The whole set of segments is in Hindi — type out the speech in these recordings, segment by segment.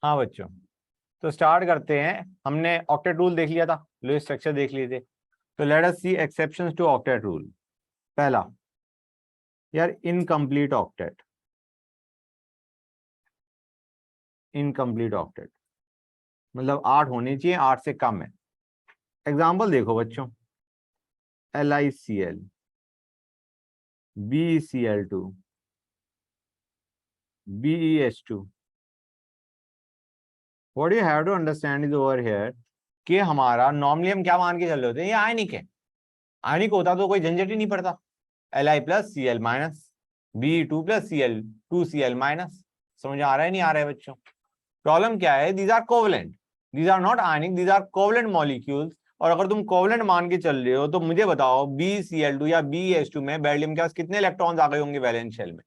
हाँ बच्चों, तो स्टार्ट करते हैं। हमने ऑक्टेट रूल देख लिया था, लुईस स्ट्रक्चर देख लिए थे। तो let us see exceptions to octet rule. पहला यार, इनकम्प्लीट ऑक्टेट। इनकम्प्लीट ऑक्टेट मतलब 8 होनी चाहिए, 8 से कम है। एग्जाम्पल देखो बच्चों, LiCl, BeCl2, BeH2। What you have to understand is over here कि हमारा नॉर्मली हम क्या मान के चल रहे होते हैं, ये आयनिक है। आयनिक होता तो कोई झंझट ही नहीं पड़ता। Li+Cl minus, Be2+Cl, 2Cl minus. समझ आ रहा है नहीं आ रहा है बच्चों? प्रॉब्लम क्या है, these are covalent, these are not ionic, these are covalent molecules. और अगर तुम कोवलेंट मान के चल रहे हो तो मुझे बताओ BeCl2 या BeH2 में बेरिलियम के पास कितने इलेक्ट्रॉन्स आ गए होंगे वैलेंस शेल में?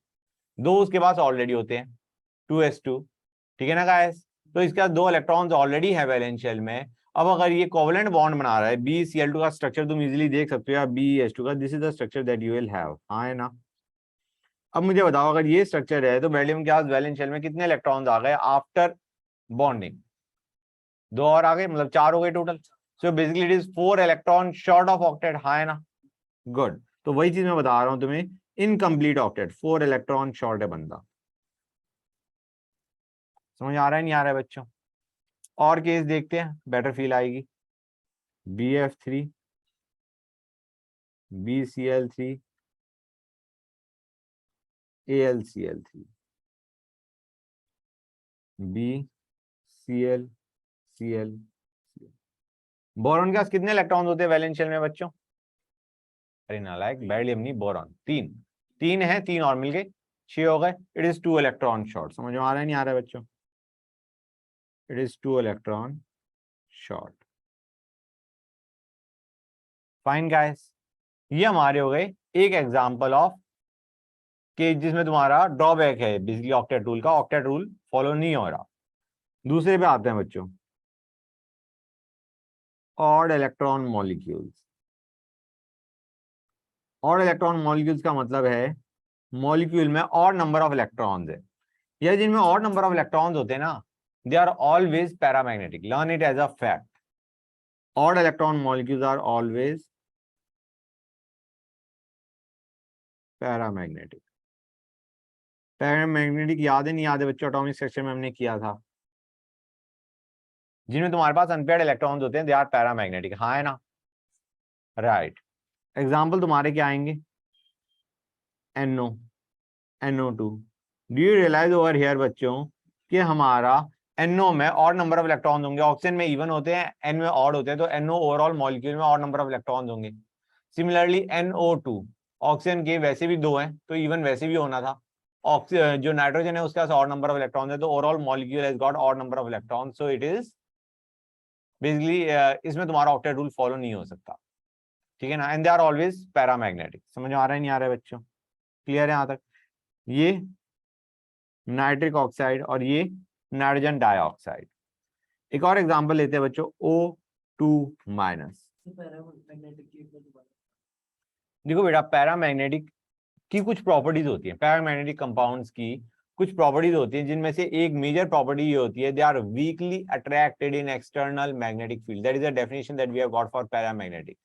2 उसके पास ऑलरेडी होते हैं, 2s2। ठीक है ना गाइस? तो इसके पास 2 इलेक्ट्रॉन्स ऑलरेडी है वैलेंस शेल में। अब अगर ये कोवलेंट बॉन्ड बना रहा है, BeCl2 का स्ट्रक्चर तुम इजीली देख सकते हो, या BeH2 का, this is the structure that you will have. हाँ है ना? अब मुझे बताओ, अगर ये स्ट्रक्चर है तो बेरिलियम के पास वैलेंस शेल में कितने इलेक्ट्रॉन्स आ गए आफ्टर बॉन्डिंग? 2 और आ गए, मतलब 4 हो गए total. So basically it is 4 electron short of octet. हाँ है ना? गुड। तो वही चीज मैं बता रहा हूं तुम्हें, इनकम्प्लीट ऑक्टेट, 4 इलेक्ट्रॉन शॉर्ट है बंदा। समझ आ रहा है नहीं आ रहा है बच्चों? और केस देखते हैं, बेटर फील आएगी। BF3, BCl3, AlCl3, BClCl। Boron के पास कितने इलेक्ट्रॉन होते हैं वैलेंस शेल में बच्चों? अरे नालायक, बेरिलियम नहीं, बोरॉन। 3 3 है, 3 और मिल गए, 6 हो गए। It is 2 electron short. समझ में आ रहा है नहीं आ रहा है बच्चों? It is 2 electron short. Fine guys, ये हमारे हो गए एक एग्जांपल ऑफ कि जिसमें तुम्हारा ड्रॉबैक है बिजली ऑक्टेट रूल का, ऑक्टेट रूल फॉलो नहीं हो रहा। दूसरे पे आते हैं बच्चों, odd electron molecules. Odd electron molecules का मतलब है मॉलिक्यूल में ऑड नंबर ऑफ इलेक्ट्रॉन्स है, या जिनमें ऑड नंबर ऑफ इलेक्ट्रॉन्स होते हैं ना, they are always paramagnetic. Learn it as a fact. Odd electron molecules are always paramagnetic. Paramagnetic याद है नहीं याद है बच्चों? एटॉमिक स्ट्रक्चर में हमने किया था। जिनमें तुम्हारे पास अनपेयर्ड इलेक्ट्रॉन्स होते हैं, दे आर पैरामैग्नेटिक। हाँ है ना? राइट। एग्जाम्पल तुम्हारे क्या आएंगे? NO, NO2। Do you realise over here बच्चों कि हमारा NO में ऑड नंबर ऑफ इलेक्ट्रॉन्स होंगे, ऑक्सीजन में इवन होते हैं, N में ऑड होते हैं, तो NO ओवरऑल मॉलिक्यूल में ऑड नंबर ऑफ इलेक्ट्रॉन्स होंगे। सिमिलरली NO2, ऑक्सीजन के वैसे भी 2 हैं, तो इवन वैसे भी होना था। ऑक्सीजन जो नाइट्रोजन है उसके पास ऑड नंबर ऑफ इलेक्ट्रॉन्स है, तो overall molecule has got odd number of electrons. So it is basically इसमें तुम्हारा ऑक्टेट रूल फॉलो नहीं हो सकता। ठीक है ना? And they are always paramagnetic. समझ में आ रहा है नहीं आ रहा है बच्चों? क्लियर है यहां तक? ये नाइट्रिक ऑक्साइड और ये नाइट्रोजन डाइऑक्साइड। एक और एग्जांपल लेते हैं बच्चों, O2-। देखो बेटा, पैरामैग्नेटिक की कुछ प्रॉपर्टीज होती हैं, पैरामैग्नेटिक कंपाउंड्स की कुछ प्रॉपर्टीज होती हैं, जिनमें से एक मेजर प्रॉपर्टी ये होती है, they are weakly attracted in external magnetic field. That is the definition that we have got for paramagnetic.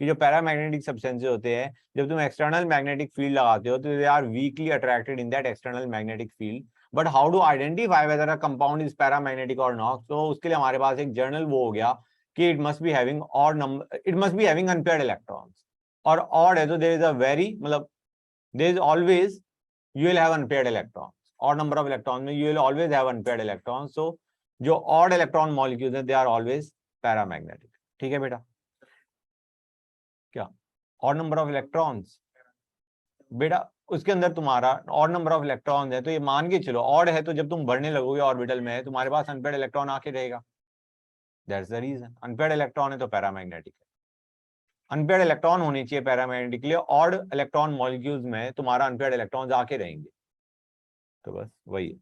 कि जो पैरामैग्नेटिक सब्सटेंसेस होते हैं, जब तुम एक्सटर्नल मैग्नेटिक फील्ड लगाते हो तो they are weakly attracted in that external magnetic field. But how to identify whether a compound is paramagnetic और नॉट? तो उसके लिए हमारे पास एक जर्नल वो हो गया कि it must be having odd number, it must be having unpaired electrons. और ऑड है तो देयर इज अ वेरी, मतलब there is always, you will have unpaired electrons. Odd number of electrons में you will always have unpaired electrons. So जो odd electron molecules हैं, they are always paramagnetic. ठीक है बेटा? क्या odd number of electrons? बेटा उसके अंदर तुम्हारा odd number of electrons है, तो ये मान के चलो odd है, तो जब तुम बढ़ने लगोगे ऑर्बिटल में तुम्हारे पास unpaired electron आके रहेगा। That's the reason. Unpaired electron है तो पैरामैग्नेटिक है। अनपेयर्ड इलेक्ट्रॉन होनी चाहिए पैरामैग्नेटिक के लिए, ऑड इलेक्ट्रॉन मॉलिक्यूल्स में तुम्हारा अनपेयर्ड इलेक्ट्रॉन्स आके रहेंगे। तो बस वही है।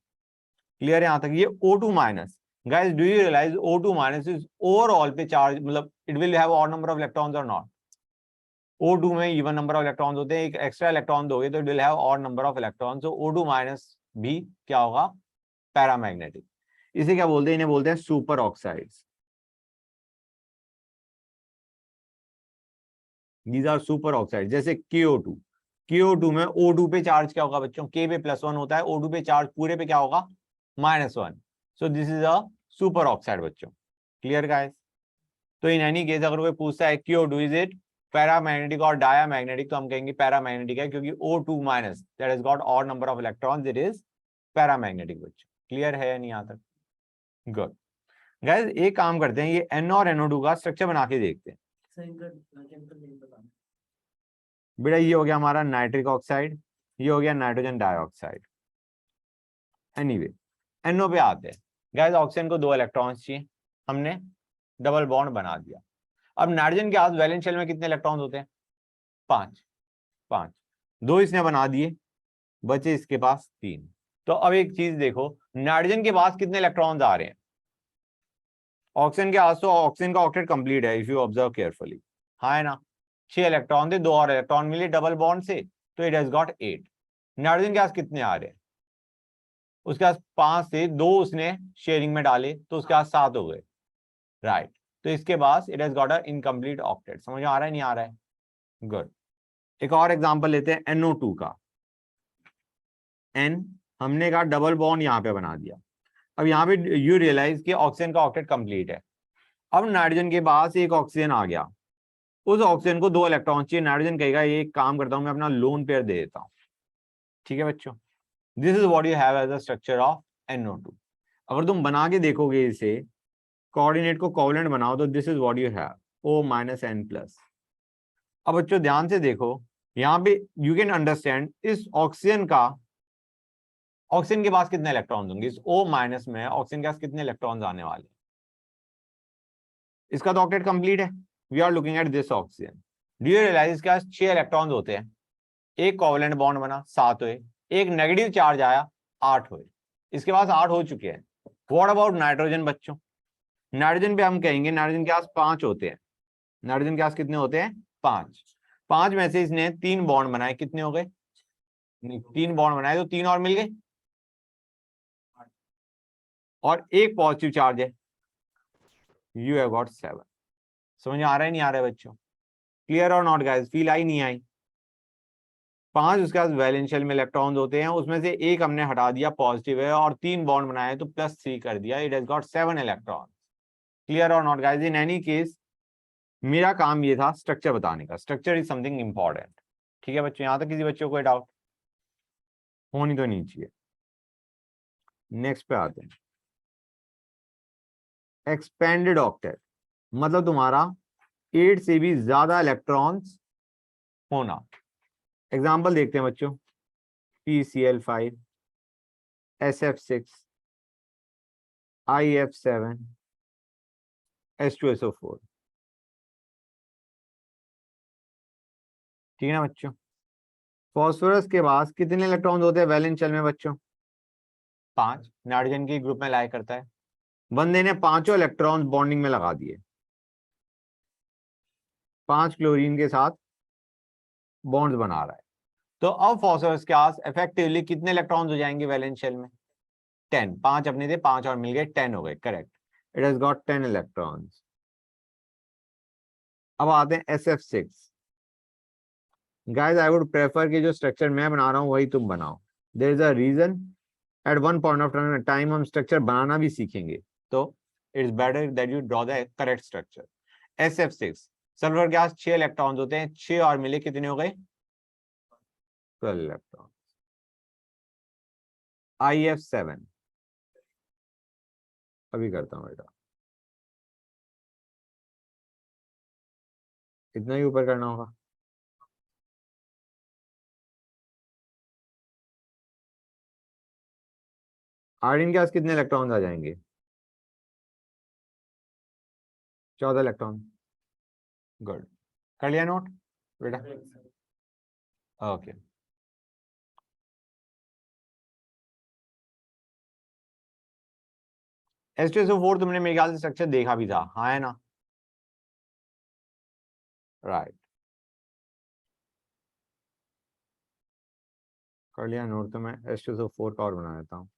क्लियर है यहां तक? ये O2-। Guys do you realize O2- is overall पे चार्ज, मतलब it will have odd number of electrons और नॉट? O2 में इवन नंबर ऑफ इलेक्ट्रॉन्स होते हैं, एक एक्स्ट्रा इलेक्ट्रॉन दोगे तो it will have odd number of electrons. So O2- भी क्या होगा? पैरामैग्नेटिक। इसे क्या बोलते हैं, इन्हें बोलते हैं super oxides. These are super oxide. जैसे KO2, KO2 में O2 पे चार्ज क्या होगा बच्चों, K पे +1 होता है, O2 पे चार्ज पूरे पे क्या होगा, -1। So this is a superoxide बच्चों। Clear guys? तो इन एनी केस अगर कोई पूछता है KO2 इज इट पैरामैग्नेटिक और डायामैग्नेटिक, तो हम कहेंगे पैरामैग्नेटिक है, क्योंकि O2- that has got odd number of electrons, it is paramagnetic बच्चों। क्लियर है या नहीं यहाँ तक? गुड गाइस, एक काम करते हैं, ये N और NO2 का स्ट्रक्चर बना के देखते हैं। बेटा ये हो गया हमारा नाइट्रिक ऑक्साइड, ये हो गया नाइट्रोजन डाइऑक्साइड। एनीवे NO पे आते हैं गाइस। ऑक्सीजन को 2 इलेक्ट्रॉन्स चाहिए, हमने डबल बॉन्ड बना दिया। अब नाइट्रोजन के पास वैलेंस शेल में कितने इलेक्ट्रॉन्स होते हैं, 5, 5, 2 इसने बना दिए, बचे इसके पास 3। तो अब एक चीज देखो, नाइट्रोजन के पास कितने इलेक्ट्रॉन्स आ रहे हैं, ऑक्सीजन के पास तो ऑक्सीजन का ऑक्टेट कंप्लीट है, इफ यू ऑब्जर्व केयरफुली, हाँ है ना, 6 इलेक्ट्रॉन थे, 2 और इलेक्ट्रॉन मिले डबल बॉन्ड से, तो इट हैज गॉट 8। नाइट्रोजन के पास कितने आ रहे हैं, उसके पास 5 से 2 उसने शेयरिंग में डाले, तो उसके पास 7 हो गए, राइट। तो इसके पास it has got a incomplete octet. समझ में आ रहा है, नहीं आ रहा है? गुड। एक और एग्जांपल लेते हैं NO2 का। N हमने कहा डबल बॉन्ड यहाँ पे बना दिया। अब यहाँ पे यू रियलाइज कि ऑक्सीजन का ऑक्टेट कंप्लीट है। अब नाइट्रोजन के पास एक ऑक्सीजन आ गया, उस ऑक्सीजन को 2 इलेक्ट्रॉन चाहिए। नाइट्रोजन कहेगा ये एक काम करता हूं, मैं अपना लोन पेयर दे देता हूं। ठीक है बच्चों, this is what you have as a structure of NO2। अगर तुम बना के देखोगे इसे, कोऑर्डिनेट को कोवलेंट बनाओ, तो this is what you have, O-N+। अब बच्चों ध्यान से देखो, यहाँ पे यू कैन अंडरस्टैंड इस ऑक्सीजन का, ऑक्सीजन के पास कितने इलेक्ट्रॉन्स होंगे, इस O- में ऑक्सीजन के पास कितने इलेक्ट्रॉन्स आने वाले, इसका तो ऑक्टेट कंप्लीट है। We are looking at this oxygen. Do you realize इसके पास 6 इलेक्ट्रॉन्स होते हैं, एक कोवलेंट बॉन्ड बना 7 हुए, एक नेगेटिव चार्ज आया 8 हुए, इसके पास 8 हो चुके हैं। व्हाट अबाउट नाइट्रोजन बच्चों? नाइट्रोजन पे हम कहेंगे नाइट्रोजन के पास 5 होते हैं। नाइट्रोजन के पास कितने होते हैं, 5। 5 में से इसने 3 बॉन्ड बनाए, कितने हो गए, 3 बॉन्ड बनाए, तो 3 और मिल गए, और एक पॉजिटिव चार्ज है, यू हैव गॉट 7। समझ आ रहा है, नहीं आ रहा है बच्चों? क्लियर और नॉट गाइस? फील आई नहीं आई? 5 उसके पास वैलेंस शेल में इलेक्ट्रॉन्स होते हैं, उसमें से एक हमने हटा दिया, पॉजिटिव है, और 3 बॉन्ड बनाए तो +3 कर दिया, it has got 7 electron. Clear और not guys? In any case मेरा काम ये था स्ट्रक्चर बताने का, स्ट्रक्चर इज समथिंग इंपॉर्टेंट। ठीक है बच्चों, यहां तक किसी बच्चों को कोई डाउट होनी तो नहीं चाहिए। नेक्स्ट पे आते हैं, एक्सपेंडेड ऑक्टेट, मतलब तुम्हारा 8 से भी ज्यादा इलेक्ट्रॉन्स होना। एग्जाम्पल देखते हैं बच्चों, PCl5, SF6, IF7, H2SO4। ठीक है ना बच्चों? फॉस्फोरस के पास कितने इलेक्ट्रॉन्स होते हैं वैलेंस शेल में बच्चों, 5। नाइट्रोजन के ग्रुप में लाई करता है, बंदे ने पांचों इलेक्ट्रॉन्स बॉन्डिंग में लगा दिए, 5 क्लोरीन के साथ बॉन्ड्स बना रहा है। तो अब फॉस्फोरस के पास इफेक्टिवली कितने इलेक्ट्रॉन्स हो जाएंगे वैलेंस शेल में, 10। 5 अपने थे, 5 और मिल गए, 10 हो गए, correct. It has got 10 electrons. अब आते हैं SF6। Guys I would prefer कि जो स्ट्रक्चर मैं बना रहा हूं वही तुम बनाओ। There is a reason, at one point of time हम स्ट्रक्चर बनाना भी सीखेंगे, तो it's better that you draw the correct structure. SF6, sulphur के पास 6 इलेक्ट्रॉन्स होते हैं, 6 और मिले कितने हो गए, 12 इलेक्ट्रॉन। IF7 अभी करता हूं बेटा, इतना ही ऊपर करना होगा। आयोडीन के पास कितने इलेक्ट्रॉन्स आ जाएंगे, 14 इलेक्ट्रॉन। गुड, कर लिया नोट बेटा? ओके। H2SO4 तुमने मेरे ख्याल से स्ट्रक्चर देखा भी था, हाँ है ना, राइट। कर लिया नोट, तो मैं H2SO4 का और बना देता हूँ।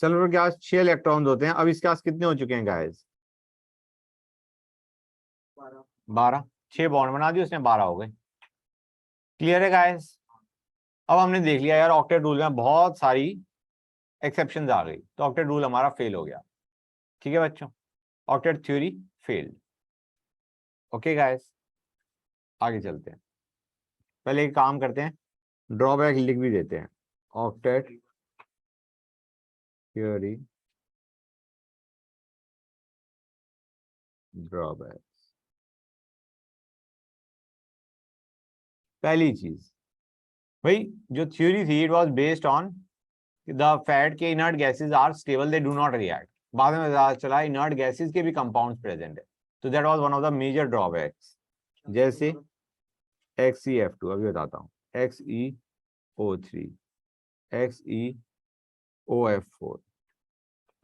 सल्फर के पास 6 इलेक्ट्रॉन्स होते हैं। अब इसके पास कितने हो चुके हैं गाइस? 12। 6 बॉन्ड बना दिए उसने, 12 हो गए। क्लियर है गाइस? अब हमने देख लिया यार ऑक्टेट रूल में बहुत सारी एक्सेप्शंस आ गई, तो ऑक्टेट रूल हमारा फेल हो गया। ठीक है बच्चों, octet theory failed. Okay guys, आगे चलते हैं। पहले एक काम करते हैं, ड्रॉबैक लिख भी देते हैं। Octet theory drawback. पहली चीज भाई, जो थ्योरी थी it was based on the fact के inert gases are stable, they do not react. बाद में पता चला इनर्ट गैसेस के भी कंपाउंड्स प्रेजेंट है, तो that was one of the major drawbacks. जैसे XeF2, अभी बताता हूँ, XeO3, XeOF4।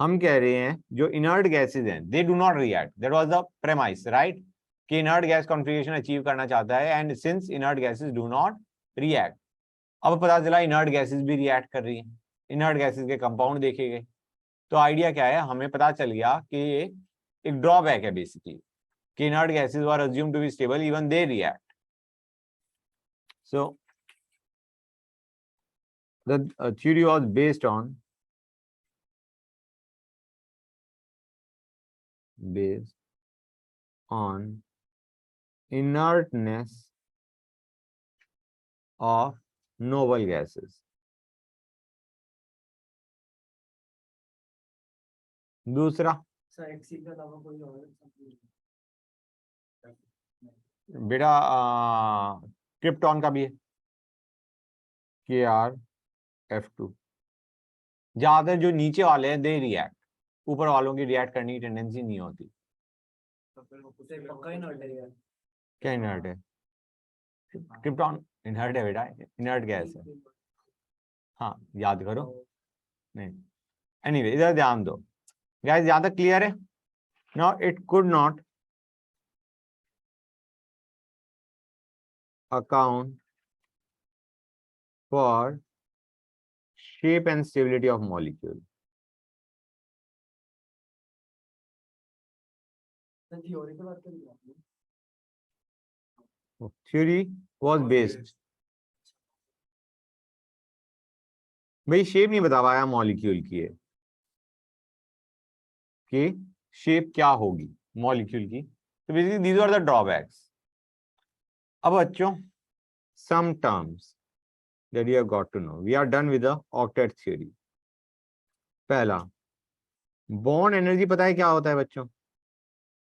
हम कह रहे हैं जो इनर्ट गैसेस हैं दे do not react, that was the premise, right? कि इनर्ट गैस कॉन्फ़िगरेशन अचीव करना चाहता है, and since inert gases do not react, अब पता चला इनर्ट गैसेस भी रिएक्ट कर रही हैं, इनर्ट गैसेस के कंपाउंड देखे गए। तो आइडिया क्या है, हमें पता चल गया कि ये एक ड्रॉबैक है बेसिकली, कि inert gases are assumed to be stable even they react. So the theory was based on inertness of noble gases. दूसरा बेटा क्रिप्टॉन का भी है, KrF2। ज्यादातर जो नीचे वाले हैं दे रिएक्ट, ऊपर वालों की रिएक्ट करने की टेंडेंसी नहीं होती। क्या इनर्ट है? क्रिप्टॉन इनर्ट है बेटा, इनर्ट गैस है। हाँ याद करो, नहीं एनीवे इधर ध्यान दो गाइस, यहां तक क्लियर है? Now it could not account for shape and stability of molecule. Theory was based, भाई शेप नहीं बता पाया मॉलिक्यूल की है कि शेप क्या होगी मॉलिक्यूल की, तो basically these are the drawbacks. अब बच्चों some terms that you have got to know. We are done with the octet theory. पहला, बॉन्ड एनर्जी पता है क्या होता है बच्चों?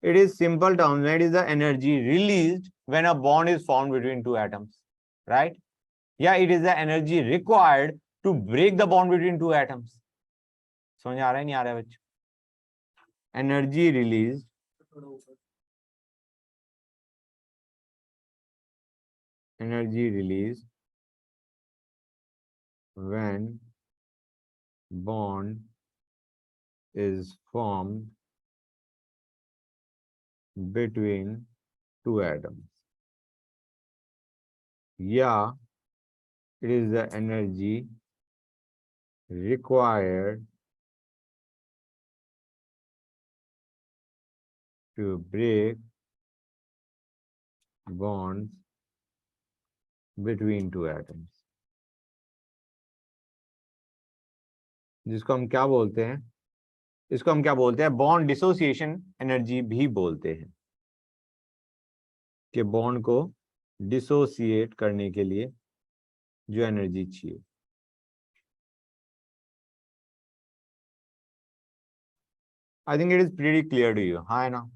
It is simple terms, that is the energy released when a bond is formed between two atoms, right? Yeah, it is the energy required to break the bond between two atoms. समझ आ रहा है नहीं आ रहा है बच्चों? Energy released when bond is formed between two atoms. Yeah, it is the energy required to break bonds between two atoms. जिसको हम क्या बोलते हैं? इसको हम क्या बोलते हैं? बॉन्ड डिसोसिएशन एनर्जी भी बोलते हैं, कि बॉन्ड को डिसोसिएट करने के लिए जो एनर्जी चाहिए। I think it is pretty clear to you, हाँ है ना?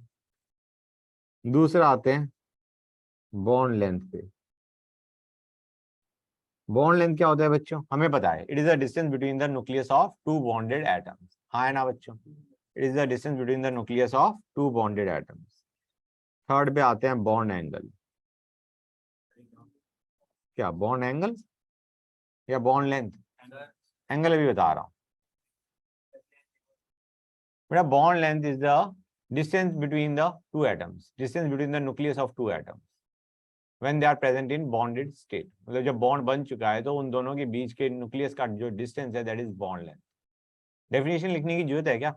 दूसरा आते हैं बॉन्ड लेंथ पे। बॉन्ड लेंथ क्या होता है बच्चों? हमें पता है, it is the distance between the nucleus of two bonded atoms, हाँ है ना बच्चों? It is the distance between the nucleus of two bonded atoms. Third पे आते हैं बॉन्ड एंगल। क्या बॉन्ड एंगल या बॉन्ड लेंथ? एंगल अभी बता रहा हूं बेटा। Bond length is the distance between the two atoms, distance between the nucleus of two atoms when they are present in bonded state। मतलब जब बॉन्ड बन चुका है तो उन दोनों के बीच के न्यूक्लियस का जो डिस्टेंस है that is bond length. Definition लिखने की जरूरत है क्या?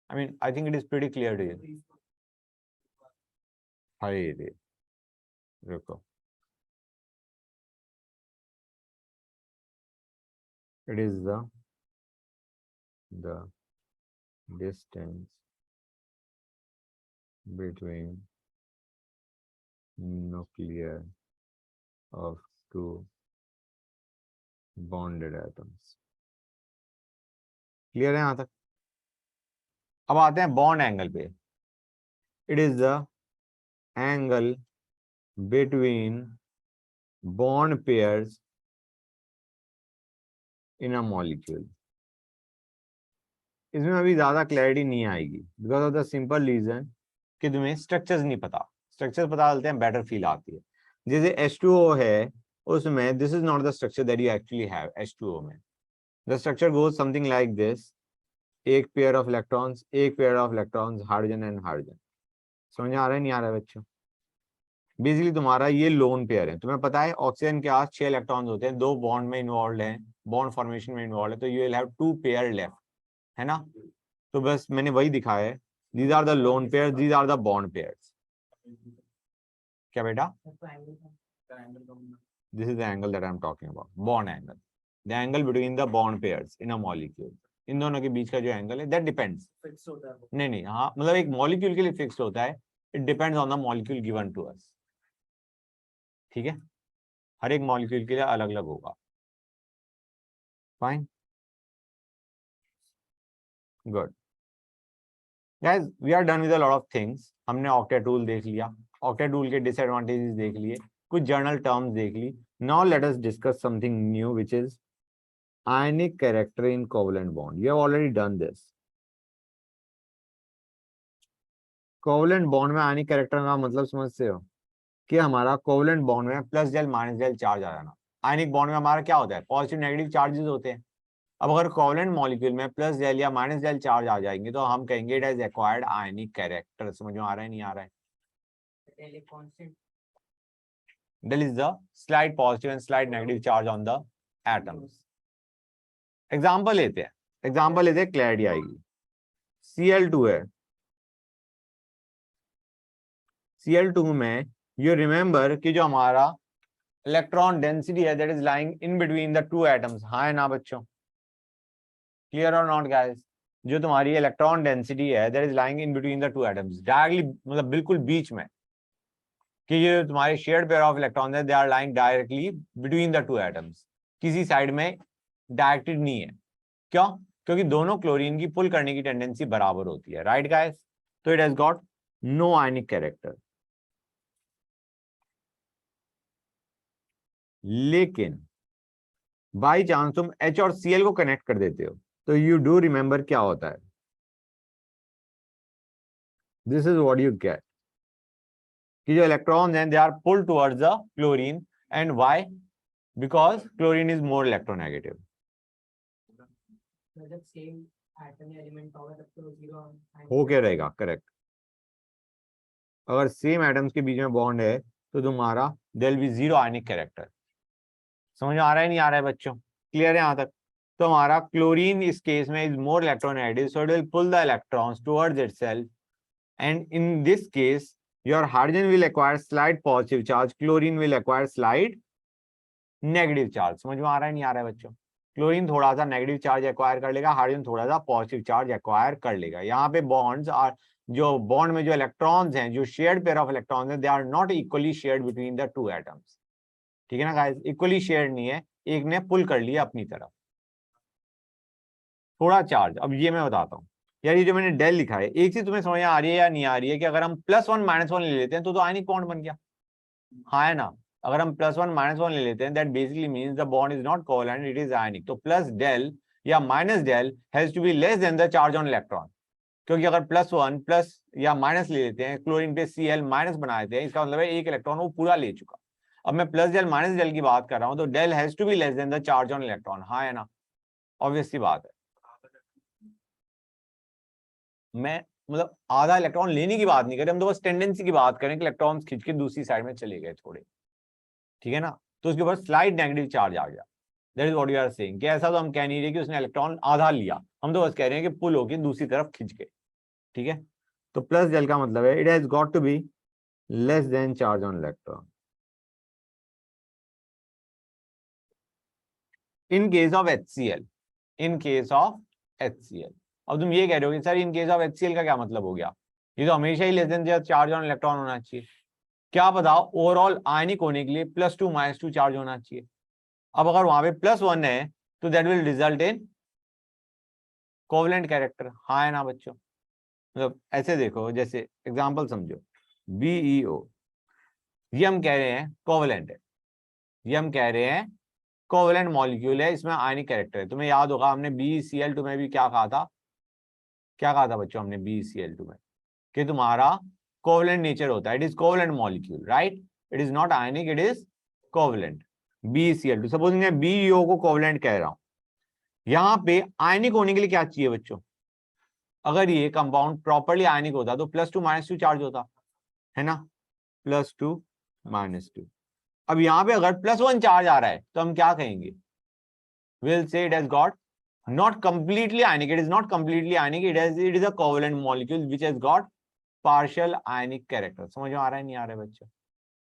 I mean I think it is pretty clear to you. अरे रे, रुको, it is the distance between nuclei of two bonded atoms. Clear है यहां तक? अब आते हैं बॉन्ड एंगल पे। It is the angle between bond pairs in a molecule. इसमें अभी ज्यादा क्लैरिटी नहीं आएगी because of the simple reason कि तुम्हें स्ट्रक्चर्स नहीं पता। स्ट्रक्चर्स पता चलते हैं, बेटर फील आती है। जैसे H2O है, उसमें this is not the structure that you actually have. H2O में the structure goes something like this, एक पेयर ऑफ इलेक्ट्रॉन्स, एक pair of electrons, hydrogen and hydrogen. समझ आ रहा है नहीं आ रहा है बच्चों? बेसिकली तुम्हारा ये लोन पेयर है। तुम्हें पता है ऑक्सीजन के पास 6 इलेक्ट्रॉन्स होते हैं, 2 बॉन्ड में इन्वॉल्व हैं, बॉन्ड फॉर्मेशन में इन्वॉल्व है, तो you will have 2 pair left, है ना? तो बस मैंने वही दिखाया है, these are the lone pair, these are the bond pairs. क्या बेटा? This is the angle that I am talking about, bond angle, the angle between the bond pairs in a molecule. इन दोनों के बीच का जो एंगल है दैट डिपेंड्स, फिक्स होता है। नहीं, हाँ, मतलब एक मॉलिक्यूल के लिए फिक्स होता है, it depends on the molecule given to us. ठीक है, हर एक मॉलिक्यूल के लिए अलग अलग होगा। Fine, good guys, we are done with a lot of things. हमने ऑक्टेट रूल देख लिया, ऑक्टेट रूल के डिसएडवांटेजेस देख लिए, कुछ जर्नल टर्म्स देख ली। Now let us discuss something new which is ionic character in covalent bond. You have already done this. Covalent bond में आयनिक कैरेक्टर का मतलब समझते हो कि हमारा कोवेलेंट बॉन्ड में plus del minus del charge आ जाना। आयनिक बॉन्ड में हमारा क्या होता है? पॉजिटिव नेगेटिव चार्जेस होते हैं। अब अगर कोवेलेंट मॉलिक्यूल में प्लस डेल या माइनस डेल चार्ज आ जाएंगे तो हम कहेंगे it has acquired ionic character. समझ में आ रहा है नहीं आ रहा है? Del is the slight positive and slight negative charge on the atoms. Example लेते हैं, एग्जांपल लेते हैं, क्लैरिटी आएगी। Cl2 है, Cl2 में यू रिमेंबर कि जो हमारा इलेक्ट्रॉन डेंसिटी है that is lying in between the two atoms. हाँ है ना बच्चों? क्लियर और नॉट गाइस? जो तुम्हारी इलेक्ट्रॉन डेंसिटी है that is lying in between the two atoms, directly मतलब बिल्कुल बीच में, कि ये तुम्हारे शेयर्ड पेयर ऑफ इलेक्ट्रॉन है, they are lying directly between the two atoms, किसी साइड में डायरेक्टेड नहीं है। क्यों? क्योंकि दोनों क्लोरीन की पुल करने की टेंडेंसी बराबर होती है, राइट गाइस? तो it has got no ionic character. लेकिन बाई चांस तुम H और Cl को कनेक्ट कर देते हो तो यू डू रिमेंबर क्या होता है? This is what you get, कि जो इलेक्ट्रॉन्स हैं they are pull towards the chlorine. And why? Because chlorine is more electronegative. हो क्या रहेगा? करेक्ट। अगर सेम एटम्स के बीच में बॉन्ड है तो तुम्हारा there will be zero ionic character. समझ में आ रहा है नहीं आ रहा है बच्चों? क्लियर है यहां तक? तो हमारा क्लोरीन इस केस में is more electronegative, so it will pull the electrons towards itself, and in this case your hydrogen will acquire slight positive charge, chlorine will acquire slight negative charge। समझ में आ रहा है नहीं आ रहा है बच्चों? क्लोरीन थोड़ा सा नेगेटिव चार्ज एक्वायर कर लेगा, हाइड्रोजन थोड़ा सा पॉजिटिव चार्ज एक्वायर कर लेगा। यहाँ पे बॉन्ड्स और जो बॉन्ड में जो इलेक्ट्रॉन्स हैं, जो शेयर्ड पेयर ऑफ इलेक्ट्रॉन्स हैं, they are not equally shared between the two atoms. ठीक है ना गाइस? इक्वली शेयर्ड नहीं है, एक ने पुल कर लिया अपनी तरफ थोड़ा चार्ज। अब ये मैं बताता हूँ यार, ये जो मैंने डेल लिखा है, एक चीज तुम्हें समझ आ रही है या नहीं आ रही है कि अगर हम +1 -1 ले लेते हैं तो आयनिक बॉन्ड बन गया। हाँ है ना? अगर हम +1 -1 ले लेते हैं that basically means the bond is not covalent, it is ionic. तो प्लस डेल या minus del has to be less than the charge on electron. क्योंकि अगर +1 प्लस या माइनस ले लेते हैं, क्लोरीन पे Cl माइनस बना देते हैं, इसका मतलब है एक इलेक्ट्रॉन वो पूरा ले चुका। अब मैं प्लस डेल माइनस डेल की बात कर रहा हूं तो del has to be less than the charge on electron. हाँ है ना? ऑब्वियस सी बात है। मैं मतलब आधा इलेक्ट्रॉन लेने की बात नहीं कर रहे, हम तो बस टेंडेंसी की बात करें कि इलेक्ट्रॉन्स खींच के दूसरी साइड में चले गए थोड़े। ठीक है ना? तो उसके ऊपर स्लाइड नेगेटिव चार्ज आ गया। That is what you are saying, कि ऐसा तो हम कह नहीं रहे कि उसने इलेक्ट्रॉन आधा लिया, हम तो बस कह रहे हैं कि पुल होके दूसरी तरफ खिंच गए, ठीक है। तो प्लस डेल का मतलब है it has got to be less than charge on electron in case of HCl, in case of HCl। अब तुम ये कह रहे हो कि sir in case of HCl का क्या मतलब हो गया, ये तो हमेशा ही less than charge on electron होना चाहिए। क्या बताओ, ओवरऑल आयनिक होने के लिए +2 -2 चार्ज होना चाहिए। अब अगर वहां पे +1 है तो that will result in covalent character, हाँ है ना बच्चों। मतलब ऐसे देखो, जैसे एग्जांपल समझो, BeO, ये हम कह रहे हैं कोवलेंट है, ये हम कह रहे हैं कोवलेंट मॉलिक्यूल है, इसमें आयनिक कैरेक्टर है। तुम्हें याद होगा हमने BeCl2 में भी क्या कहा था, क्या कहा था बच्चों हमने BeCl2 में, कि तुम्हारा कोवलेंट नेचर होता है, it is covalent molecule, right, it is not ionic, it is covalent. BeCl2, suppose मैं BeO को कोवलेंट कह रहा हूं, यहां पे आयनिक होने के लिए क्या चाहिए बच्चों, अगर ये कंपाउंड प्रॉपर्ली आयनिक होता तो +2 -2 चार्ज होता है ना, +2 -2। अब यहां पे अगर +1 चार्ज आ रहा है तो हम क्या कहेंगे, will say it has got not completely ionic, it is not completely ionic, it is a covalent molecule which has got partial ionic character। समझ में आ रहा है नहीं आ रहा है बच्चों,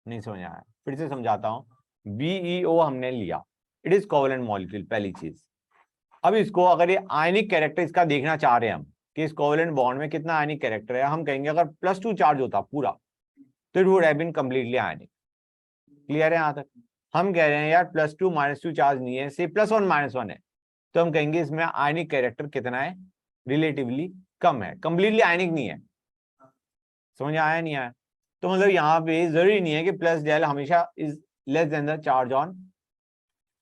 नहीं समझ आया, फिर से समझाता हूं। BeO हमने लिया, इट इज कोवलेंट मॉलिक्यूल, पहली चीज। अब इसको अगर ये आयनिक कैरेक्टर इसका देखना चाह रहे हैं हम, कि इस कोवलेंट बॉन्ड में कितना आयनिक कैरेक्टर है, हम कहेंगे अगर +2 चार्ज होता पूरा तो it would have been completely ionic. Clear है यहां तक। हम कह रहे हैं यार +2 -2 चार्ज नहीं है, से +1 -1 है, तो हम कहेंगे इसमें आयनिक कैरेक्टर कितना है, रिलेटिवली कम है, कंप्लीटली आयनिक नहीं है। समझ आया नहीं आया। तो मतलब यहाँ पे जरूरी नहीं है कि प्लस डेल हमेशा is less than the charge on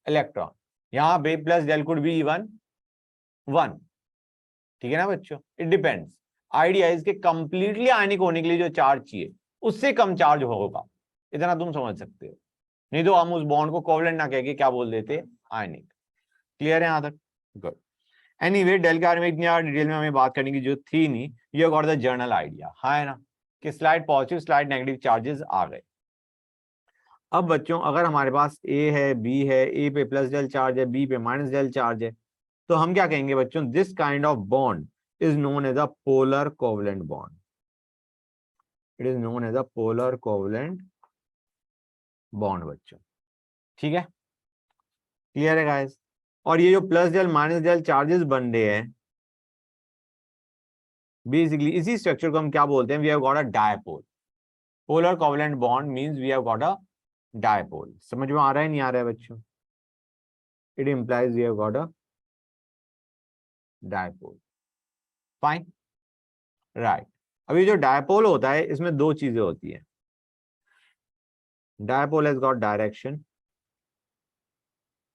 electron, यहाँ पे plus del could be even 1, ठीक है ना बच्चों, इट डिपेंड्स। आइडिया इसके कंप्लीटली आयनिक होने के लिए जो चार्ज चाहिए उससे कम चार्ज होगा, इतना तुम समझ सकते हो, नहीं तो हम उस बॉन्ड को कोवलेंट ना कह के क्या बोल देते, आयनिक। क्लियर है यहां तक, गुड। एनीवे डेल के बारे में इतनी ज्यादा डिटेल में हमें बात करने की जो थी नहीं, ये गॉट द जनरल आइडिया, हाँ है ना, कि slight positive slight negative charges आ गए। अब बच्चों अगर हमारे पास ए है, बी है, ए पे प्लस डेल चार्ज है, बी पे माइनस डेल चार्ज है, तो हम क्या कहेंगे बच्चों, this kind of bond is known as a polar covalent bond, it is known as a polar covalent bond बच्चों, ठीक है, क्लियर है गाइस। और ये जो plus del minus del charges बन रहे हैं, बेसिकली इसी स्ट्रक्चर को हम क्या बोलते हैं, we have got a dipole. Polar covalent bond means we have got a dipole. समझ में आ रहा है नहीं आ रहा है बच्चों, it implies we have got a dipole, fine, right. अभी जो डायपोल होता है इसमें दो चीजें होती है, dipole has got direction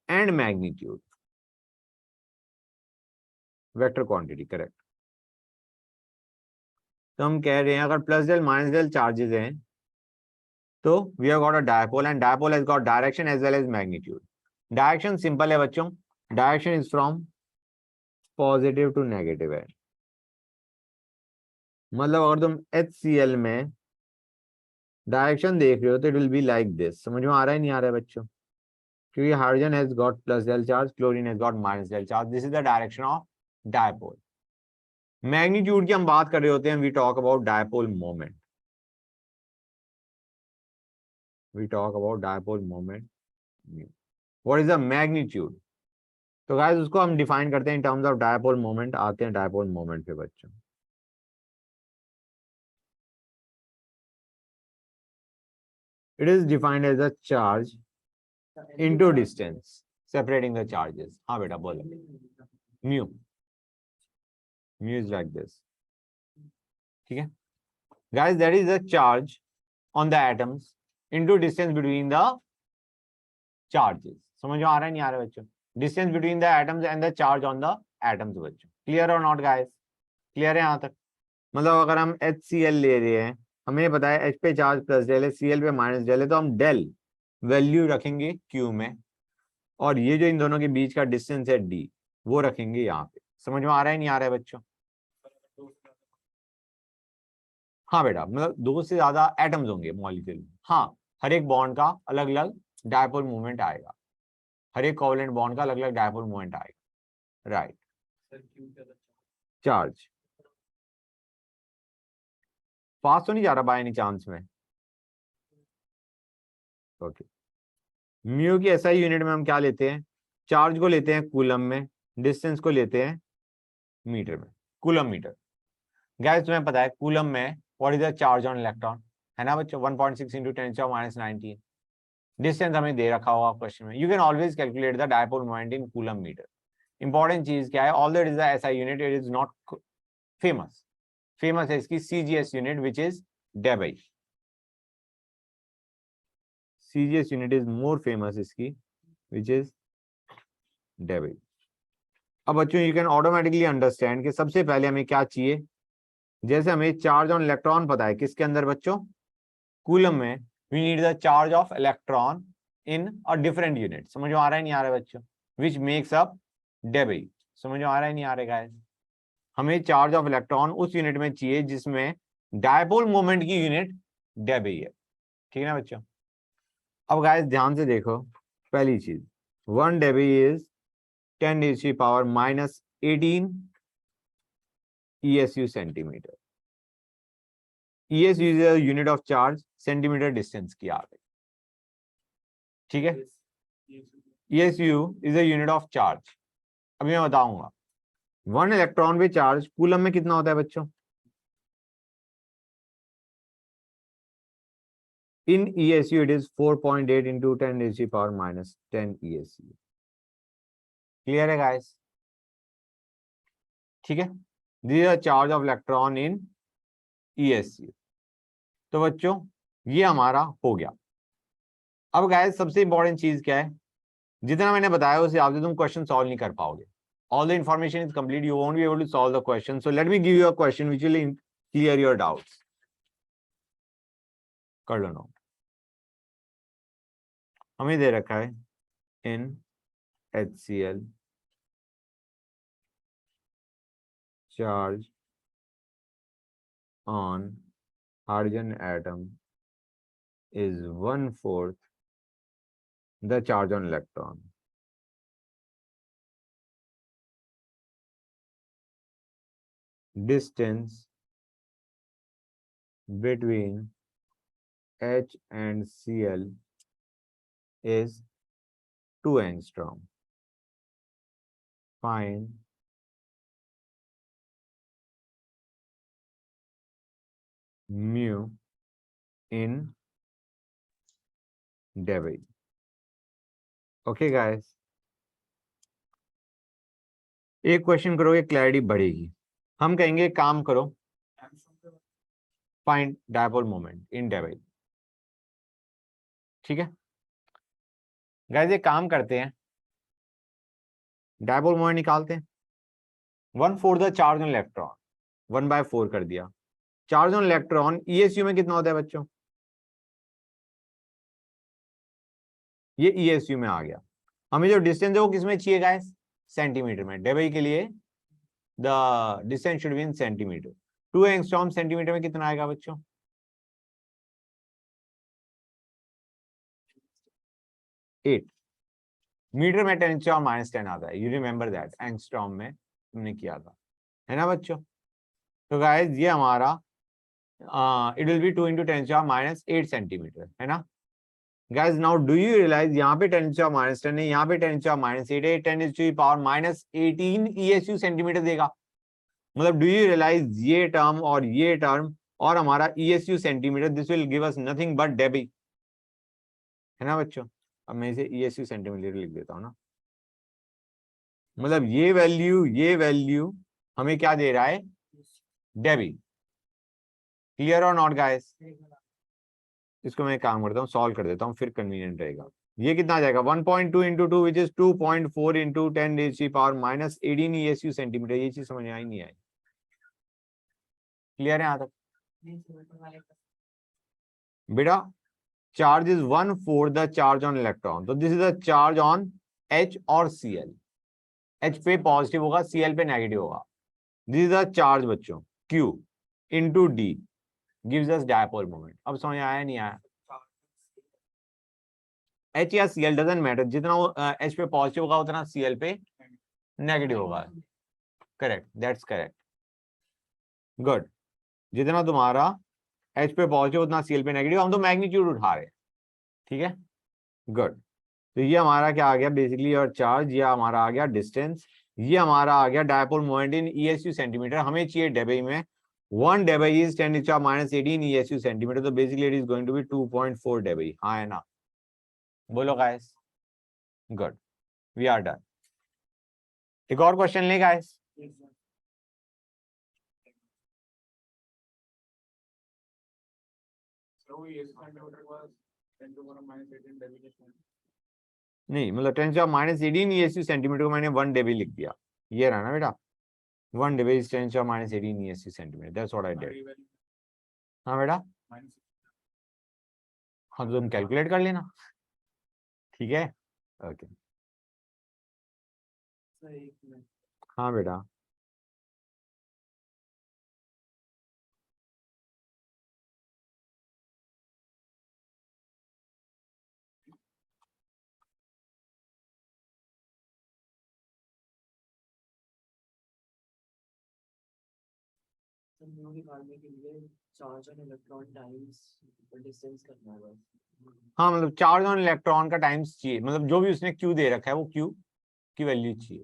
and magnitude, vector quantity, correct. तो हम कह रहे हैं अगर plus del minus del charges हैं तो we have got a dipole and dipole has got direction as well as magnitude. Direction simple है बच्चों, direction is from positive to negative है, मतलब अगर तुम HCl में डायरेक्शन देख रहे हो तो it will be like this. समझ में आ रहा है नहीं आ रहा है बच्चों, क्योंकि hydrogen has got plus del charge, chlorine has got minus del charge, this is the direction of dipole. Magnitude की हम बात कर रहे होते हैं, we talk about dipole moment, we talk about dipole moment, what is the magnitude. तो गाइस उसको हम डिफाइन करते हैं in terms of dipole moment. आते हैं डायपोल मोमेंट पे बच्चों। It is defined as a charge into distance separating the charges. हाँ बेटा बोलो, mu, mu is like this, ठीक है guys, that is the charge on the atoms into distance between the charges। समझ में आ रहा है नहीं आ रहा है बच्चों, distance between the atoms and the charge on the atoms बच्चों, clear or not guys, clear है यहाँ तक। मतलब अगर हम HCl ले रहे हैं, हमें पता है H पे चार्ज प्लस डेल है, Cl पे माइनस डेल है, तो हम डेल वैल्यू रखेंगे Q में, और ये जो इन दोनों के बीच का डिस्टेंस है D, वो रखेंगे यहाँ पे। समझ में आ रहा है नहीं आ रहा है बच्चों। हाँ बेटा, मतलब दो से ज्यादा एटम्स होंगे मॉलिक्यूल, हाँ, हर एक बॉन्ड का अलग अलग डायपोल मूवमेंट आएगा। हर एक कोवेलेंट बॉन्ड का अलग अलग डायपोल मोमेंट आएगा, राइट। चार्ज पास तो नहीं जा रहा बाय एनी चांस में, ओके। म्यू की एसआई यूनिट में हम क्या लेते हैं, चार्ज को लेते हैं कूलम में, डिस्टेंस को लेते हैं मीटर में, कूलम मीटर। गाइस तुम्हें पता है कूलम में what is the charge on electron, है ना बच्चों, 1.6 इंटू 10⁻⁹। डिस्टेंस हमें दे रखा होगा क्वेश्चन में। You can always calculate the dipole moment in coulomb metre. Important चीज क्या है, although it is the SI unit, it is not famous. Famous है इसकी CGS unit which is debye. CGS unit is more famous इसकी, which is डेबई। अब बच्चों यू कैन ऑटोमेटिकली अंडरस्टैंड कि सबसे पहले हमें क्या चाहिए, जैसे हमें चार्ज ऑन इलेक्ट्रॉन पता है किसके अंदर बच्चों, कूलम में, we need the charge of electron in a different unit. समझ में आ रहा है नहीं आ रहा है बच्चों, विच मेक्स अप डेबई। समझ में आ रहा है नहीं आ रहा है, हमें चार्ज ऑफ इलेक्ट्रॉन उस यूनिट में चाहिए जिसमें डायपोल मोमेंट की यूनिट डेबई है, ठीक है ना बच्चों। अब गाइस ध्यान से देखो, पहली चीज 1 debye is 10⁻⁻18 ESU centimetre. ESU is a unit of charge, centimetre distance की आ गई, ठीक है। ESU is a unit of charge. अभी मैं बताऊंगा 1 इलेक्ट्रॉन पे चार्ज कूलम में कितना होता है बच्चों, इन ESU it is 4.8 into 10⁻⁻10 ESU। Clear है गाइस, ठीक है। This is charge of electron in ESU। तो बच्चों ये हमारा हो गया। अब गाइस सबसे इंपॉर्टेंट चीज क्या है, जितना मैंने बताया उसे हिसाब से तुम क्वेश्चन सॉल्व नहीं कर पाओगे। All the information is complete, you won't be able to solve the question. So let me give you a question which will clear your doubts. कर लो नोट। हमें दे रखा है in HCl charge on hydrogen atom is 1/4 the charge on electron. Distance between H and Cl is 2 angstrom. Find mu in debye. Okay guys, एक क्वेश्चन करोगे क्लैरिटी बढ़ेगी। हम कहेंगे काम करो, फाइंड डायपोल मोमेंट इन debye, ठीक है गाइस। एक काम करते हैं, डायपोल मोमेंट निकालते हैं। 1/4 द चार्ज ऑन इलेक्ट्रॉन, 1/4 कर दिया। चार्ज ऑन इलेक्ट्रॉन ESU में कितना होता है बच्चों, ये ESU में आ गया। हमें जो डिस्टेंस है वो किसमें चाहिए गाइस, सेंटीमीटर में। डेबई के लिए the distance should be in centimetre. 2 angstrom centimetre में कितना आएगा बच्चों, 8। मीटर में 10⁻⁻10 आता है, यू रिमेंबर दैट, एंगस्ट्रॉम में हमने किया था, है ना बच्चों। तो गाइस ये हमारा it will be 2 into 10⁻⁸ centimetre, है ना guys. Now do you realize यहाँ पे 10⁻⁻10 है, यहाँ पे 10⁻⁸ है, 10⁻18 ESU सेंटीमीटर देगा। मतलब डू यू रियलाइज ये टर्म और ये टर्म और हमारा ESU centimetre, this will give us nothing but debye, है ना बच्चों। अब मैं इसे ESU सेंटीमीटर लिख देता हूँ ना, मतलब ये वैल्यू हमें क्या दे रहा है, डेबी। क्लियर और नॉट गाइस। इसको मैं काम करता हूँ, सॉल्व कर देता हूँ, फिर कन्वीनियंट रहेगा। ये कितना आ जाएगा, 1.2 into 2 which is 2.4 into 10⁻⁻18 ESU centimetre. ये चीज समझ में आई नहीं आई, क्लियर है यहाँ तक बेटा। Charge is 1/4 the charge on electron, तो this is the charge on H और Cl। H पे पॉजिटिव होगा, Cl पे नेगेटिव होगा। दिस इज द चार्ज बच्चों, Q into D gives us dipole moment. अब समझ आया नहीं आया, H या Cl डजंट मैटर, जितना वो H पे पॉजिटिव होगा उतना Cl पे नेगेटिव होगा। Correct, that's correct, good. जितना तुम्हारा H पे पॉजिटिव उतना Cl पे नेगेटिव, हम तो मैग्नीट्यूड उठा रहे हैं, ठीक है, गुड। तो ये हमारा क्या आ गया बेसिकली, और चार्ज, ये हमारा आ गया डिस्टेंस, ये हमारा आ गया dipole moment in ESU centimetre. हमें चाहिए डेबई में, 1 डेबई इज 10⁻18 ESU सेंटीमीटर, तो basically it is going to be 2.4 debye. हाँ है ना, बोलो guys, good, we are done. एक और क्वेश्चन ले गाइस। नहीं मतलब 10⁻18 ESU सेंटीमीटर को मैंने 1 डेबी लिख दिया, ये रहा ना बेटा, 1 debye is 10⁻18 ESU centimetre, that's what I did. हाँ बेटा, हाँ तो तुम कैलकुलेट कर लेना, ठीक है, ओके। हाँ बेटा, निकालने के लिए charge on electron times distance करना है बस। हाँ मतलब चार्ज ऑन इलेक्ट्रॉन का टाइम्स चाहिए, मतलब जो भी उसने क्यू दे रखा है वो क्यू की वैल्यू चाहिए,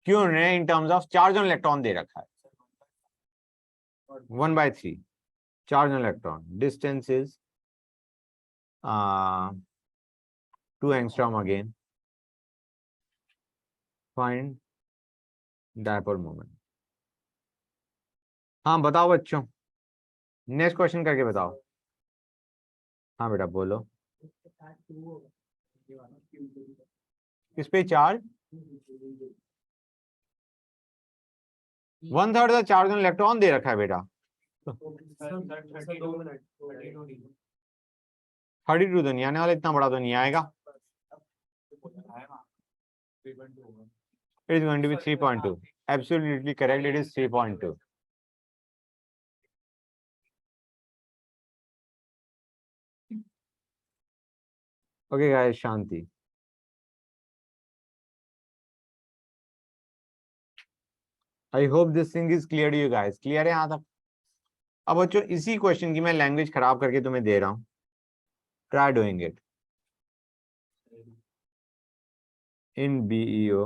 क्यू ने in terms of charge on electron दे रखा है 1/3 charge on electron, distance is 2 angstrom, again find dipole moment. हाँ बताओ बच्चों, नेक्स्ट क्वेश्चन करके बताओ। हाँ बेटा बोलो, किस पे चार्ज, 1/3 का चार्ज ऑन इलेक्ट्रॉन दे रखा है बेटा, 32 तो नहीं आने वाला, इतना बड़ा तो नहीं आएगा, it is going to be 3.2, absolutely correct, it is 3.2. Okay guys, Shanti. I hope this thing is clear to you guys, clear है यहाँ तक। अब बच्चों इसी क्वेश्चन की मैं लैंग्वेज खराब करके तुम्हें दे रहा हूँ, try doing it in BeO.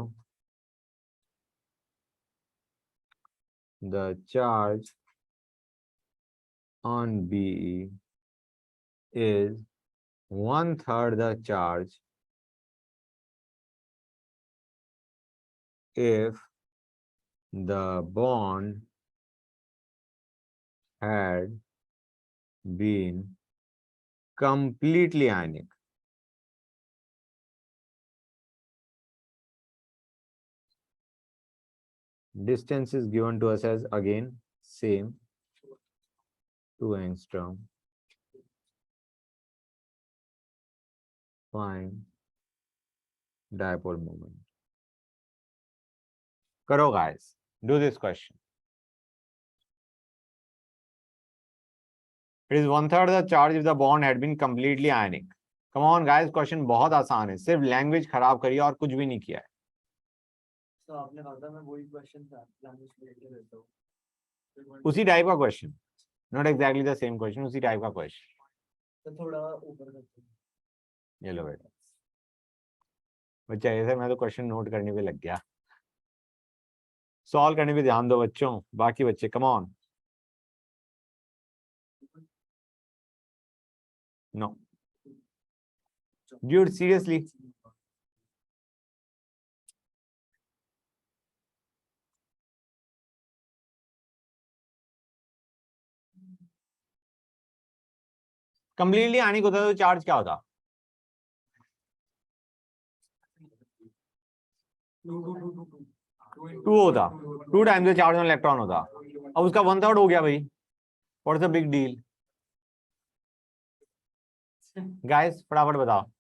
The charge on Be is 1/3 the charge if the bond had been completely ionic. Distance is given to us as again same 2 angstrom. Find dipole moment. Karo guys, do this question. It is 1/3 the charge if the bond had been completely ionic. Come on guys, question बहुत आसान है, सिर्फ लैंग्वेज खराब करिए और कुछ भी नहीं किया है। तो आपने कहा था मैं वही क्वेश्चन था लैंग्वेज में लेके रहता हूँ, उसी टाइप का question, not exactly the same question, उसी टाइप का क्वेश्चन। तो थोड़ा ऊपर करते हैं। ये लो बेटा, बच्चा ऐसे मैं तो क्वेश्चन नोट करने पे लग गया, सॉल्व करने पे ध्यान दो बच्चों, बाकी बच्चे come on. No dude seriously, completely ionic होता तो चार्ज क्या होता, 2 होता, 2 times the charge on electron होता। अब उसका 1/3 हो गया भाई, what's the big deal guys, फटाफट बताओ,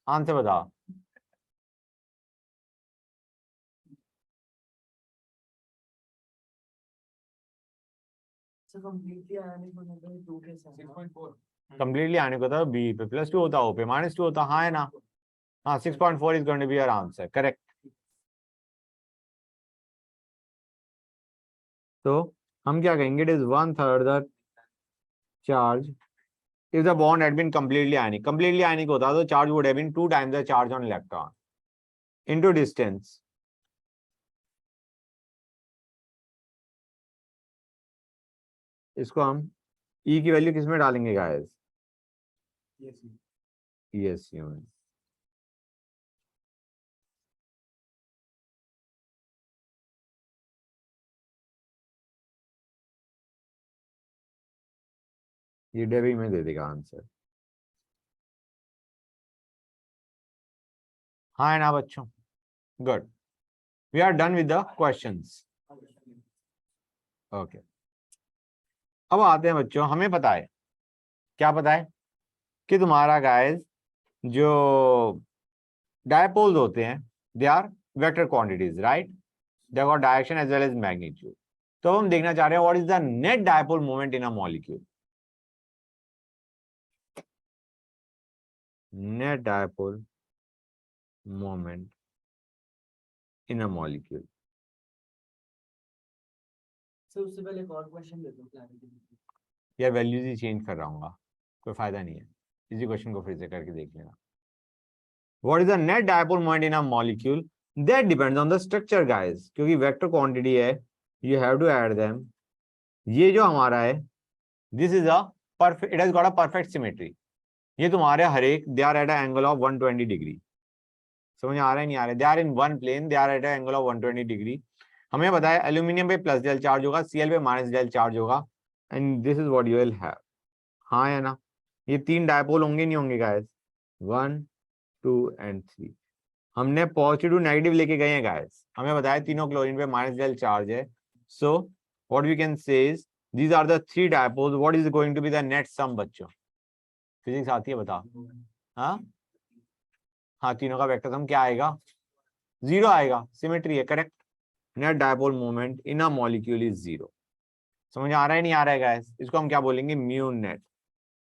आंसर बताओ। So completely ionic होने पे 2 के साथ 6.4 कंप्लीटली आयनिक होता है बी पे +2 होता है, ओ पे -2 होता है, हाँ है ना? हाँ 6.4 is going to be your answer, correct. तो हम क्या कहेंगे, it is 1/3 the charge if the bond had been completely ionic होता तो charge would have been 2 times the charge on electron into distance. इसको हम E की वैल्यू किस में डालेंगे गाइस? ESU में। ये डेवी में दे देगा आंसर, हाँ है ना बच्चों? Good, we are done with the questions. Okay, अब आते हैं बच्चों, हमें पता है, क्या पता है कि तुम्हारा गाइस जो डायपोल्स होते हैं they are vector quantities, right? They got direction as well as magnitude. तो हम देखना चाह रहे हैं what is the net dipole moment in a molecule. Net dipole moment in a molecule. Sir उससे पहले एक और क्वेश्चन दे दो क्लैरिटी। यार वैल्यूज ही चेंज कर रहा हूँ, कोई फायदा नहीं है, इसी क्वेश्चन को फिर से करके देख लेना। What is the net dipole moment in a molecule? That depends on the structure guys, क्योंकि वेक्टर क्वांटिटी है, you have to add them. ये जो हमारा है, this is a perfect, it has got a perfect symmetry. ये तुम्हारे हर एक they are at a angle of 120 degree. समझ आ रहा है नहीं आ रहा है? They are in one plane, they are at a angle of 120 degree. हमें पता है एल्यूमिनियम पे प्लस डेल चार्ज होगा, Cl पे माइनस डेल चार्ज होगा, and this is what you will have, हाँ या ना? ये 3 डायपोल होंगे नहीं होंगे गाइस? 1 2 एंड 3। हमने पॉजिटिव टू नेगेटिव लेके गए हैं गाइस, हमें बताया तीनों क्लोरीन पे माइनस डेल चार्ज है। So what we can say is these are the 3 dipoles, what is going to be the net sum बच्चों? फिजिक्स आती है बता? हाँ हाँ, तीनों का वेक्टर सम क्या आएगा? 0 आएगा, सिमेट्री है, correct. Net dipole moment in a molecule is 0। समझ आ रहा है नहीं आ रहा है गाइस? इसको हम क्या बोलेंगे? Mu net.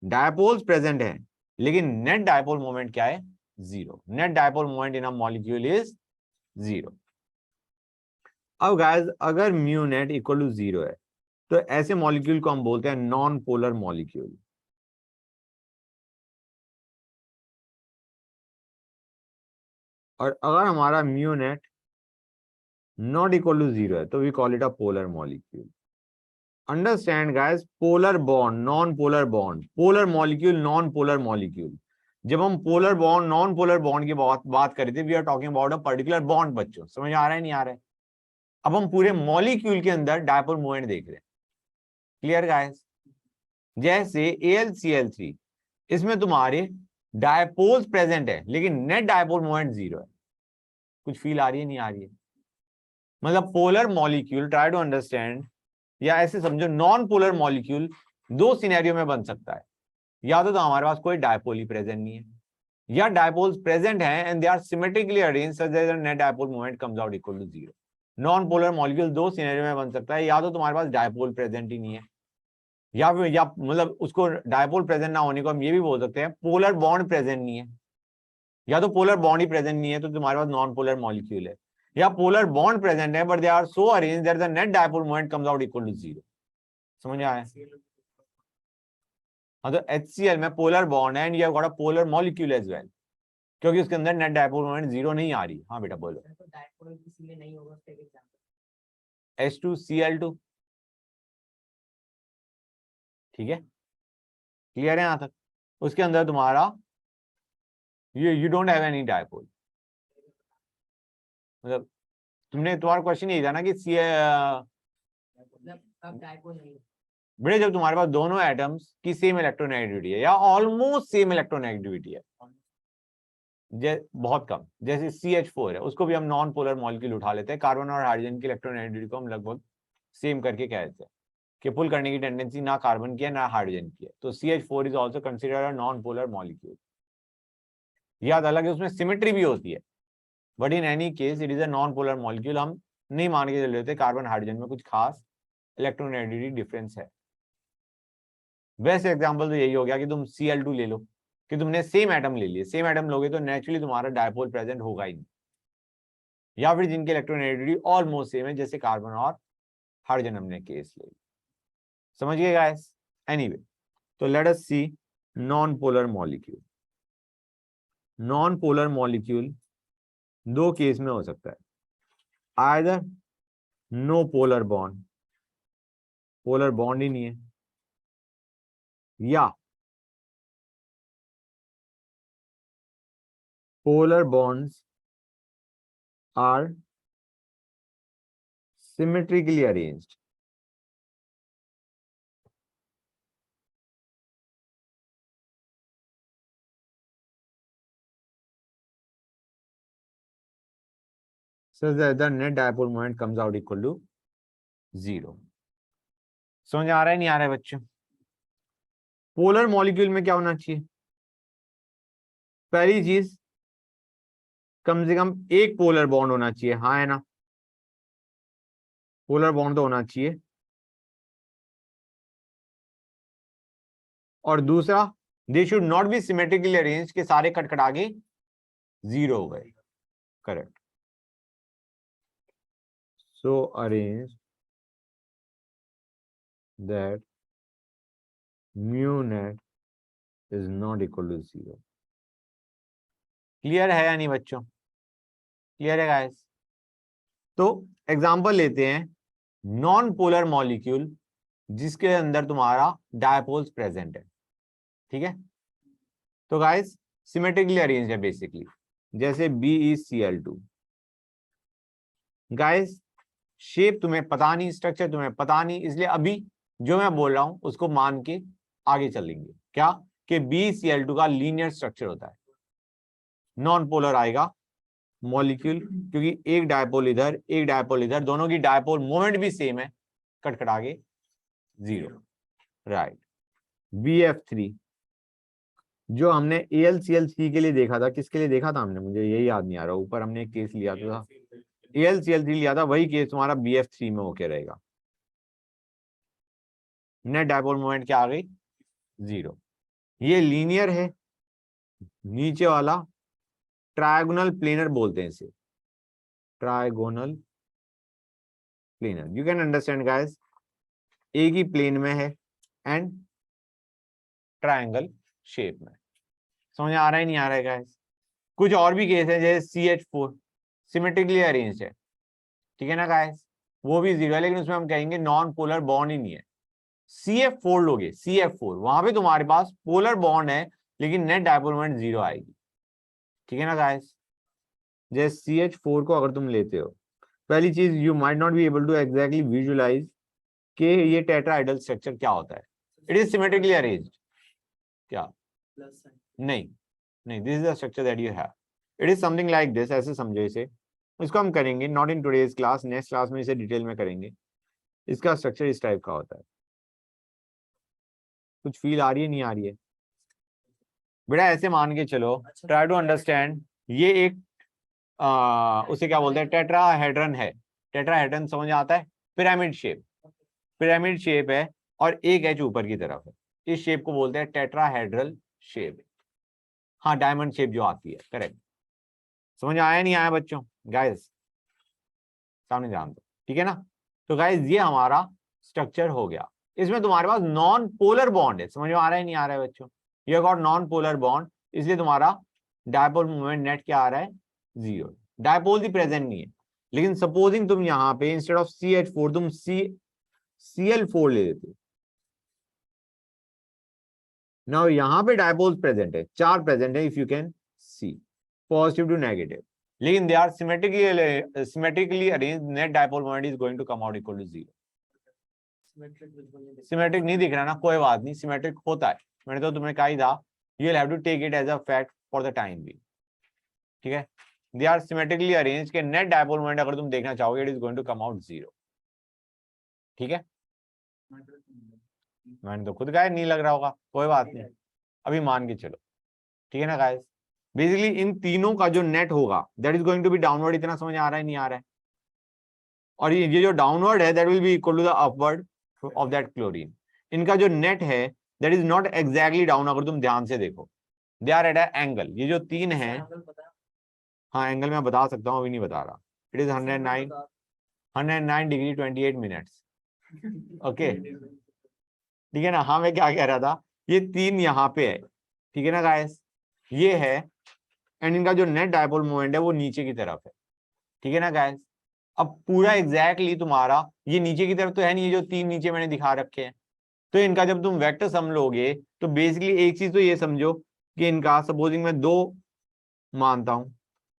डायपोल्स प्रेजेंट है लेकिन नेट डायपोल मोमेंट क्या है? 0। Net dipole moment in a molecule is 0। अब गाइस अगर म्यू नेट इक्वल टू 0 है तो ऐसे मॉलिक्यूल को हम बोलते हैं नॉन पोलर मॉलिक्यूल। और अगर हमारा mu net not equal to 0 है तो we call it a polar molecule. Understand guys, polar bond, non polar bond, polar molecule, non polar molecule. जब हम polar bond, non polar bond की बात कर रहे थे, we are talking about a particular bond बच्चों। समझ आ रहा है नहीं आ रहा है? अब हम पूरे मॉलिक्यूल के अंदर डायपोल मोमेंट देख रहे हैं। Clear guys? जैसे AlCl3, इसमें तुम्हारे डायपोल्स प्रेजेंट है लेकिन नेट डायपोल मोमेंट 0 है। कुछ फील आ रही है नहीं आ रही है? मतलब polar molecule, try to understand, या ऐसे समझो नॉन पोलर मॉलिक्यूल 2 सिनेरियो में बन सकता है। या तो हमारे पास कोई डायपोल ही प्रेजेंट नहीं है, या डायपोल्स प्रेजेंट हैं and they are symmetrically arranged such that the net dipole moment comes out equal to 0। Non polar molecule 2 scenario में बन सकता है, या तो तुम्हारे पास डायपोल प्रेजेंट ही नहीं है, या फिर या मतलब उसको डायपोल प्रेजेंट ना होने को हम ये भी बोल सकते हैं पोलर बॉन्ड प्रेजेंट नहीं है। या तो पोलर बॉन्ड ही प्रेजेंट नहीं है तो तुम्हारे पास नॉन पोलर मॉलिक्यूल है, या पोलर बॉन्ड प्रेजेंट है but they are so arranged that the net dipole moment comes out equal to 0। समझ आया? हाँ, तो HCl में पोलर बॉन्ड है and you have got a polar molecule as well, क्योंकि उसके अंदर नेट डायपोल मोमेंट 0 नहीं आ रही। हाँ बेटा बोलो। तो डायपोल किसी नहीं होगा, उसका एक एग्जांपल। H2Cl2, ठीक है, क्लियर है यहां तक? उसके अंदर तुम्हारा you don't have any dipole. मतलब तुमने, तुम्हारा क्वेश्चन यही था ना कि अब डायपोल नहीं है। बेटे जब तुम्हारे पास दोनों एटम्स की सेम इलेक्ट्रोनेगेटिविटी है या ऑलमोस्ट सेम इलेक्ट्रोनेगेटिविटी है, बहुत कम, जैसे CH4 है, उसको भी हम नॉन पोलर मॉलिक्यूल उठा लेते हैं, कार्बन और हाइड्रोजन की इलेक्ट्रोनेगेटिविटी को हम लगभग सेम करके कह देते हैं कि पुल करने की टेंडेंसी ना कार्बन की है ना हाइड्रोजन की है, तो CH4 is also considered a non polar molecule. याद अलग है, उसमें सिमेट्री भी होती है, but in any case it is a non polar molecule. हम नहीं मान के चल रहे थे कार्बन हाइड्रोजन में कुछ खास इलेक्ट्रोनेगेटिविटी डिफरेंस है। बेस्ट एग्जांपल तो यही हो गया कि तुम Cl2 ले लो, कि तुमने सेम एटम ले लिए, सेम एटम लोगे तो नेचुरली तुम्हारा डायपोल प्रेजेंट होगा ही नहीं, या फिर जिनकी इलेक्ट्रोनेगेटिविटी ऑलमोस्ट सेम है, जैसे कार्बन और हाइड्रोजन हमने केस ले, समझ गए गाइस? एनीवे, तो let us see non polar molecule. Non polar molecule दो केस में हो सकता है, either no polar bond, polar bond ही नहीं है, या polar bonds are symmetrically arranged. Such that the net dipole moment comes out equal to 0. समझ आ रहा है नहीं आ रहा है बच्चों? पोलर मॉलिक्यूल में क्या होना चाहिए? पहली चीज, कम से कम एक पोलर बॉन्ड होना चाहिए, हाँ है ना? पोलर बॉन्ड तो होना चाहिए। और दूसरा, they should not be symmetrically arrange, के सारे कटकटा के 0 हो गए। Correct. So arrange that mu net is not equal to 0. Clear है या नहीं बच्चों? क्लियर है गाइस? तो एग्जांपल लेते हैं नॉन पोलर मॉलिक्यूल जिसके अंदर तुम्हारा डायपोल्स प्रेजेंट है, ठीक है? तो गाइस सिमेट्रिकली अरेंज है बेसिकली, जैसे BeCl2। गाइस शेप तुम्हें पता नहीं, स्ट्रक्चर तुम्हें पता नहीं, इसलिए अभी जो मैं बोल रहा हूं उसको मान के आगे चलेंगे। क्या? कि BeCl2 का लीनियर स्ट्रक्चर होता है, नॉन पोलर आएगा मॉलिक्यूल, क्योंकि एक डायपोल इधर एक डायपोल इधर, दोनों की डायपोल मोमेंट भी सेम है, कटकटा के 0। राइट। BF3 जो हमने AlCl3 के लिए देखा था, किसके लिए देखा था हमने? मुझे यही याद नहीं आ रहा, ऊपर हमने एक केस लिया था, AlCl3 लिया था, वही केस तुम्हारा BF3 में होके रहेगा। नेट डायपोल मोमेंट क्या आ गई? 0। ये लीनियर है, नीचे वाला ट्रायगोनल प्लेनर बोलते हैं इसे, trigonal planar. You can understand guys, एक ही प्लेन में है एंड ट्रायंगल शेप में। समझ आ रहा है नहीं आ रहा है गाइस? कुछ और भी केस है, जैसे CH4 सिमेट्रिकली अरेंज्ड है, ठीक है ना गाइस? वो भी 0 है, लेकिन उसमें हम कहेंगे नॉन पोलर बॉन्ड ही नहीं है। CF4 लोगे, CF4 वहां पे तुम्हारे पास पोलर बॉन्ड है, लेकिन नेट डायपोल मोमेंट 0 आएगी, ठीक है ना गाइस? जैसे CH4 को अगर तुम लेते हो, पहली चीज you might not be able to exactly visualise कि ये टेट्राहेड्रल स्ट्रक्चर क्या होता है। It is symmetrically arranged. क्या? नहीं नहीं, this is the structure that you have. It is something like this, ऐसे समझो इसे। इसको हम करेंगे not in today's class, next class में इसे डिटेल में करेंगे। इसका स्ट्रक्चर इस टाइप का होता है। कुछ फील आ रही है नहीं आ रही है? बेटा ऐसे मान के चलो, ट्राई टू अंडरस्टैंड, ये एक उसे क्या बोलते हैं, टेट्राहेड्रन है। टेट्राहेड्रन समझ आता है? पिरामिड शेप, पिरामिड शेप है और एक एज ऊपर की तरफ है, इस शेप को बोलते हैं टेट्राहेड्रल शेप। हाँ, डायमंड शेप जो आती है, करेक्ट। समझ आया नहीं आया बच्चों? गाइस सामने ध्यान दो, ठीक है ना? तो गाइस ये हमारा स्ट्रक्चर हो गया। इसमें तुम्हारे पास नॉन पोलर बॉन्ड है, समझ में आ रहा है नहीं आ रहा है बच्चों? You got non polar bond, इसलिए तुम्हारा डायपोल मोमेंट नेट क्या आ रहा है? 0। डायपोल भी प्रेजेंट नहीं है, लेकिन सपोजिंग तुम यहाँ पे इंस्टेड ऑफ CH4 तुम Cl4 ले लेते, नाउ यहाँ पे डायपोल प्रेजेंट है, 4 प्रेजेंट है, if you can see, positive to negative, लेकिन they are symmetrically arranged, net dipole moment is going to come out equal to 0। Symmetric नहीं दिख रहा ना, कोई बात नहीं, सिमेट्रिक होता है, मैंने तो तुम्हें कहा ही था, you will have to take it as a fact for the time भी, ठीक है? दे आर सिमेट्रिकली अरेंज्ड के नेट डायपोल मोमेंट अगर तुम देखना चाहोगे, it is going to come out 0, ठीक है? मैंने तो खुद गाय नहीं लग रहा होगा, कोई बात नहीं, अभी मान के चलो, ठीक है ना गाइस? बेसिकली इन तीनों का जो नेट होगा that is going to be downward. इतना समझ आ रहा है नहीं आ रहा है? और ये जो डाउनवर्ड है that will be equal to the upward of that chlorine. इनका जो नेट है that is not exactly down. अगर तुम ध्यान से देखो, they are at a angle. ये जो तीन है, एंगल पता है? हाँ एंगल मैं बता सकता हूँ, अभी नहीं बता रहा। इट इज इससे एंगल 109 बता। 109 डिग्री 28 मिनट्स। ओके, ठीक है ना। हाँ मैं क्या कह रहा था, ये तीन यहाँ पे है, ठीक है ना गाइस, ये है, एंड इनका जो नेट डायपोल मोमेंट है वो नीचे की तरफ है, ठीक है ना गाइस। अब पूरा एग्जैक्टली तुम्हारा ये नीचे की तरफ तो है नहीं, ये जो तीन नीचे मैंने दिखा रखे हैं, तो इनका जब तुम वेक्टर सम लोगे तो बेसिकली एक चीज तो ये समझो कि इनका सपोजिंग मैं दो मानता हूं,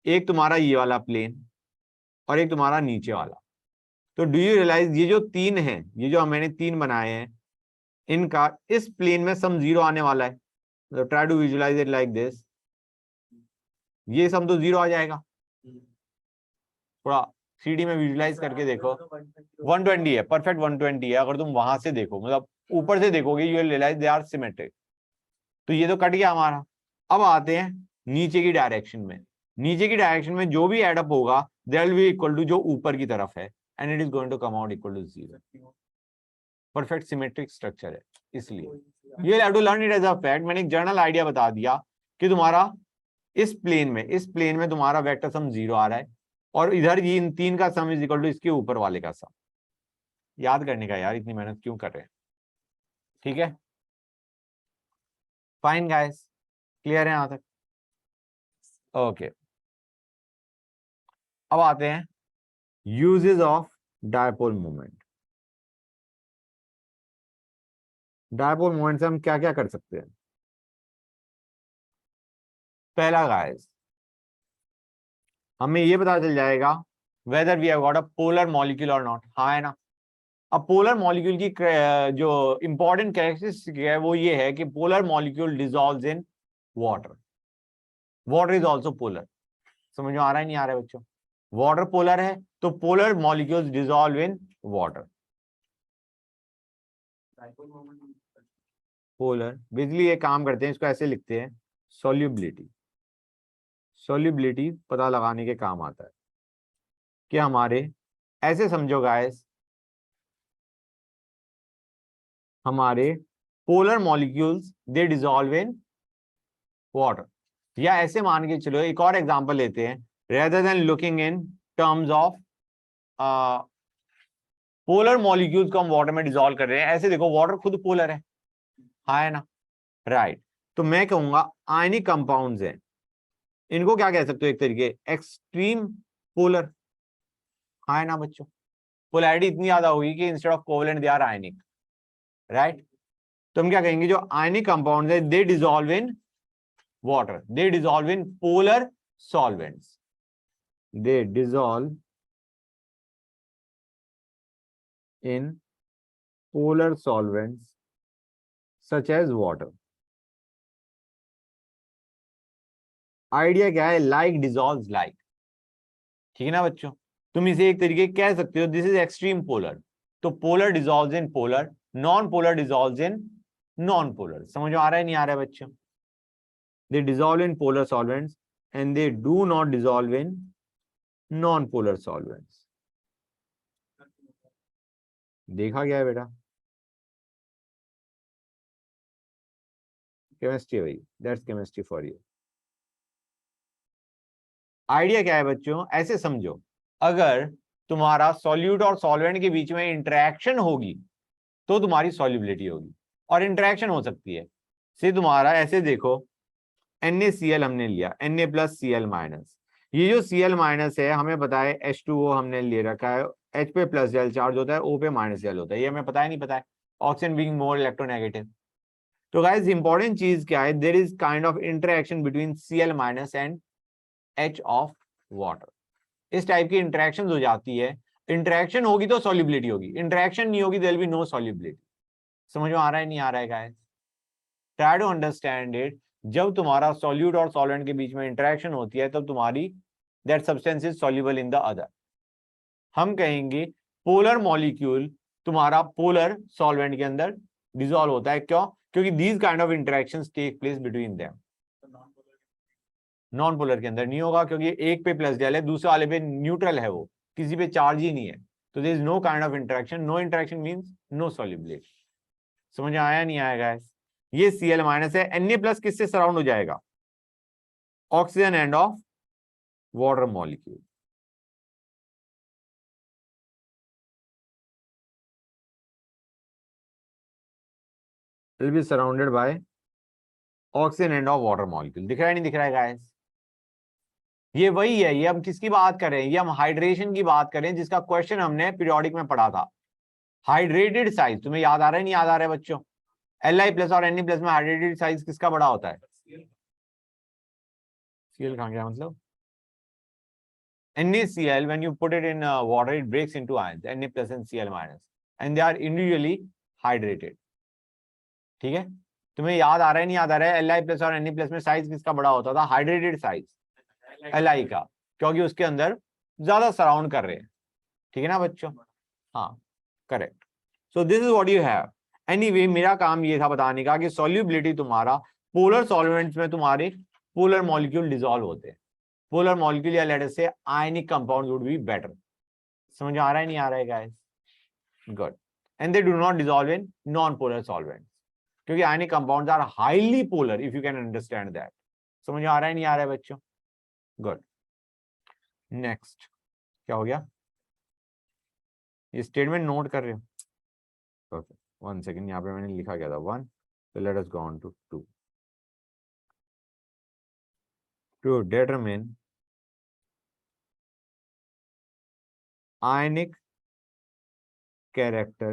एक तुम्हारा ये वाला प्लेन और एक तुम्हारा नीचे वाला। तो डू यू रियलाइज ये जो तीन है, ये जो मैंने तीन बनाए हैं, इनका इस प्लेन में सम जीरो आने वाला है। तो try to visualise it like this, ये सम तो जीरो आ जाएगा। थोड़ा 3D में विजुलाइज करके देखो। 120 है, परफेक्ट 120 है। अगर तुम वहां से देखो, मतलब ऊपर से देखोगे, you will realise they are symmetric. तो ये तो कट गया हमारा। अब आते हैं नीचे की डायरेक्शन में। नीचे की डायरेक्शन में जो भी एडअप होगा that will be equal to जो ऊपर की तरफ है, and it is going to come out equal to zero. Perfect symmetric structure है, इसलिए you will have to learn it as a fact. मैंने एक जनरल आइडिया बता दिया कि तुम्हारा इस प्लेन में तुम्हारा वेक्टर सम जीरो आ रहा है, और इधर ये इन तीन का सम इज इक्वल टू इसके ऊपर वाले का सम। याद करने का यार, इतनी मेहनत क्यों कर रहे हैं, ठीक है। फाइन गाइस, क्लियर है यहां तक? ओके, अब आते हैं uses of dipole moment. Dipole moment से हम क्या क्या कर सकते हैं। पहला गाइस, हमें ये पता चल जाएगा whether we have got a polar molecule और नॉट, हाँ है ना। अब पोलर मॉलिक्यूल की जो इंपॉर्टेंट कैरेक्टरिस्टिक है वो ये है कि polar molecule dissolves in water. Water is also polar. समझ में आ रहा है नहीं आ रहा है बच्चों? वाटर पोलर है, तो polar molecules dissolve in water. Polar basically ये काम करते हैं, इसको ऐसे लिखते हैं, सॉल्युबिलिटी। सॉल्युबिलिटी पता लगाने के काम आता है कि हमारे, ऐसे समझो गाइस, हमारे polar molecules they dissolve in water. या ऐसे मान के चलो, एक और एग्जांपल लेते हैं, rather than looking in terms of polar molecules को हम वाटर में डिसॉल्व कर रहे हैं, ऐसे देखो वाटर खुद पोलर है, हाँ है ना, राइट। तो मैं कहूंगा आयनिक कंपाउंड्स हैं, इनको क्या कह सकते हो, एक तरीके एक्सट्रीम पोलर, हाँ है ना बच्चों। पोलैरिटी इतनी ज्यादा होगी कि instead of covalent they are ionic, right. तो हम क्या कहेंगे, जो आयनिक कंपाउंड है they dissolve in water, they dissolve in polar solvents, they dissolve in polar solvents such as water. Idea क्या है, लाइक डिसॉल्व्स लाइक, ठीक है ना बच्चों। तुम इसे एक तरीके कह सकते हो, दिस इज एक्सट्रीम पोलर, तो polar dissolves in polar, non polar dissolves in non polar. समझ में आ रहा है नहीं आ रहा है बच्चों? They dissolve in polar solvents and they do not dissolve in non polar solvents. देखा गया है बेटा, केमिस्ट्री है भाई, that's chemistry for you. Idea क्या है बच्चों, ऐसे समझो, अगर तुम्हारा सॉल्यूट और सॉल्वेंट के बीच में इंटरेक्शन होगी तो तुम्हारी सॉल्युबिलिटी होगी, और इंटरेक्शन हो सकती है। से तुम्हारा ऐसे देखो, NaCl हमने लिया, Na प्लस Cl माइनस, ये जो Cl माइनस है हमें पता है H2O हमने ले रखा है, H पे प्लस जेल चार्ज होता है, O पे माइनस जेल होता है, ये हमें पता है नहीं पता है, ऑक्सीजन बीइंग मोर इलेक्ट्रोनेगेटिव। तो गाइस इंपॉर्टेंट चीज क्या है, there is kind of interaction between Cl minus and H of water. इस टाइप की इंटरेक्शन हो जाती है, इंटरेक्शन होगी तो सॉल्युबिलिटी होगी, इंटरेक्शन नहीं होगी there will be no solubility. समझ में आ रहा है नहीं आ रहा है guys? Try to understand it. जब तुम्हारा सॉल्यूट और सॉल्वेंट के बीच में इंटरेक्शन होती है तब तुम्हारी that substance is soluble in the other. हम कहेंगे पोलर मॉलिक्यूल तुम्हारा पोलर सॉल्वेंट के अंदर डिसॉल्व होता है, क्यों? क्योंकि these kind of interactions take place between them. Non polar के अंदर नहीं होगा, क्योंकि एक पे प्लस जेल है, दूसरे वाले पे न्यूट्रल है, वो किसी पे चार्ज ही नहीं है, तो there is no kind of interaction. No interaction means no solubility. समझ में आया नहीं आया गाइस? ये Cl माइनस है, Na+ किससे सराउंड हो जाएगा? Oxygen end of water molecule. Will be surrounded by oxygen end of water molecule. दिख रहा है नहीं दिख रहा है गाइस? ये वही है, ये हम किसकी बात कर रहे हैं? ये हम हाइड्रेशन की बात कर रहे हैं, जिसका क्वेश्चन हमने पीरियोडिक में पढ़ा था। हाइड्रेटेड साइज तुम्हें याद आ रहा है नहीं याद आ रहा है बच्चों? Li+ और Na+ में हाइड्रेटेड साइज किसका बड़ा होता है? Cl कहाँ गया मतलब? NaCl, when you put it in water, it breaks into ions, Na+ and Cl-, and they are individually hydrated. ठीक है, तुम्हें याद आ रहा है नहीं याद आ रहा है? Li+ और Na+ में साइज किसका बड़ा होता था? हाइड्रेटेड साइज Li का, क्योंकि उसके अंदर ज्यादा सराउंड कर रहे हैं। ठीक है ना बच्चों? हाँ, correct. So this is what you have. Anyway, मेरा काम ये था बताने का कि सॉल्युबिलिटी तुम्हारा पोलर सॉल्वेंट्स में तुम्हारे पोलर मॉलिक्यूल डिसॉल्व होते हैं। पोलर मॉलिक्यूल या let us say ionic compound would be better. समझ आ रहा है नहीं आ रहा है guys? Good. And they do not dissolve in non polar solvents, क्योंकि ionic compounds are highly polar, if you can understand that. समझ आ रहा है नहीं आ रहा है बच्चों? गुड। नेक्स्ट क्या हो गया? ये स्टेटमेंट नोट कर रहे हो? ओके, 1 सेकेंड, यहाँ पे मैंने लिखा गया था 1, so let us go on to 2. To determine ionic character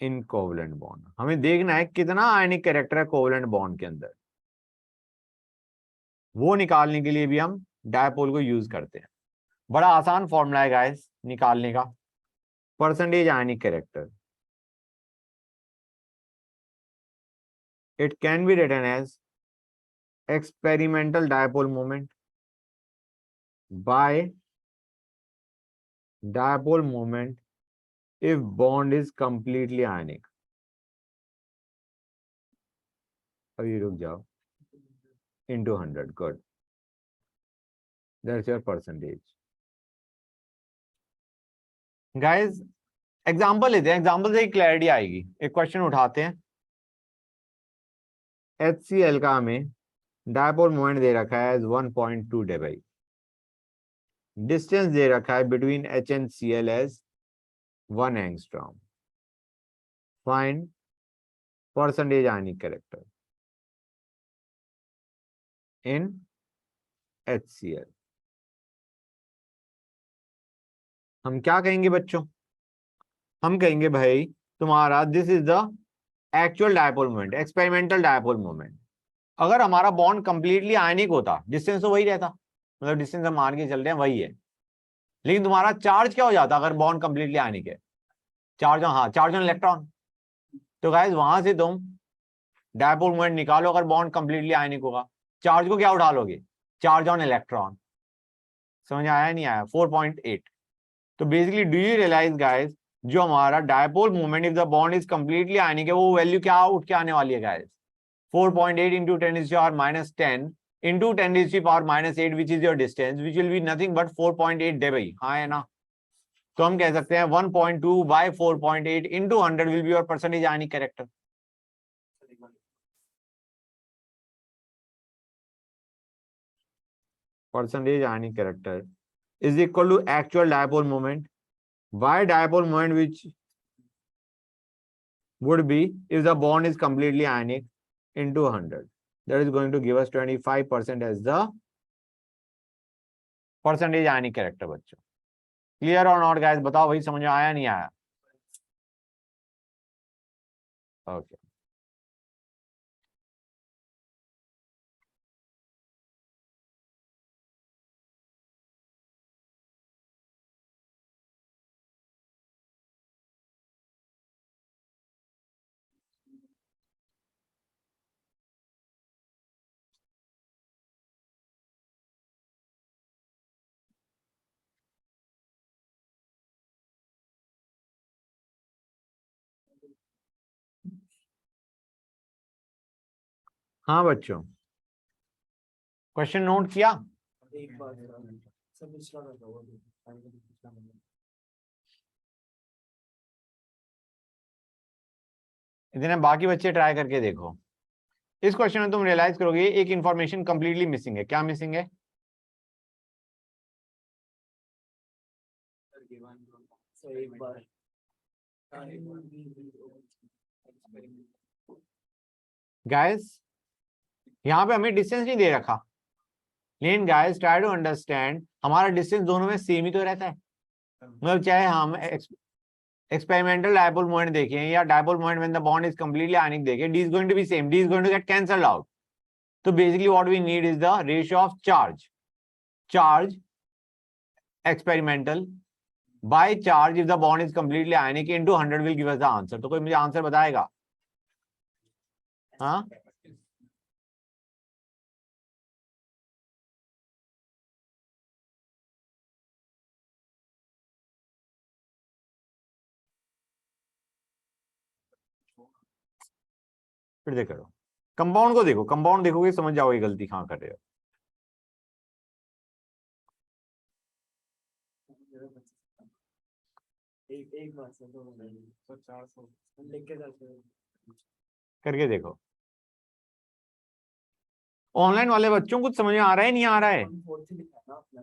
in covalent bond, हमें देखना है कितना आयनिक कैरेक्टर है कोवलेंट बॉन्ड के अंदर। वो निकालने के लिए भी हम डायपोल को यूज करते हैं। बड़ा आसान फॉर्मूला है गाइस निकालने का। Percentage ionic character, it can be written as experimental dipole moment by dipole moment if bond is completely ionic. अभी रुक जाओ, into 100. Good, that's your percentage. Guys, example लेते हैं, एग्जाम्पल से ही क्लैरिटी आएगी। एक क्वेश्चन उठाते हैं। HCl का हमें डायपोल मोमेंट दे रखा है 1.2 dBi, डिस्टेंस दे रखा है between H and Cl as 1 angstrom. Find percentage ionic character in HCl। हम क्या कहेंगे बच्चों? हम कहेंगे भाई तुम्हारा this is the actual dipole moment, experimental dipole moment. अगर हमारा बॉन्ड कंप्लीटली आयनिक होता, डिस्टेंस तो वही रहता, मतलब डिस्टेंस हम मान के चल रहे हैं वही है, लेकिन तुम्हारा चार्ज क्या हो जाता अगर बॉन्ड कंप्लीटली आयनिक है? चार्ज, हाँ, चार्ज ऑन इलेक्ट्रॉन। तो गाइस वहां से तुम डायपोल मोमेंट निकालो, अगर बॉन्ड कंप्लीटली आयनिक होगा, चार्ज को क्या उठा लोगे? Charge on electron. समझ आया नहीं आया? 4.8। तो basically do you realize guys, जो हमारा dipole moment if the bond is completely ionic है, वो वैल्यू क्या उठ के आने वाली है guys? 4.8 into 10⁻⁻⁻, into 10⁻⁻8, which is your distance, which will be nothing but 4.8 dBi। हाँ है ना? तो हम कह सकते हैं 1.2 by 4.8 into 100 will be your percentage ionic character। Percentage ionic character is equal to actual dipole moment by dipole moment, which would be if the bond is completely ionic, into 100. That is going to give us 25% as the percentage ionic character। बच्चों क्लियर और नॉट गाइस? बताओ भाई, समझ में आया नहीं आया? ओके, हाँ बच्चों, क्वेश्चन नोट किया? एक बार सब दूसरा कर दो, दूसरा नंबर। इतने बाकी बच्चे ट्राई करके देखो। इस क्वेश्चन में तुम रियलाइज करोगे एक इंफॉर्मेशन कंप्लीटली मिसिंग है। क्या मिसिंग है? So एक बार गाइस यहाँ पे हमें डिस्टेंस नहीं दे रखा, लेकिन गाइस ट्राई टू अंडरस्टैंड, हमारा डिस्टेंस दोनों में सेम ही तो रहता है। मतलब चाहे हम एक्सपेरिमेंटल डायपोल मोमेंट देखें या dipole moment when the bond is completely ionic देखें, d is going to be same, d is going to get cancelled out. तो basically what we need is the ratio of charge experimental by charge if the bond is completely ionic into 100 will give us the answer. तो कोई मुझे आंसर बताएगा? हाँ, फिर देख करो कंपाउंड को, देखो कंपाउंड देखोगे समझ जाओगे गलती कहाँ कर रहे हो। एक बार से तो 400 लिख के जाते हैं। करके देखो। ऑनलाइन वाले बच्चों को समझ में आ रहा है नहीं आ रहा है? 1/4 ही लिखा है ना आपने।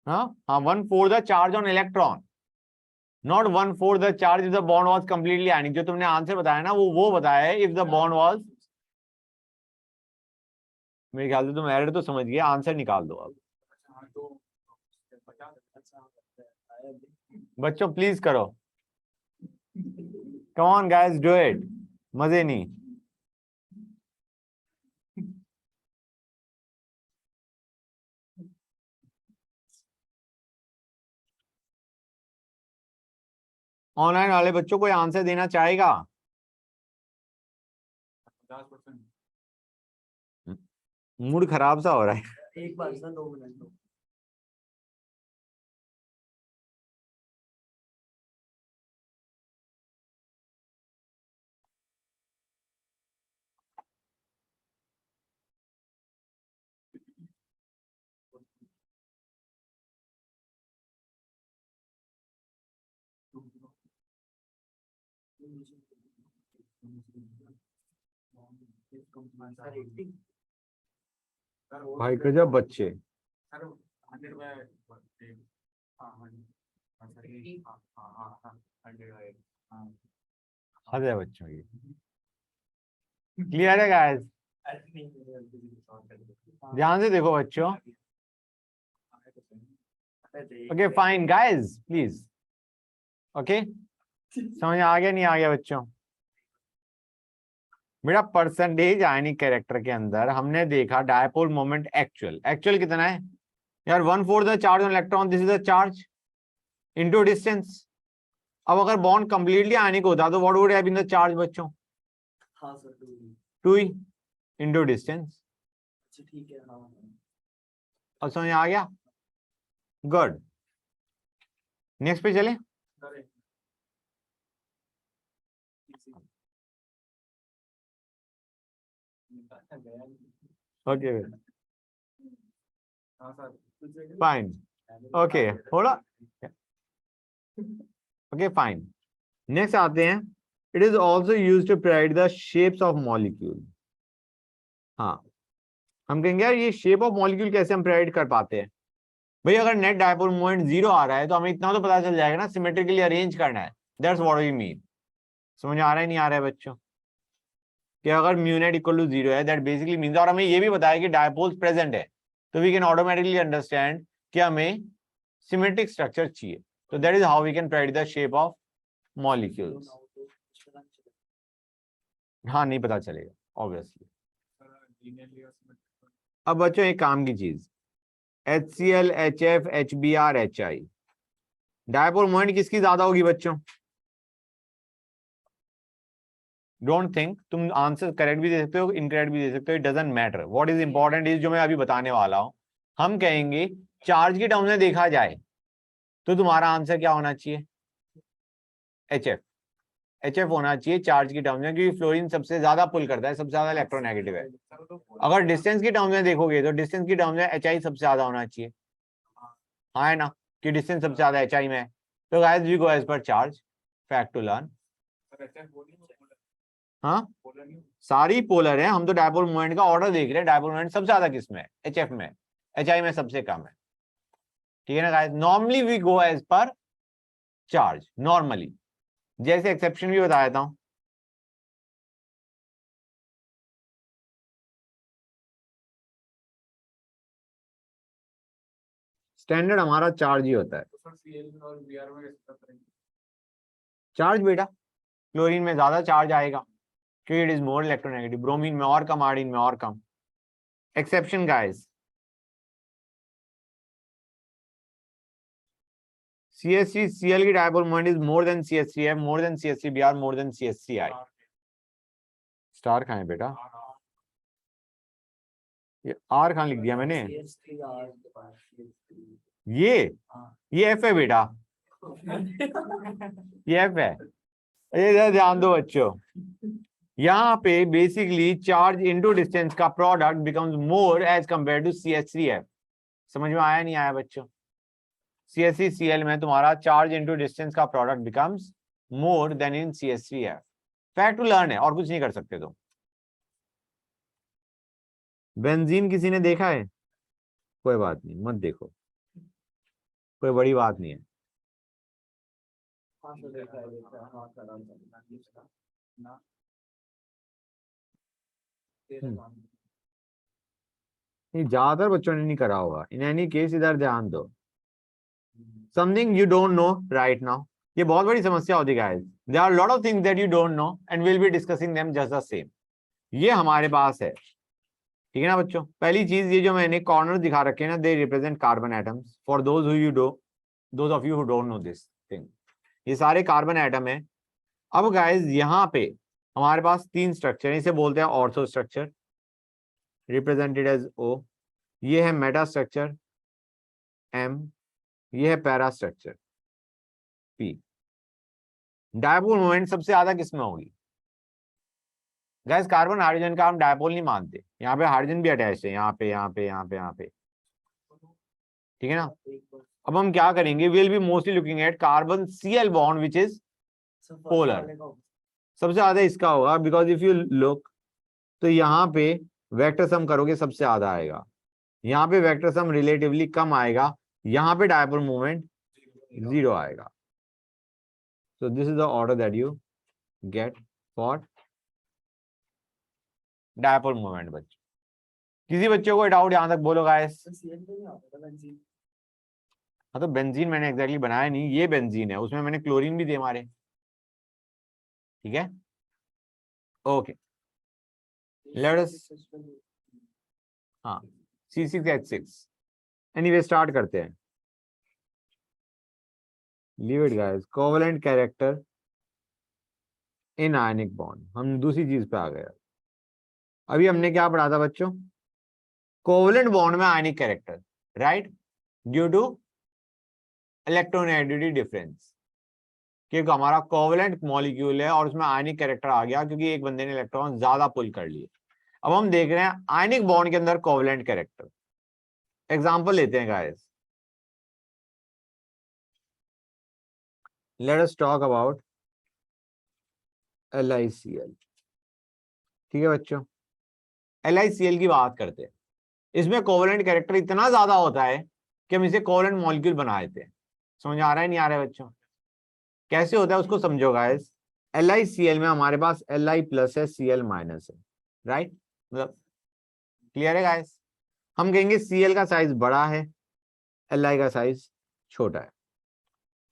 हाँ हाँ, 1/4 the charge on electron, not 1/4 the charge if the bond was completely ionic. जो तुमने आंसर बताया ना वो बताया है इफ द बॉन्ड वाज। मेरे ख्याल से तुम एरर तो समझ गए, आंसर निकाल दो अब। बच्चों प्लीज करो, come on guys do it, मजे नहीं। ऑनलाइन वाले बच्चों को आंसर देना चाहेगा? 50%। मूड खराब सा हो रहा है। एक बार से 2 मिनट दो। भाई गजब बच्चे। सर 100 बाय हाँ 100 बाय हद है बच्चों की। क्लियर है गाइस? ध्यान से देखो बच्चों। Okay fine guys please. Okay समझ आ गया नहीं आ गया बच्चों? बेटा परसेंटेज आयनिक कैरेक्टर के अंदर हमने देखा डायपोल मोमेंट एक्चुअल कितना है यार? 1/4 the charge on electron, this is the charge into distance. अब अगर बॉन्ड कंप्लीटली आयनिक होता तो what would have been the charge बच्चों? हाँ सर 2 ही इनटू डिस्टेंस। अच्छा ठीक है हाँ। अब समझ आ गया? गुड, नेक्स्ट पे चले। ओके फाइन, ओके थोड़ा ओके फाइन। नेक्स्ट आते हैं, it is also use to provide the shapes of molecule. हाँ हम कहेंगे यार ये शेप ऑफ मॉलिक्यूल कैसे हम प्रोवाइड कर पाते हैं? भाई अगर नेट डायपोल मोमेंट 0 आ रहा है तो हमें इतना तो पता चल जाएगा ना, सिमेट्रिकली अरेंज करना है। That's what we mean. समझ आ रहा है नहीं आ रहा है बच्चों? कि अगर म्यू नेट इक्वल टू 0 है दैट बेसिकली मींस, और हमें ये भी बताया कि डायपोल्स प्रेजेंट है, तो वी कैन ऑटोमेटिकली अंडरस्टैंड कि हमें सिमेट्रिक स्ट्रक्चर चाहिए। तो that is how we can provide the shape of molecules. हाँ नहीं पता चलेगा ऑब्वियसली। अब बच्चों एक काम की चीज, HCl, HF, HBr, HI, dipole moment किसकी ज्यादा होगी बच्चों? डोंट थिंक, तुम आंसर करेक्ट भी दे सकते हो इनकरेक्ट भी दे सकते हो, it doesn't matter. What is important is जो मैं अभी बताने वाला हूं, हम कहेंगे चार्ज के टर्म में देखा जाए तो तुम्हारा आंसर क्या होना चाहिए? HF होना चाहिए चार्ज की टर्म में, क्योंकि फ्लोरीन सबसे ज्यादा पुल करता है, सबसे ज्यादा इलेक्ट्रोनेगेटिव है। अगर डिस्टेंस की टर्म में देखोगे तो डिस्टेंस की टर्म में HI सबसे ज्यादा होना चाहिए। हाँ है ना, कि डिस्टेंस सबसे ज्यादा HI में है। तो guys we go as per charge, fact to learn. हाँ पोलर नहीं सारी पोलर है, हम तो डायपोल मोमेंट का ऑर्डर देख रहे हैं। डायपोल मोमेंट सबसे ज्यादा किसमें है? HF में। HI में सबसे कम है, ठीक है ना guys. Normally we go as per charge, normally, जैसे एक्सेप्शन भी बता देता हूं। स्टैंडर्ड हमारा चार्ज ही होता है। तो सर CL और VR में कैसे पता करेंगे? चार्ज बेटा, क्लोरीन में ज्यादा चार्ज आएगा क्योंकि it is more electronegative, bromine में और कम, आयोडीन में और कम। एक्सेप्शन गाइस, CH3Cl की dipole moment is more then CH3F, more than CH3Br, more than CH3I। Star कहाँ है बेटा? ये R कहाँ लिख दिया मैंने? CH3R के पास CH3। ये F है बेटा, ये F है। ये जरा ध्यान दो बच्चों, यहाँ पे बेसिकली चार्ज इनटू डिस्टेंस का product becomes more as compare to CH3F। समझ में आया नहीं आया बच्चों? CH3Cl में तुम्हारा चार्ज इनटू डिस्टेंस का product becomes more than in CH3F। Fact to learn है, और कुछ नहीं कर सकते तुम। बेंजीन किसी ने देखा है? कोई बात नहीं, मत देखो, कोई बड़ी बात नहीं है। हाँ सर देखा है हाँ सर ना तेरा हम्म। नाम नहीं, ज्यादातर बच्चों ने नहीं करा होगा। इन एनी केस इधर ध्यान दो, something you don't know right now. ये बहुत बड़ी समस्या होती है guys. There are lot of things that you don't know and will be discussing them just the same. ये हमारे पास है, ठीक है ना बच्चों। पहली चीज, ये जो मैंने कॉर्नर दिखा रखे हैं ना, they represent carbon atoms for those of you who don't know this thing. ये सारे कार्बन एटम है। अब गाइस यहाँ पे हमारे पास 3 स्ट्रक्चर है, इसे बोलते हैं ortho structure, represented as O। ये है मेटा स्ट्रक्चर M, ये है para structure P। Dipole moment सबसे ज्यादा किसमें होगी गाइस? कार्बन हाइड्रोजन का हम डायपोल नहीं मानते, यहाँ पे हाइड्रोजन भी अटैच है, यहाँ पे यहाँ पे यहाँ पे यहाँ पे, ठीक है ना। एक बार अब हम क्या करेंगे, will be mostly looking at carbon Cl bond which is सब पोलर। वाले का सबसे ज्यादा इसका होगा, बिकॉज इफ यू लुक तो यहाँ पे वेक्टर सम करोगे सबसे ज्यादा आएगा, यहाँ पे वेक्टर सम रिलेटिवली कम आएगा, यहाँ पे डायपोल मूवमेंट 0 आएगा। सो this is the order that you get for dipole movement. बच्चों, किसी बच्चे को डाउट यहां तक बोलो गाइस? CL में नहीं आता था बेंजीन हाँ तो बेंजीन मैंने एग्जैक्टली बनाया नहीं, ये बेंजीन है, उसमें मैंने क्लोरीन भी दे मारे, ठीक है। ओके, लेट अस, हाँ C6H6। एनीवे स्टार्ट करते हैं। Leave it guys, covalent character in ionic bond. हम दूसरी चीज पे आ गए। अभी हमने क्या पढ़ा था बच्चों? कोवेलेंट बॉन्ड में ionic character, right, due to electronegativity difference. क्योंकि हमारा कोवेलेंट मॉलिक्यूल है और उसमें आयनिक कैरेक्टर आ गया क्योंकि एक बंदे ने इलेक्ट्रॉन ज्यादा पुल कर लिए। अब हम देख रहे हैं आयनिक बॉन्ड के अंदर कोवेलेंट कैरेक्टर। एग्जांपल लेते हैं guys, let us talk about LiCl। ठीक है बच्चों, LiCl की बात करते हैं। इसमें कोवेलेंट कैरेक्टर इतना ज्यादा होता है कि हम इसे कोवेलेंट मॉलिक्यूल बना देते हैं। समझ आ रहा है नहीं आ रहा है बच्चों? कैसे होता है उसको समझो गाइस। LiCl में हमारे पास Li प्लस है, Cl माइनस है, राइट, मतलब क्लियर है गाइस। हम कहेंगे Cl का साइज बड़ा है, Li का साइज छोटा है।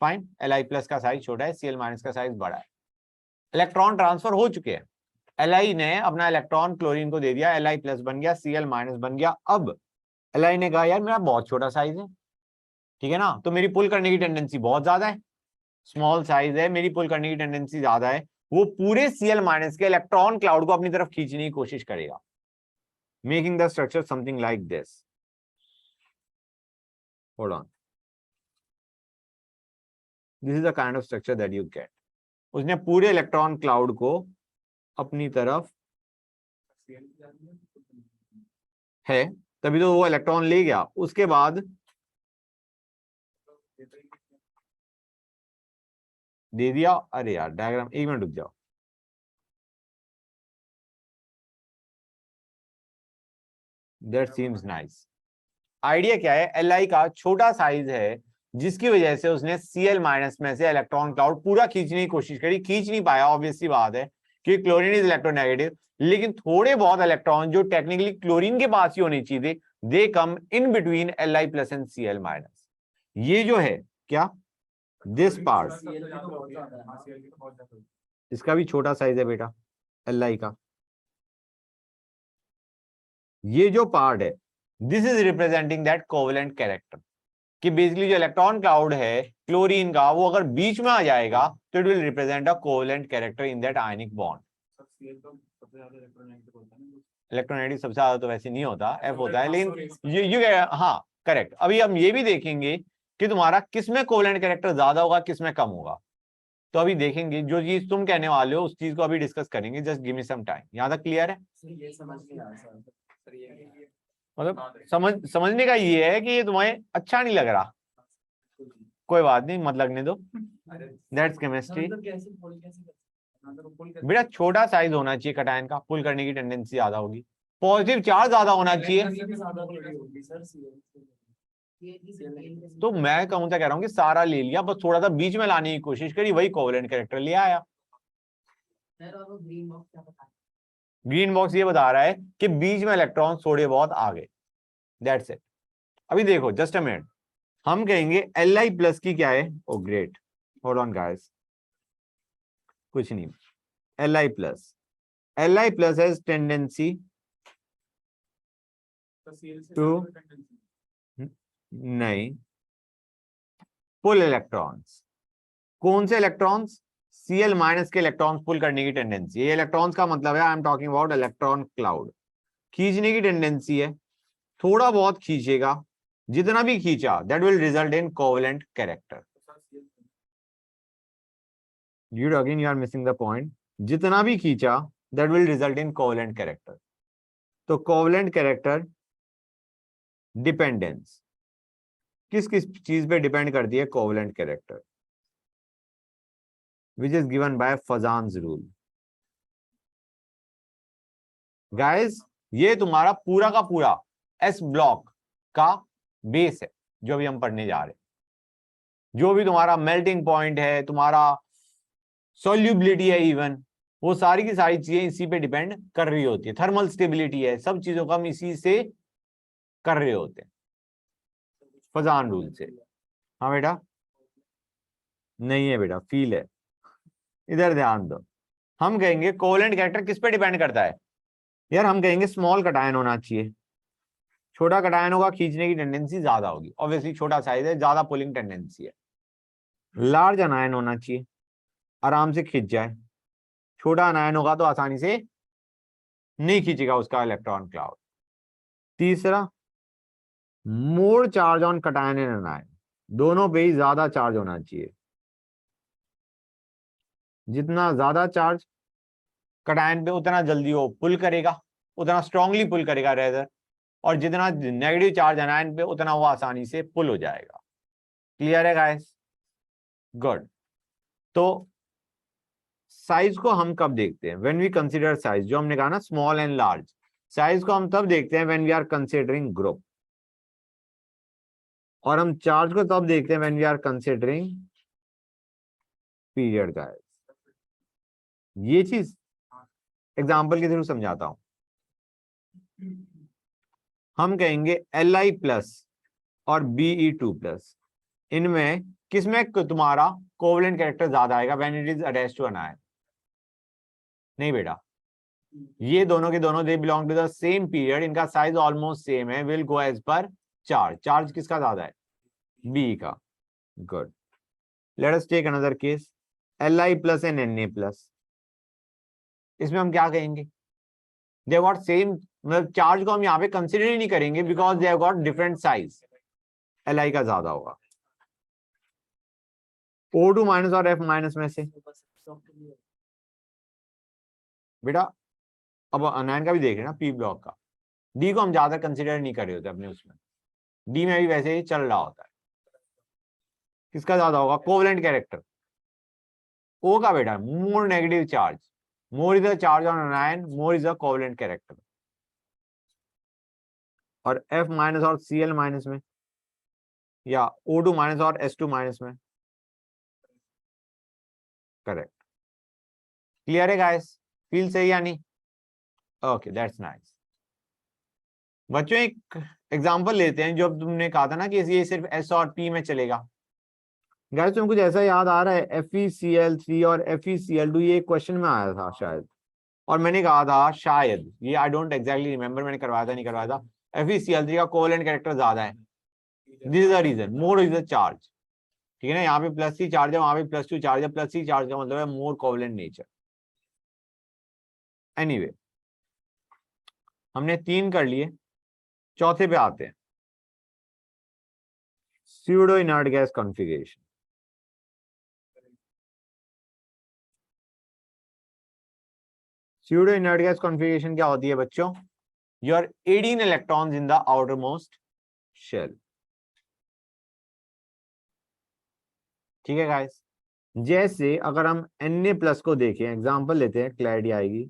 फाइन, Li प्लस का साइज छोटा है, Cl माइनस का साइज बड़ा है। इलेक्ट्रॉन ट्रांसफर हो चुके हैं, Li ने अपना इलेक्ट्रॉन क्लोरीन को दे दिया, Li प्लस बन गया, Cl माइनस बन गया। अब Li ने कहा यार मेरा बहुत छोटा साइज है, ठीक है ना, तो मेरी पुल करने की टेंडेंसी बहुत ज्यादा है, स्मॉल साइज है, मेरी पुल करने की टेंडेंसी ज्यादा है। वो पूरे Cl माइनस के इलेक्ट्रॉन क्लाउड को अपनी तरफ खींचने की कोशिश करेगा, making the structure something like this. Hold on, this is the kind of structure that you get. उसने पूरे इलेक्ट्रॉन क्लाउड को अपनी तरफ CL की जाती है, तभी तो वो इलेक्ट्रॉन ले गया। उसके बाद है दे दिया। अरे यार डायग्राम, एक मिनट रुक जाओ। That seems nice. आइडिया क्या है, Li का छोटा साइज है जिसकी वजह से उसने Cl माइनस में से इलेक्ट्रॉन क्लाउड पूरा खींचने की कोशिश करी, खींच नहीं पाया, ऑब्वियस सी बात है कि क्लोरीन इज इलेक्ट्रोनेगेटिव, लेकिन थोड़े बहुत इलेक्ट्रॉन जो टेक्निकली क्लोरीन के पास ही होने चाहिए, they come in between Li plus and Cl minus. ये जो है क्या, दिस पार्ट, इसका भी छोटा साइज है बेटा Li का। ये जो पार्ट है, this is representing that covalent character, कि बेसिकली जो इलेक्ट्रॉन क्लाउड है क्लोरीन का, वो अगर बीच में आ जाएगा तो it will represent a covalent character in that ionic bond. Electronegative सबसे ज्यादा तो वैसे नहीं होता, F होता है, लेकिन हाँ करेक्ट। अभी हम ये भी देखेंगे कि तुम्हारा किसमें कोवेलेंट कैरेक्टर ज्यादा होगा, किसमें कम होगा। तो अभी देखेंगे, जो चीज तुम कहने वाले हो उस चीज को अभी डिस्कस करेंगे। Just give me some time. यहां तक क्लियर है? ये समझ नहीं आ रहा सर। मतलब समझने का ये है कि ये तुम्हें अच्छा नहीं लग रहा, कोई बात नहीं, मत लगने दो, दैट्स केमिस्ट्री। बेटा छोटा साइज होना चाहिए कटायन का, पुल करने की टेंडेंसी ज्यादा होगी, पॉजिटिव चार्ज ज्यादा होना चाहिए। तो मैं कहूं तो कह रहा हूं कि सारा ले लिया, बस थोड़ा सा बीच में लाने की कोशिश करी, वही कोवेलेंट कैरेक्टर ले आया। ग्रीन बॉक्स ये बता रहा है कि बीच में इलेक्ट्रॉन थोड़े बहुत आ गए, दैट्स इट। अभी देखो जस्ट अ मिनट, हम कहेंगे Li प्लस की क्या है, oh great, hold on guys, कुछ नहीं, Li plus has tendency to, नहीं, पुल इलेक्ट्रॉन्स। कौन से इलेक्ट्रॉन्स? Cl माइनस के इलेक्ट्रॉन्स पुल करने की टेंडेंसी। ये इलेक्ट्रॉन्स का मतलब है, I am talking about electron cloud, खींचने की टेंडेंसी है, थोड़ा बहुत खींचेगा, जितना भी खींचा that will result in covalent character. You again you are missing the point, जितना भी खींचा that will result in covalent character। तो covalent character डिपेंडेंस किस किस चीज पे डिपेंड करती है? covalent character, which is given by Fazan's rule। Guys, ये तुम्हारा पूरा का पूरा S ब्लॉक का बेस है जो भी हम पढ़ने जा रहे हैं। जो भी तुम्हारा मेल्टिंग पॉइंट है, तुम्हारा सॉल्युबिलिटी है, इवन वो सारी की सारी चीजें इसी पे डिपेंड कर रही होती है। थर्मल स्टेबिलिटी है, सब चीजों को हम इसी से कर रहे होते हैं, फजान रूल से। हाँ बेटा, नहीं है बेटा, फील है, इधर ध्यान दो। हम कहेंगे कोवेलेंट कैरेक्टर किस पे डिपेंड करता है यार, हम कहेंगे स्मॉल कटायन होना चाहिए। छोटा कटायन होगा, खींचने की टेंडेंसी ज्यादा होगी, ऑब्वियसली छोटा साइज है, ज्यादा पुलिंग टेंडेंसी है। लार्ज अनायन होना चाहिए, आराम से खींच जाए। छोटा अनायन होगा तो आसानी से नहीं खींचेगा उसका इलेक्ट्रॉन क्लाउड। तीसरा, मोर चार्ज ऑन कटायन एंड अनायन, दोनों पे ही ज्यादा चार्ज होना चाहिए। जितना ज्यादा चार्ज कटायन पे उतना जल्दी वो पुल करेगा, उतना स्ट्रांगली पुल करेगा रेदर, और जितना नेगेटिव चार्ज अनायन पे उतना वो आसानी से पुल हो जाएगा। क्लियर है गाइस? गुड। तो साइज को हम कब देखते हैं? व्हेन वी कंसीडर साइज, जो हमने कहा ना स्मॉल एंड लार्ज, साइज को हम तब देखते हैं when we are considering group, और हम चार्ज को तब देखते हैं when we are considering period. Guys ये चीज एग्जांपल के थ्रू समझाता हूं। हम कहेंगे Li प्लस और Be2 प्लस, इनमें किसमें तुम्हारा कोवेलेंट कैरेक्टर ज्यादा आएगा when it is attached to an ion? नहीं बेटा, ये दोनों के दोनों they belong to the same period, इनका साइज ऑलमोस्ट सेम है, will go as per charge. Charge किसका ज्यादा है? बी का। Good. Let us take another case, Li plus and Na plus. इसमें हम क्या कहेंगे? दे गॉट सेम, मतलब चार्ज को हम यहाँ पे कंसिडर ही नहीं करेंगे because they got different size. Li का ज्यादा होगा। O2 माइनस और F माइनस में से बेटा, अब अनायन का भी देख रहे हैं ना, पी ब्लॉक का। डी को हम ज्यादा कंसिडर नहीं कर रहे होते अपने उसमें, डी में भी वैसे ही चल रहा होता है। किसका ज्यादा होगा? कोवेलेंट कैरेक्टर ओ का बेटा, more negative charge, more is the charge on अनायन, more is the covalent character. और F माइनस और Cl माइनस में, या O2 माइनस और S2 माइनस में। करेक्ट। क्लियर है गाइस? फील सही या नहीं? Okay, that's nice. बच्चों एक एग्जांपल लेते हैं, जो अब तुमने कहा था ना कि ये सिर्फ S और P में चलेगा। गाइस तुम्हें कुछ ऐसा याद आ रहा है, FeCl3 और FeCl2, ये क्वेश्चन में आया था शायद, और मैंने कहा था शायद, ये आई डोंट एग्जैक्टली रिमेंबर मैंने करवाया था नहीं करवाया था, FeCl3 का कोवेलेंट कैरेक्टर ज्यादा है। This is the reason, more is the charge. ठीक है ना, यहाँ पे +C चार्ज है, वहां पे +2 चार्ज है। +C चार्ज का मतलब है मोर कोवेलेंट नेचर। एनीवे, हमने 3 कर लिए, चौथे पे आते हैं, pseudo inert gas configuration. Pseudo inert gas configuration क्या होती है बच्चों? Your 18 electrons in the outer most shell. ठीक है गाइस, जैसे अगर हम Na+ को देखें, एग्जांपल लेते हैं, क्लैरिटी आएगी।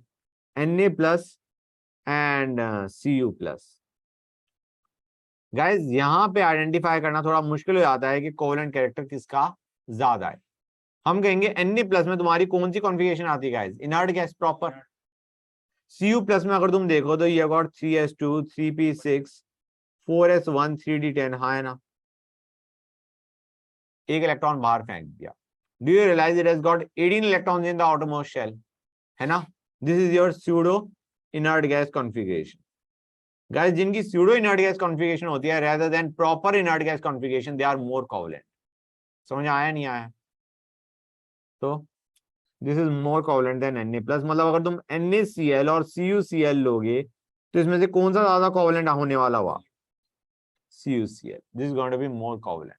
Na+ and Cu+। गाइस यहाँ पे आइडेंटिफाई करना थोड़ा मुश्किल हो जाता है कि कोवेलेंट कैरेक्टर किसका ज्यादा है। हम कहेंगे Na+ में तुम्हारी कौन सी कॉन्फ़िगरेशन आती है guys? Inert gas proper. Cu+ में अगर तुम देखो तो ये got 3s2 3p6 4s1 3d10, हाँ है ना, एक इलेक्ट्रॉन बाहर फेंक दिया। Do you realise it has got 18 electrons in the outermost shell, है ना? This is your pseudo inert gas configuration. Guys जिनकी स्यूडो इनर्ट गैस कॉन्फ़िगरेशन होती है rather than proper inert gas configuration, they are more covalent. समझ आया नहीं आया? तो this is more covalent than Na+। मतलब अगर तुम NaCl और CuCl लोगे तो इसमें से कौन सा ज्यादा कोवेलेंट होने वाला हुआ? CuCl। This is going to be more covalent.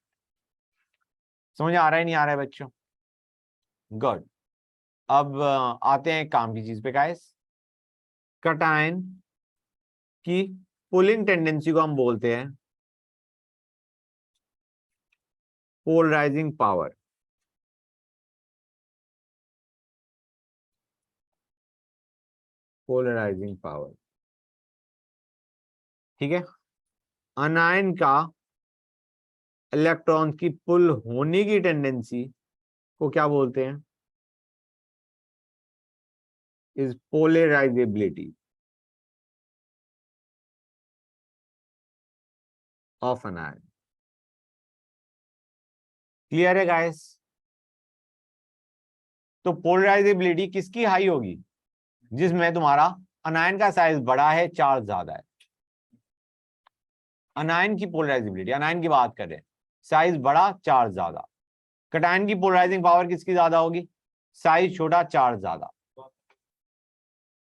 समझ आ रहा है नहीं आ रहा है बच्चों? गुड। अब आते हैं काम की चीज पे गाइस। कटायन की पुलिंग टेंडेंसी को हम बोलते हैं पोलराइजिंग पावर। पोलराइजिंग पावर, ठीक है। अनायन का इलेक्ट्रॉन की पुल होने की टेंडेंसी को क्या बोलते हैं? Is polarisability of अनायन। क्लियर है गाइस? तो पोलराइजेबिलिटी किसकी हाई होगी? जिसमें तुम्हारा अनायन का साइज बड़ा है, चार्ज ज्यादा है। अनायन की पोलराइजेबिलिटी, अनायन की बात कर रहे हैं, साइज बड़ा चार्ज ज्यादा। कटायन की पोलराइजिंग पावर किसकी ज्यादा होगी? साइज छोटा चार्ज ज्यादा।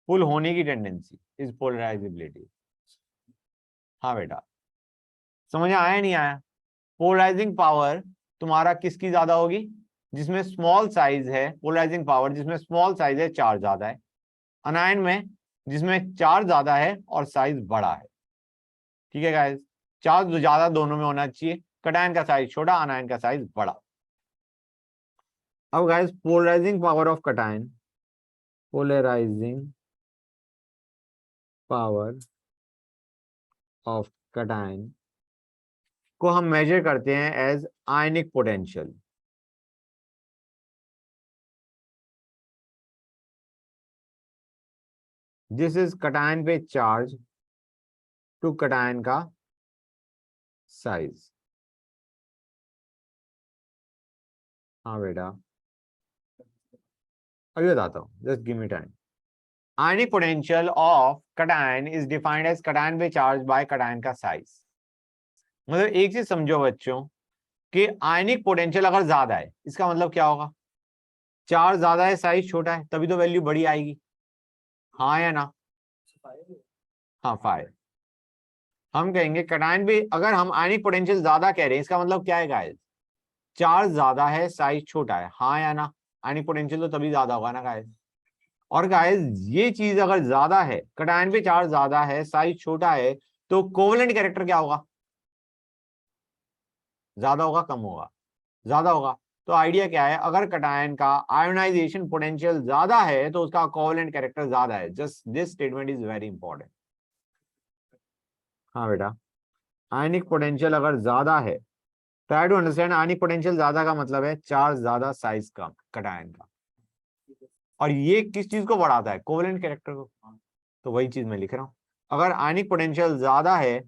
पुल होने की टेंडेंसी इज पोलराइजेबिलिटी। हाँ बेटा, समझ आया नहीं आया? पोलराइजिंग पावर तुम्हारा किसकी ज्यादा होगी? जिसमें स्मॉल साइज है, पोलराइजिंग पावर जिसमें स्मॉल साइज है, चार्ज ज्यादा है। अनायन में जिसमें चार्ज ज्यादा है और साइज बड़ा है। ठीक है गाइस, चार्ज ज्यादा दोनों में होना चाहिए। कटायन का साइज छोटा, अनायन का साइज बड़ा। अब guys polarising power of cation, polarising power of cation को हम मेजर करते हैं as ionic potential. This is cation पे चार्ज टू कटायन का साइज। हाँ बेटा, अभी बताता हूँ, just give me time. Ionic potential of cation is defined as cation पे चार्ज बाय कटायन का साइज। मतलब एक चीज समझो बच्चों कि आयनिक पोटेंशियल अगर ज्यादा है, इसका मतलब क्या होगा? चार्ज ज्यादा है, साइज छोटा है, तभी तो वैल्यू बड़ी आएगी। हाँ या ना? हाँ 5। हम कहेंगे कटायन पे अगर हम आयनिक पोटेंशियल ज्यादा कह रहे हैं, इसका मतलब क्या है गाइस? चार्ज ज्यादा है, साइज छोटा है। हाँ या ना? आयनिक पोटेंशियल तो तभी ज्यादा होगा ना गाइस। और गाइस ये चीज अगर ज्यादा है, कटायन पे चार्ज ज्यादा है, साइज छोटा है, तो कोवेलेंट कैरेक्टर क्या होगा? ज्यादा होगा, कम होगा? ज्यादा होगा। तो आइडिया क्या है, अगर कटायन का आयोनाइजेशन पोटेंशियल ज्यादा है तो उसका कोवेलेंट कैरेक्टर ज्यादा है। Just this statement is very important. हाँ बेटा, आयनिक पोटेंशियल अगर ज्यादा है, try to understand, ionic potential ज्यादा का मतलब है चार्ज ज्यादा, साइज कम कटायन का। और ये किस चीज को बढ़ाता है? कोवेलेंट कैरेक्टर को। तो वही चीज मैं लिख रहा हूं, अगर आयनिक पोटेंशियल ज्यादा है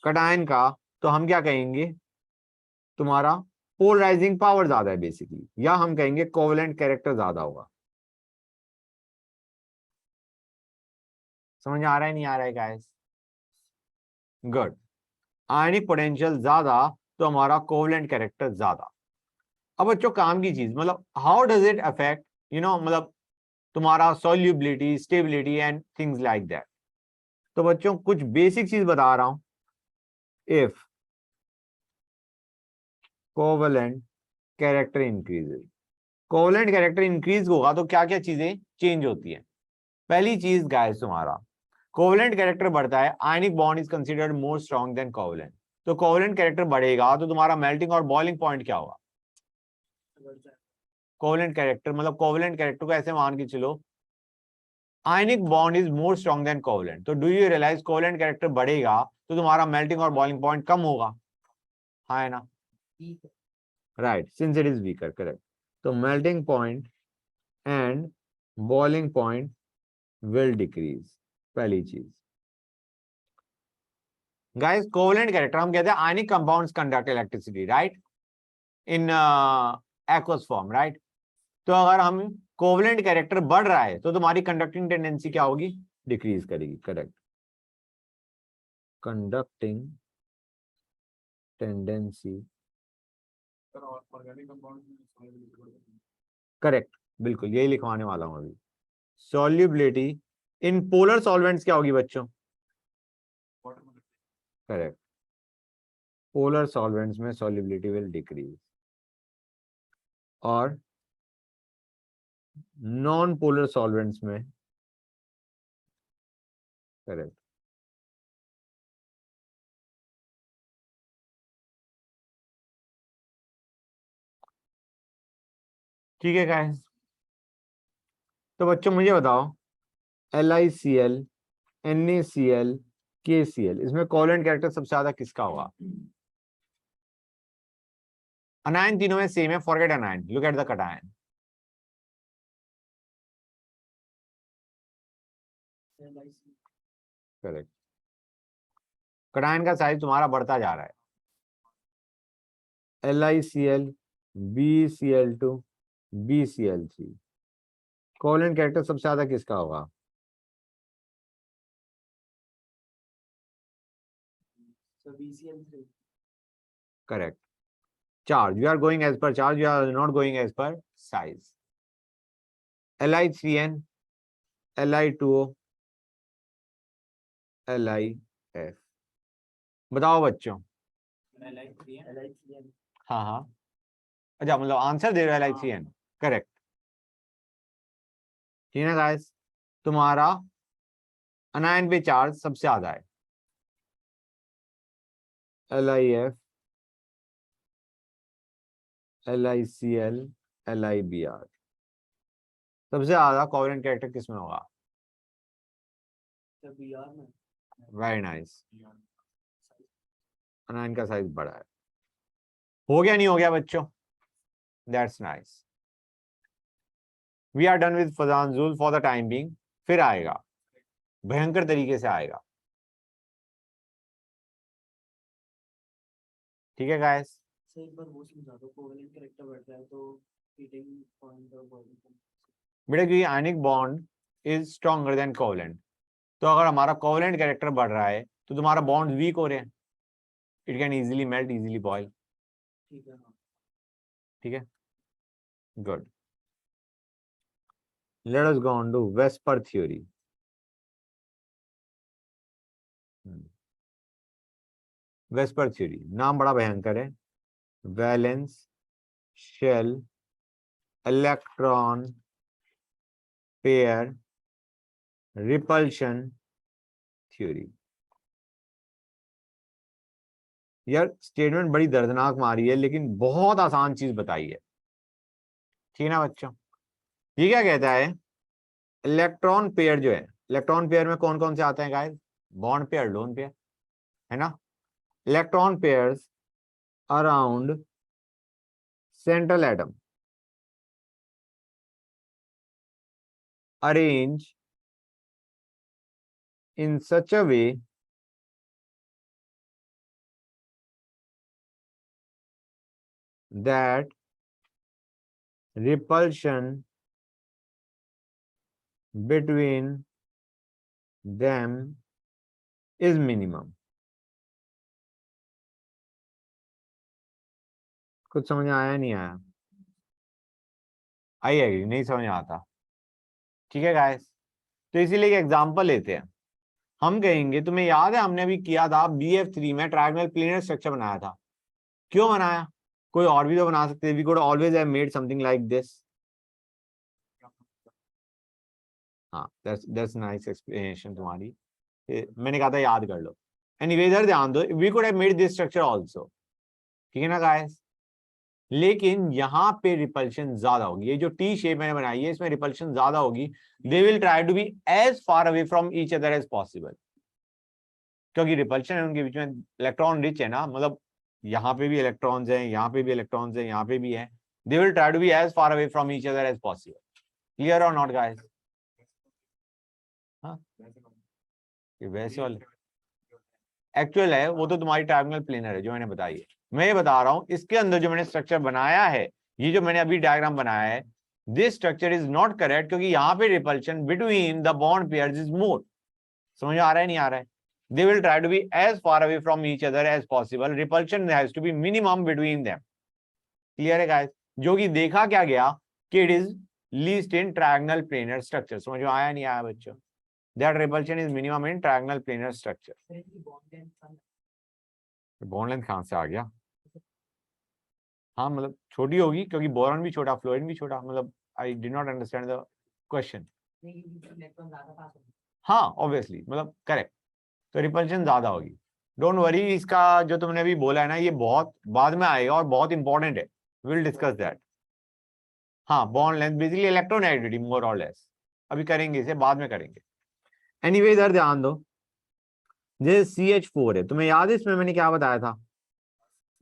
कटायन का, तो हम क्या कहेंगे? तुम्हारा पोलराइजिंग पावर ज्यादा है बेसिकली, या हम कहेंगे कोवेलेंट कैरेक्टर ज्यादा होगा। समझ आ रहा है नहीं आ रहा है गाइस? गुड। आयनिक पोटेंशियल ज्यादा तो हमारा कोवेलेंट कैरेक्टर ज्यादा। अब बच्चों काम की चीज, मतलब हाउ डज इट अफेक्ट मतलब तुम्हारा solubility, stability and things like that. तो बच्चों कुछ बेसिक चीज बता रहा हूं। If covalent character increases, covalent character increase होगा तो क्या क्या चीजें चेंज होती है? पहली चीज गाइस, तुम्हारा कोवेलेंट कैरेक्टर बढ़ता है, ionic bond is considered more strong than covalent. तो कोवेलेंट कैरेक्टर बढ़ेगा तो तुम्हारा मेल्टिंग और बॉइलिंग पॉइंट क्या होगा? कोवेलेंट कैरेक्टर मतलब कोवेलेंट कैरेक्टर को ऐसे मान के चलो, ionic bond is more strong than covalent. तो do you realize covalent character बढ़ेगा तो तुम्हारा मेल्टिंग और बॉइलिंग पॉइंट कम होगा, हाँ है ना? Right, since it is weaker, correct. तो melting point and boiling point will decrease, पहली चीज। गाइस कोवेलेंट कैरेक्टर हम कहते हैं ionic compounds conduct electricity right in aqueous form right. तो अगर हम कोवेलेंट कैरेक्टर बढ़ रहा है तो तुम्हारी कंडक्टिंग टेंडेंसी क्या होगी? डिक्रीज करेगी, करेक्ट। कंडक्टिंग टेंडेंसी, सर और ऑर्गेनिक कंपाउंड में solubility बढ़ जाती है। करेक्ट, बिल्कुल यही लिखवाने वाला हूं अभी। सॉल्युबिलिटी इन पोलर सॉल्वेंट्स क्या होगी बच्चों? Water में करेक्ट, पोलर सॉल्वेंट्स में सॉल्युबिलिटी विल डिक्रीज, और नॉन पोलर सॉल्वेंट्स में, करेक्ट। ठीक है गाइस, तो बच्चों मुझे बताओ LiCl, NaCl, KCl, इसमें कोवेलेंट कैरेक्टर सबसे ज्यादा किसका होगा? अनायन तीनों में सेम है, forget अनायन, look at the cation. Correct, cation का साइज तुम्हारा बढ़ता जा रहा है। LiCl, BCl2, BCl3, covalent character सबसे ज्यादा किसका होगा? So BCl3. Correct, charge, you are going as per charge, you are not going as per size. Li3n, Li2O, LiF। बताओ बच्चों। LiCl. हाँ हाँ, अच्छा मतलब आंसर दे रहे हो LiCn, करेक्ट। ठीक है गाइस, तुम्हारा अनायन पे चार्ज सबसे ज्यादा है, LiF, LiCl, LiBr। सबसे ज्यादा कोवेलेंट कैरेक्टर किसमें होगा? So Br में. वेरी नाइस, अनायन का साइज बड़ा है। हो गया नहीं हो गया बच्चों? That's nice, we are done with Fajans rule for the time being. फिर आएगा, भयंकर तरीके से आएगा। ठीक है गाइस, सर एक बार वो समझा दो, कोवेलेंट कैरेक्टर बढ़ता है तो हीटिंग पॉइंट और बॉइलिंग पॉइंट. बेटा क्योंकि आयनिक bond is stronger than covalent, तो अगर हमारा कोवेलेंट कैरेक्टर बढ़ रहा है तो तुम्हारा बॉन्ड वीक हो रहे हैं, it can easily melt, easily boil. ठीक है हाँ. ठीक है, good. Let us go on to VSEPR theory. VSEPR theory नाम बड़ा भयंकर है। Valence shell electron pair repulsion theory. यार स्टेटमेंट बड़ी दर्दनाक मारी है लेकिन बहुत आसान चीज बताई है। ठीक है ना बच्चों? ये क्या कहता है? इलेक्ट्रॉन पेयर जो है, इलेक्ट्रॉन पेयर में कौन कौन से आते हैं guys? Bond pair, lone pair. है ना, electron pairs around central atom arrange in such a way that repulsion between them is minimum. कुछ समझ में आया नहीं आया? आई एग्री, नहीं समझ में आता, ठीक है गाइस। तो इसीलिए एक एग्जांपल लेते हैं। हम कहेंगे, तुम्हें याद है हमने अभी किया था BF3 में ट्रायंगल प्लेनर स्ट्रक्चर बनाया था। क्यों बनाया? कोई और भी तो बना सकते हैं। We could always have made something like this. हाँ, दैट्स नाइस एक्सप्लेनेशन तुम्हारी। मैंने कहा था याद कर लो। एनीवे इधर ध्यान दो, we could have made this structure also, ठीक है ना गाइस। लेकिन यहाँ पे रिपल्शन ज्यादा होगी। ये जो टी शेप मैंने बनाई है इसमें रिपल्शन ज्यादा होगी। They will try to be as far away from each other as possible, क्योंकि रिपल्शन है उनके बीच में, इलेक्ट्रॉन रिच है ना, मतलब यहाँ पे भी इलेक्ट्रॉन्स हैं, यहाँ पे भी इलेक्ट्रॉन्स हैं, यहाँ पे भी है। They will try to be as far away from each other as possible. Clear और नॉट गाइस? हाँ, वैसे वाले एक्चुअल है वो तो तुम्हारी ट्रायंगल प्लेनर है जो मैंने बताई है। मैं ये बता रहा हूं इसके अंदर जो मैंने स्ट्रक्चर बनाया है, ये जो मैंने अभी डायग्राम बनाया है, this structure is not correct, क्योंकि यहाँ पे repulsion between the bond pairs is more. समझ आ रहा है नहीं आ रहा है? They will try to be as far away from each other as possible. Repulsion has to be minimum between them. Clear है गाइस? जो कि देखा क्या गया कि it is least in triangle planar structure. समझ में आया नहीं आया बच्चों? That repulsion is minimum in triangle planar structure. Bond length कहां से आ गया? हाँ, मतलब छोटी होगी क्योंकि बोरॉन भी छोटा, फ्लोरीन भी छोटा, मतलब I did not understand the question. हाँ ऑब्वियसली, मतलब करेक्ट, तो रिपल्शन ज्यादा होगी। डोंट वरी, इसका जो तुमने अभी बोला है ना ये बहुत बाद में आएगा और बहुत इंपॉर्टेंट है। Will discuss that. हाँ, बॉन्ड लेंथ बेसिकली इलेक्ट्रोनेगेटिविटी मोर और लेस, अभी करेंगे, इसे बाद में करेंगे। एनीवे इधर ध्यान दो, जैसे CH4 है, तुम्हें याद है इसमें मैंने क्या बताया था?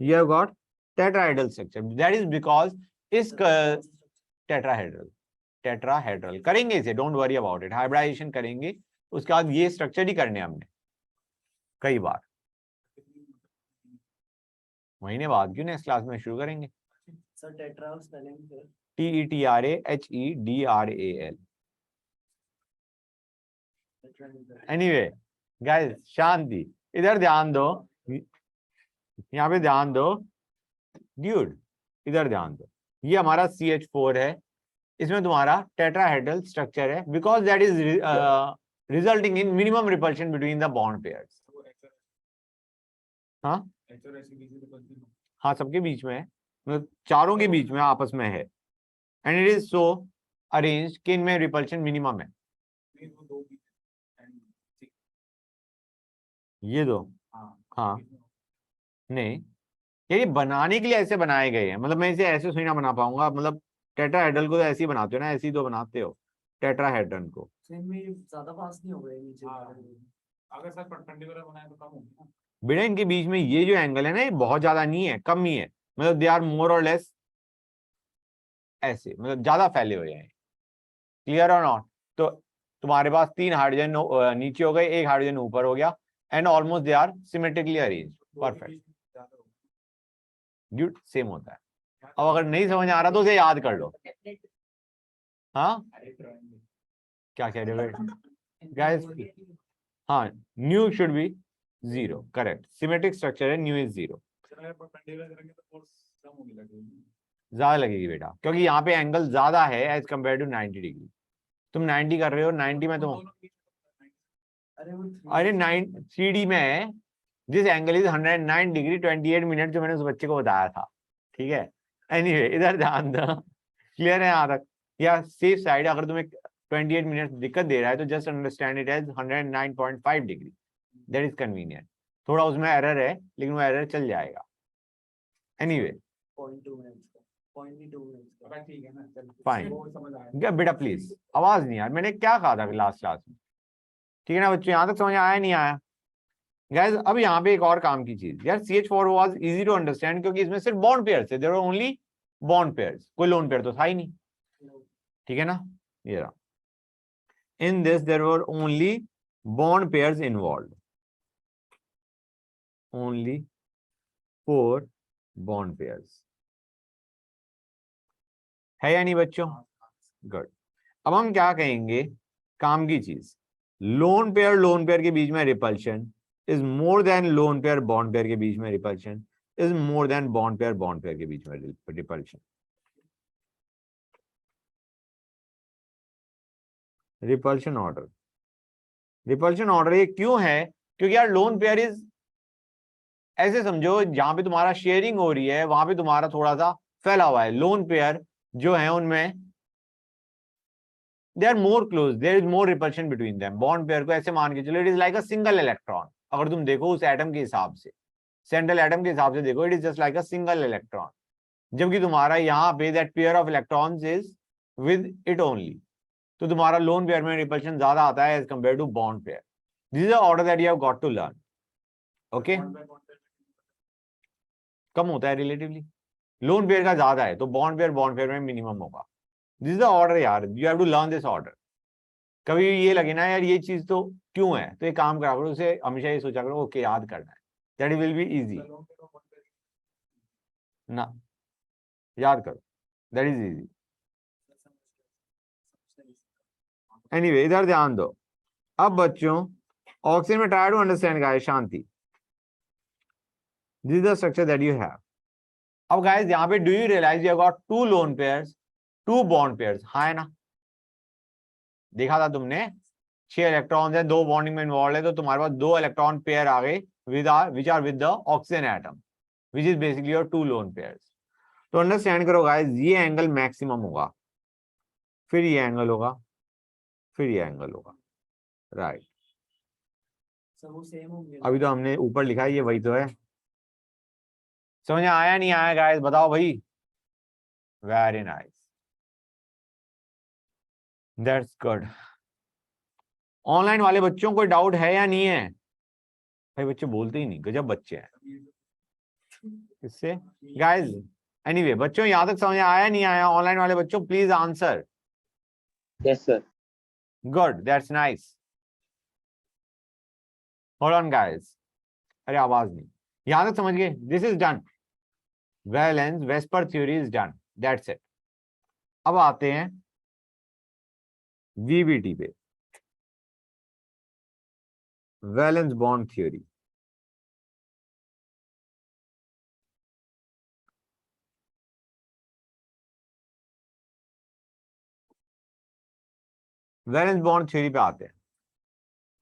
You have got tetrahedral structure. That is because इस टेट्राहेड्रल करेंगे इसे, don't worry about it, hybridization करेंगे, उसके बाद ये स्ट्रक्चर ही करने हमने कई बार। महीने बाद क्यों, नेक्स्ट क्लास में शुरू करेंगे। सर टेट्रा स्पेलिंग फिर TETRAHEDRAL। एनीवे गाइस शांति, इधर ध्यान दो, यहाँ पे ध्यान दो ड्यूड, इधर ध्यान दो। ये हमारा CH4 है, इसमें तुम्हारा टेट्राहेड्रल स्ट्रक्चर है, because that is resulting in minimum repulsion between the bond pairs. हाँ हाँ, सबके बीच में है, मतलब चारों के बीच में आपस में है। And it is so arrange कि इनमें रिपल्शन मिनिमम है। ये दो, हाँ नहीं, ये बनाने के लिए ऐसे बनाए गए हैं, मतलब मैं इसे ऐसे सुई ना बना पाऊंगा, मतलब टेट्राहेड्रल को तो ऐसे ही बनाते हो ना, ऐसे ही तो बनाते हो टेट्राहेड्रल को। ज्यादा पास नहीं हो गए नीचे। अगर सर परपेंडिकुलर बनाए तो कम होगी ना। बेटा इनके बीच में ये जो एंगल है ना, ये बहुत ज्यादा नहीं है, कम ही है, मतलब दे आर मोर और लेस ऐसे, मतलब ज्यादा फैले हुए हैं। क्लियर और नॉट? तो तुम्हारे पास 3 हाइड्रोजन नीचे हो गए, 1 हाइड्रोजन ऊपर हो गया, and almost they are symmetrically arrange, perfect. Dude same होता है। अब अगर नहीं समझ आ रहा तो उसे याद कर लो। हाँ क्या कह रहे हो गाइस? हाँ, new should be 0, correct, symmetric structure है, न्यू इज 0। ज्यादा लगेगी बेटा, क्योंकि यहाँ पे एंगल ज्यादा है एज कम्पेयर टू 90 डिग्री। तुम 90 कर रहे हो, 90 में तुम, अरे 3D में है, this angle is 109 degree 28 minute, जो मैंने उस बच्चे को बताया था, ठीक है। एनीवे इधर ध्यान दो, क्लियर है यहाँ तक? या सेफ साइड, अगर तुम्हें 28 मिनट दिक्कत दे रहा है तो just understand it as 109.5 degree, that is convenient. थोड़ा उसमें एरर है लेकिन वो एरर चल जाएगा। एनीवे 0.2 मिनट्स ठीक है ना, चल फाइन। वो समझ आया। बेटा प्लीज आवाज नहीं यार, मैंने क्या कहा था लास्ट क्लास में, ठीक है ना बच्चों? यहाँ तक समझ आया नहीं आया? गाइस अब यहाँ पे एक और काम की चीज यार, CH4 was easy to understand क्योंकि इसमें सिर्फ बॉन्ड पेयर्स थे, there were only bond pairs, कोई लोन पेयर तो था ही नहीं, ठीक है ना। ये रहा, in this there were only bond pairs involve, only 4 bond pairs, है या नहीं बच्चों? गुड। अब हम क्या कहेंगे, काम की चीज, लोन पेयर के बीच में repulsion is more then lone pair bond pair के बीच में repulsion is more then bond pair के बीच में रिपल्शन। रिपल्शन ऑर्डर ये क्यों है? क्योंकि यार लोन पेयर इज, ऐसे समझो जहां पे तुम्हारा शेयरिंग हो रही है वहां पे तुम्हारा थोड़ा सा फैला हुआ है, लोन पेयर जो है उनमें they are more close, there is more repulsion between them. Bond pair को ऐसे मान के चलो it is like a single electron, अगर तुम देखो उस एटम के हिसाब से, सेंट्रल एटम के हिसाब से देखो, it is just like a single electron, जबकि तुम्हारा यहाँ पे that pair of electrons is with it only, तो तुम्हारा लोन पेयर में रिपल्शन ज्यादा आता है as compare to bond pair. This is the order that you have got to learn, okay. कम होता है रिलेटिवली, लोन पेयर का ज्यादा है तो बॉन्ड पेयर में मिनिमम होगा। दिस इज द ऑर्डर यार, you have to learn this order. कभी ये लगे ना यार ये चीज तो क्यों है, तो एक काम करा करो, उसे हमेशा ये सोचा करो ओके याद करना है, दैट विल बी इजी ना, याद करो, दैट इज इजी। एनीवे इधर ध्यान दो। अब बच्चों ऑक्सीजन में try to understand guys, Shanti, this is the structure that you have. अब गाइस यहाँ पे do you realize you got 2 lone pairs 2 bond pairs, हाँ है ना, देखा था तुमने, 6 इलेक्ट्रॉन्स है, 2 बॉन्डिंग में इन्वॉल्व है, तो तुम्हारे पास 2 इलेक्ट्रॉन पेयर आ गए which are with the oxygen atom which is basically your 2 lone pairs. तो अंडरस्टैंड करो गाइस, ये एंगल मैक्सिमम होगा, फिर ये एंगल होगा, फिर ये एंगल होगा, राइट। सब वो सेम होंगे अभी तो हमने ऊपर लिखा है, ये वही तो है। समझ में आया नहीं आया गाइस, बताओ भाई। Very nice, that's good. Online वाले बच्चों को डाउट है या नहीं है? भाई बच्चे बोलते ही नहीं, गजब बच्चे हैं इससे गाइस। एनीवे बच्चों यहां तक समझ आया नहीं आया, ऑनलाइन वाले बच्चों please answer. Yes, sir. Good, that's nice. Hold on guys, अरे आवाज नहीं, यहां तक समझ गए, this is done, valence VSEPR theory is done, that's it. अब आते हैं वीबीटी पे, valence bond theory. Valence bond theory पे आते हैं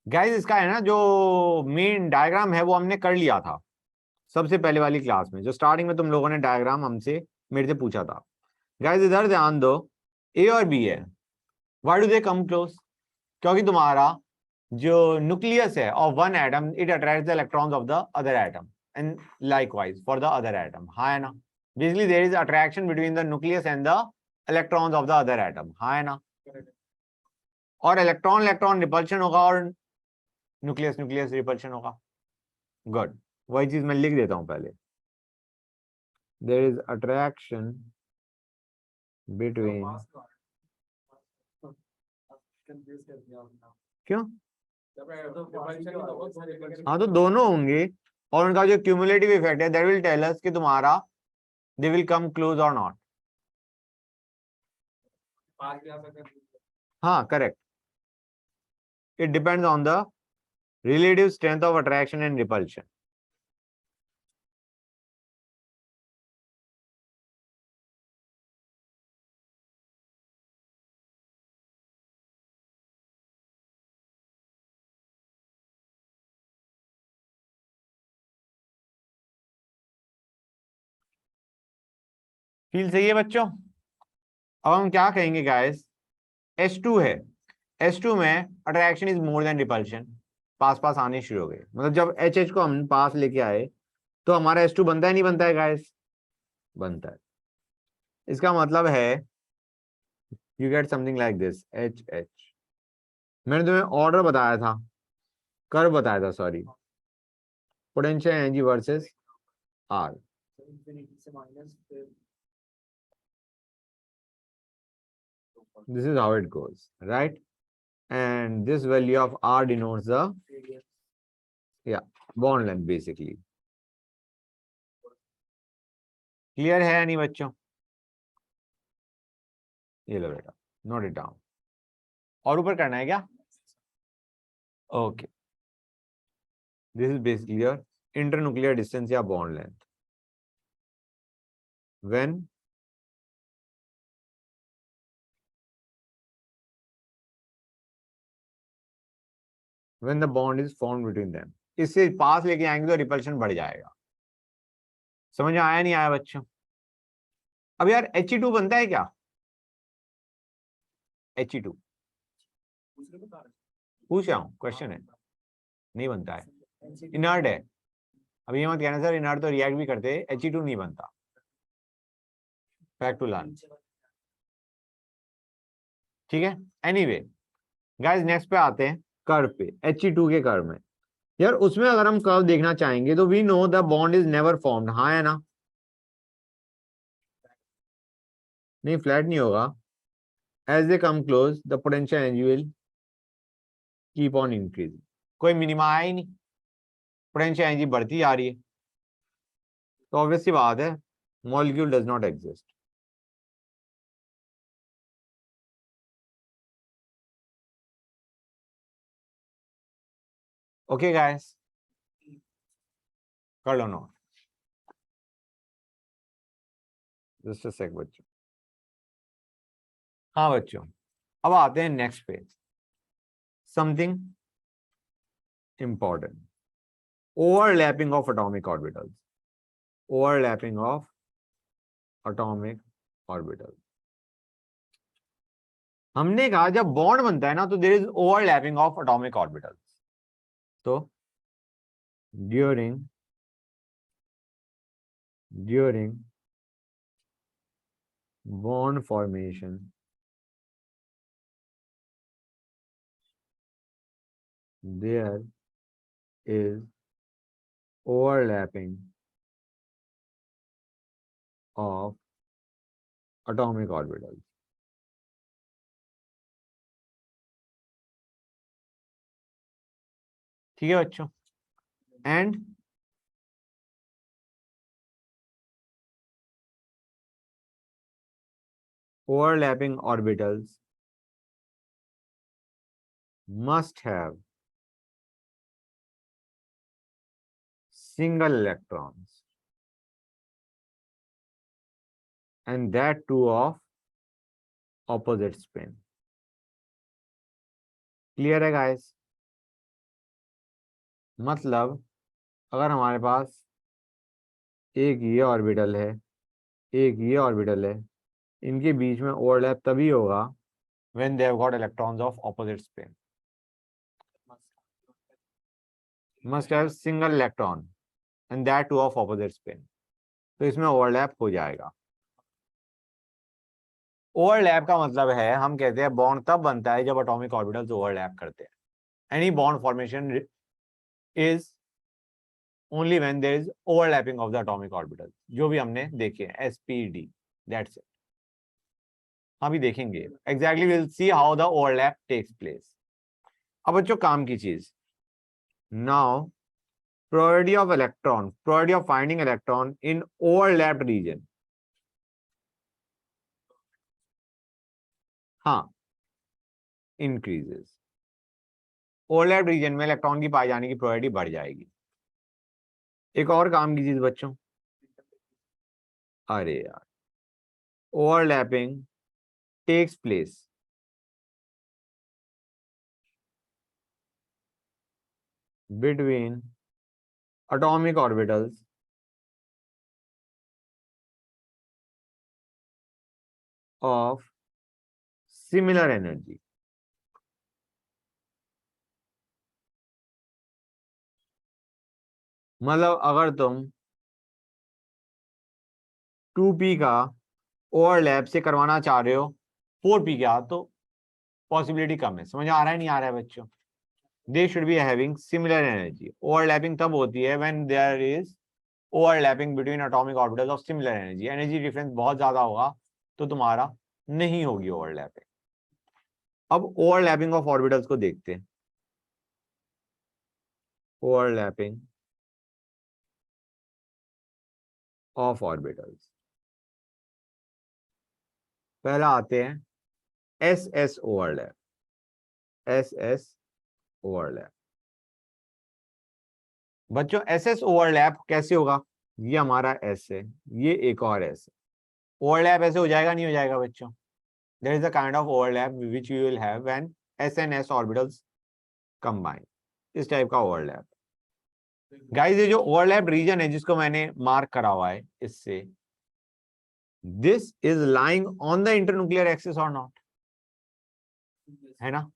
गाइस। इसका है ना जो मेन डायग्राम है वो हमने कर लिया था सबसे पहले वाली क्लास में, जो स्टार्टिंग में तुम लोगों ने डायग्राम हमसे मेरे से पूछा था। गाइस इधर ध्यान दो, ए और बी है, why do they come close? क्योंकि तुम्हारा जो न्यूक्लियस है of one atom it attracts the electrons of the other atom and likewise for the other atom, हाँ है ना। Basically there is attraction between the nucleus and the electrons of the other atom, हाँ है ना। और इलेक्ट्रॉन इलेक्ट्रॉन रिपल्शन होगा और न्यूक्लियस न्यूक्लियस रिपल्शन होगा। गुड, वही चीज मैं लिख देता हूं पहले, देयर इज अट्रैक्शन बिटवीन, क्यों? हाँ तो दोनों होंगे और उनका जो क्यूमुलेटिव इफेक्ट है दैट विल टेल अस कि तुम्हारा दे विल कम क्लोज और नॉट। हाँ correct, it depends on the relative strength of attraction and repulsion. Feel सही है बच्चों? अब हम क्या कहेंगे गाइस, H2 है, H2 में attraction is more than repulsion, पास पास आने शुरू हो गए, मतलब जब HH को हम पास लेके आए तो हमारा H2 बनता है नहीं बनता है गाइस? बनता है। इसका मतलब है you get something like this HH। मैंने तुम्हें ऑर्डर बताया था, कर्व बताया था, sorry, potential energy versus R. Infinity से माइनस फिर This is how it goes, right? And this value of R denotes the radius. bond length basically. Clear है या नहीं बच्चों? ये लो बेटा, नोट इट डाउन। और ऊपर करना है क्या? Okay, this is basically your internuclear distance या bond length when the bond is formed between them। इससे पास लेके आएंगे तो रिपल्शन बढ़ जाएगा। समझ में आया नहीं आया बच्चों? अब यार He2 बनता है क्या? He2 दूसरे बता रहे पूछ रहा हूँ, क्वेश्चन है, नहीं बनता है, इनर्ट है। अब ये मत कहना सर इनर्ट तो रिएक्ट भी करते हैं, He2 नहीं बनता। फैक्ट टू लर्न, ठीक है। एनीवे गाइस, नेक्स्ट पे आते हैं कर्व पे, He2 के कर्व में। यार उसमें अगर हम कर्व देखना चाहेंगे तो we know the bond is never formed. हाँ है ना? नहीं, फ्लैट नहीं होगा। As they come close the potential energy will keep on increasing. कोई मिनिमा आया ही नहीं, पोटेंशियल एनर्जी बढ़ती जा रही है, तो ऑब्वियस सी बात है molecule does not exist. Okay guys, कर लो नोट। जस्ट अ सेक बच्चों। हाँ बच्चों, अब आते हैं नेक्स्ट पे, something important, overlapping of atomic orbitals. Overlapping of atomic orbitals. हमने कहा जब बॉन्ड बनता है ना तो there is overlapping of atomic orbitals. तो during bond formation there is overlapping of atomic orbitals। ठीक है बच्चों, and overlapping orbitals must have single electrons and that too of opposite spin। Clear है गाइस? मतलब अगर हमारे पास एक ये ऑर्बिटल है, एक ये ऑर्बिटल है, इनके बीच में ओवरलैप तभी होगा when they have got electrons of opposite spin। must have single electron and that too of opposite spin। तो इसमें ओवरलैप हो जाएगा। ओवरलैप का मतलब है, हम कहते हैं बॉन्ड तब बनता है जब एटॉमिक ऑर्बिटल्स ओवरलैप करते हैं। Any bond formation is only when there is overlapping of the atomic orbitals, जो भी हमने देखे SPD, दैट्स इट। हम भी देखेंगे exactly, will see how the overlap takes place. अब बच्चों काम की चीज, now probability of electron, probability of finding electron in overlapped region, हाँ, इंक्रीजेस। ओवरलैप्ड रीजन में इलेक्ट्रॉन की पाए जाने की प्रोबेबिलिटी बढ़ जाएगी। एक और काम की चीज बच्चों, अरे यार, overlapping takes place between atomic orbitals of similar energy। मतलब अगर तुम 2p का ओवरलैप से करवाना चाह रहे हो 4p का, तो पॉसिबिलिटी कम है। समझ आ रहा है नहीं आ रहा है बच्चों? they should be having similar energy. Overlapping तब होती है when there is overlapping between atomic orbitals of similar energy. Energy difference बहुत ज्यादा होगा तो तुम्हारा नहीं होगी overlapping. अब overlapping of orbitals को देखते हैं. Overlapping of orbitals. पहला आते हैं SS overlap. SS overlap. बच्चों SS overlap कैसे होगा? ये हमारा S है, ये एक और S है. Overlap ऐसे हो जाएगा, नहीं हो जाएगा बच्चों? There is a kind of overlap which you will have when S and S orbitals combine. इस टाइप का overlap. Guys, ये जो overlap region है जिसको मैंने मार्क करा हुआ है इससे, this is lying on the internuclear axis or not? है ना?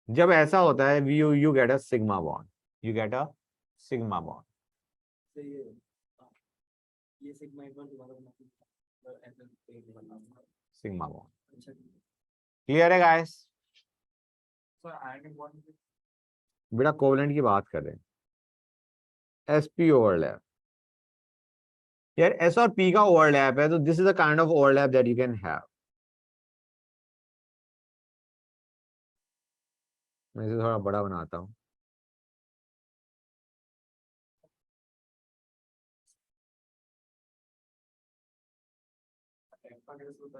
जब ऐसा होता है you get a sigma bond. You get a sigma bond. तो ये सिग्मा एक बार दोबारा बनाना Sigma bond. अच्छा Clear है guys? So ionic bond बेटा कोवलेंट की बात कर रहे हैं. SP overlap. यार S और P का overlap है तो this is the kind of overlap that you can have. मैं इसे थोड़ा बड़ा बनाता हूँ.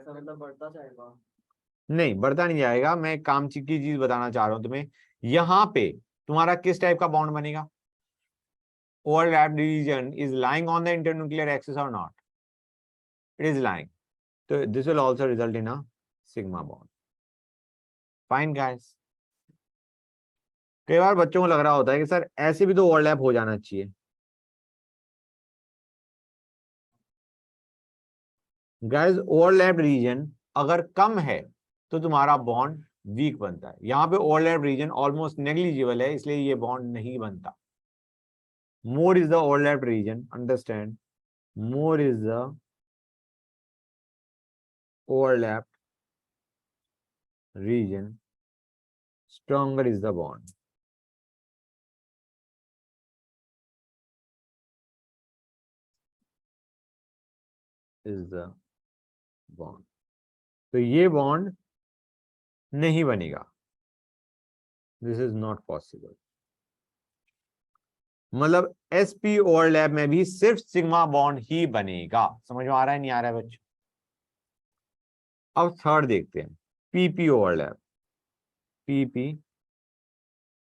मतलब बढ़ता जाएगा. नहीं बढ़ता नहीं जाएगा. मैं काम की चीज बताना चाह रहा हूं तुम्हें. यहाँ पे तुम्हारा किस टाइप का बॉन्ड बनेगा? Overlap region is lying on the internuclear axis or not? It is lying. So this will also result in a sigma bond. Fine guys. कई बार बच्चों को लग रहा होता है कि सर ऐसे भी तो ओवरलैप हो जाना चाहिए. गाइस ओवरलैप रीजन अगर कम है तो तुम्हारा बॉन्ड वीक बनता है. यहाँ पे ओवरलैप रीजन ऑलमोस्ट नेग्लिजिबल है इसलिए ये बॉन्ड नहीं बनता. More is the overlap region, understand, more is the overlap region, stronger is the bond. Is the bond. तो ये बॉन्ड नहीं बनेगा. This is not possible. मतलब sp ओवरलैप में भी सिर्फ सिग्मा बॉन्ड ही बनेगा. समझ में आ रहा है नहीं आ रहा है बच्चों? अब थर्ड देखते हैं pp overlap. pp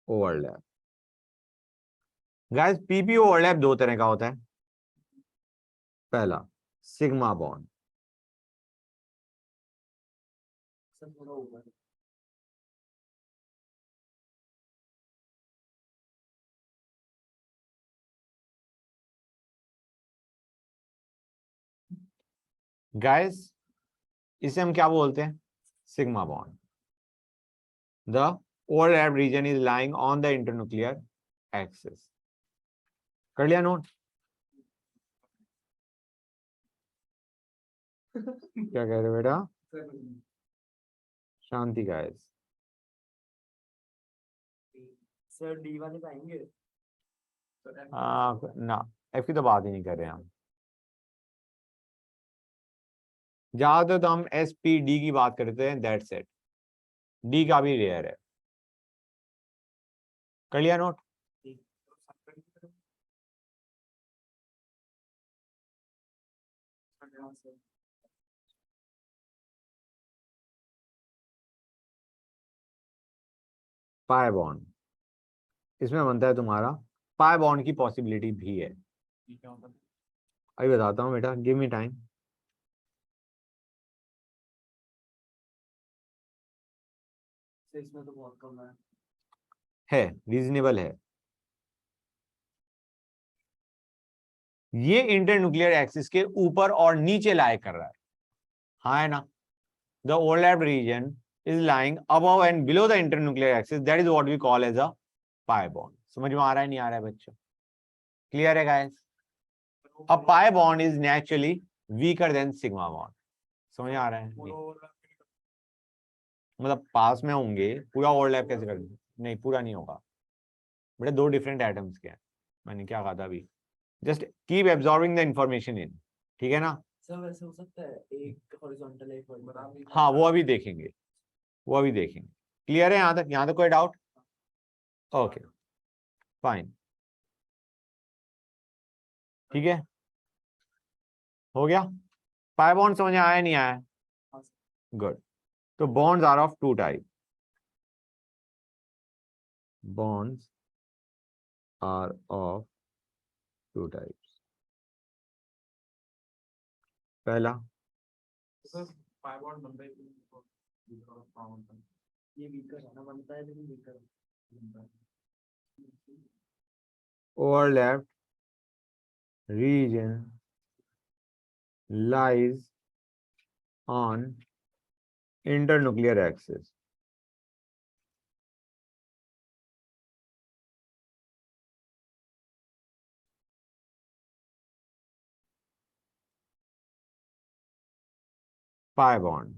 overlap. Guys pp overlap दो तरह का होता है. पहला सिग्मा बॉन्ड. सब थोड़ा ऊपर गाइस इसे हम क्या बोलते हैं? Sigma bond. The overlap region is lying on the internuclear axis. कर लिया नोट? क्या कह रहे हो बेटा? शांति गाइस. सर डी वाले पाएंगे. ना एफ की तो बात ही नहीं कर रहे हम. ज्यादा तो हम एस पी डी की बात करते हैं. That's it. डी का भी रेयर है. कर लिया नोट? पाई बॉन्ड इसमें बनता है तुम्हारा. पाई बॉन्ड की पॉसिबिलिटी भी है. अभी बताता हूँ बेटा, गिव मी टाइम. इसमें तो बहुत कम है रीजनेबल है. ये इंटरन्यूक्लियर एक्सिस के ऊपर और नीचे लाई कर रहा है. हाँ है ना? The overlap region is lying above and below the internuclear axis. That is what we call as a pi bond. समझ में आ रहा है नहीं आ रहा है बच्चों? क्लियर है guys? A pi bond is naturally weaker than sigma bond. समझ आ रहा है? मतलब पास में होंगे, पूरा ओवरलैप कैसे कर देंगे? नहीं पूरा नहीं होगा. बेटा 2 डिफरेंट एटम्स के हैं, मैंने क्या कहा था अभी, just keep absorbing the information in, ठीक है ना। सर वैसे हो सकता है एक हॉरिजॉन्टल एक वर्टिकल। हाँ वो अभी देखेंगे, वो अभी देखेंगे। क्लियर है यहाँ तक कोई डाउट? ओके फाइन, ठीक है, हो गया। पाई बॉन्ड समझ में आया नहीं आया? गुड। तो bonds are of 2 type, bonds are of 2 types. पहला सर पाई बॉन्ड बनता है कि पावर का ये वीकर है ना, बनता है लेकिन वीकर बनता है। overlapped region lies on internuclear axis. Pi bond.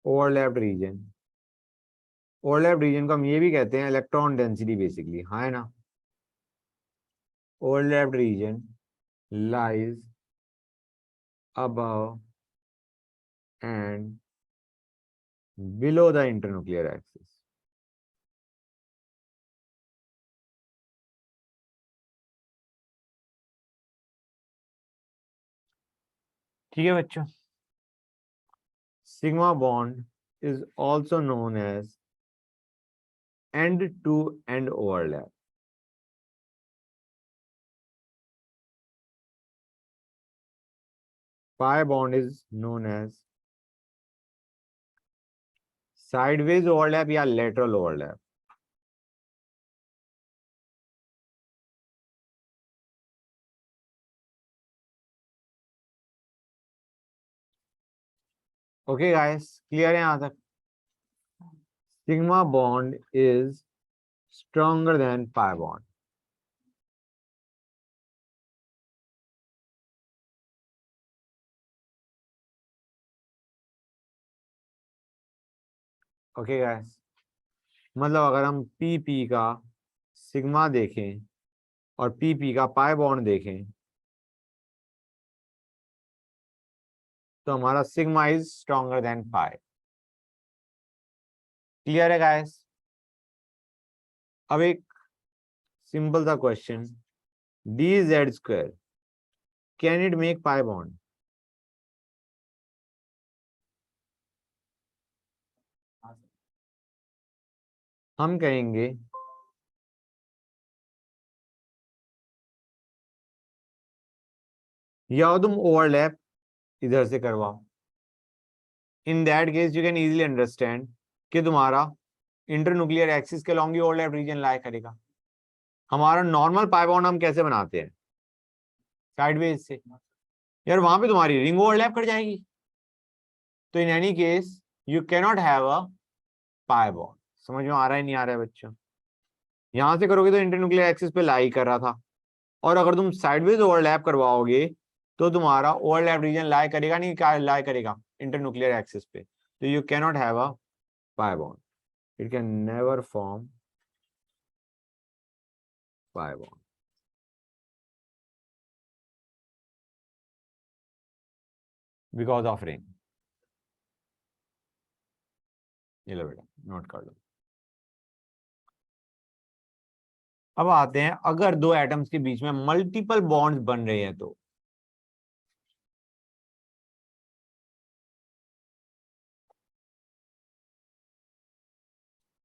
Overlapped region, overlapped region को हम ये भी कहते हैं इलेक्ट्रॉन डेंसिटी बेसिकली, हाँ है ना। Overlapped region lies above and below the internuclear axis. ठीक है बच्चों, sigma bond is also known as end-to-end overlap. Pi bond is known as sideways overlap या lateral overlap. Okay guys, clear है यहाँ तक? Sigma bond is stronger than pi bond. Okay guys, मतलब अगर हम PP का सिग्मा देखें और PP का पाई बॉन्ड देखें तो हमारा sigma is stronger than pi. Clear है गाइस? अब एक सिंपल सा question, dz² can it make pi bond? हम कहेंगे या तुम ओवरलैप इधर से करवाओ, in that case you can easily understand कि तुम्हारा इंटरन्यूक्लियर एक्सिस के लॉन्ग ओवरलैप रीजन लाई करेगा। हमारा नॉर्मल पाई बॉन्ड हम कैसे बनाते हैं? साइडवेज से। यार वहां पे तुम्हारी रिंग ओवरलैप कर जाएगी, तो in any case you cannot have a pi bond. समझ में आ रहा है नहीं आ रहा है बच्चों? यहां से करोगे तो इंटरन्यूक्लियर एक्सिस पे लाई कर रहा था, और अगर तुम साइडवेज ओवरलैप करवाओगे तो तुम्हारा ओवरलैप रीजन लाई करेगा नहीं, क्या लाई करेगा? इंटरन्यूक्लियर एक्सिस पे। तो you cannot have a pi bond, it can never form pi bond. Because of ring. ये लो बेटा नोट कर लो। अब आते हैं अगर 2 एटम्स के बीच में मल्टीपल बॉन्ड्स बन रहे हैं तो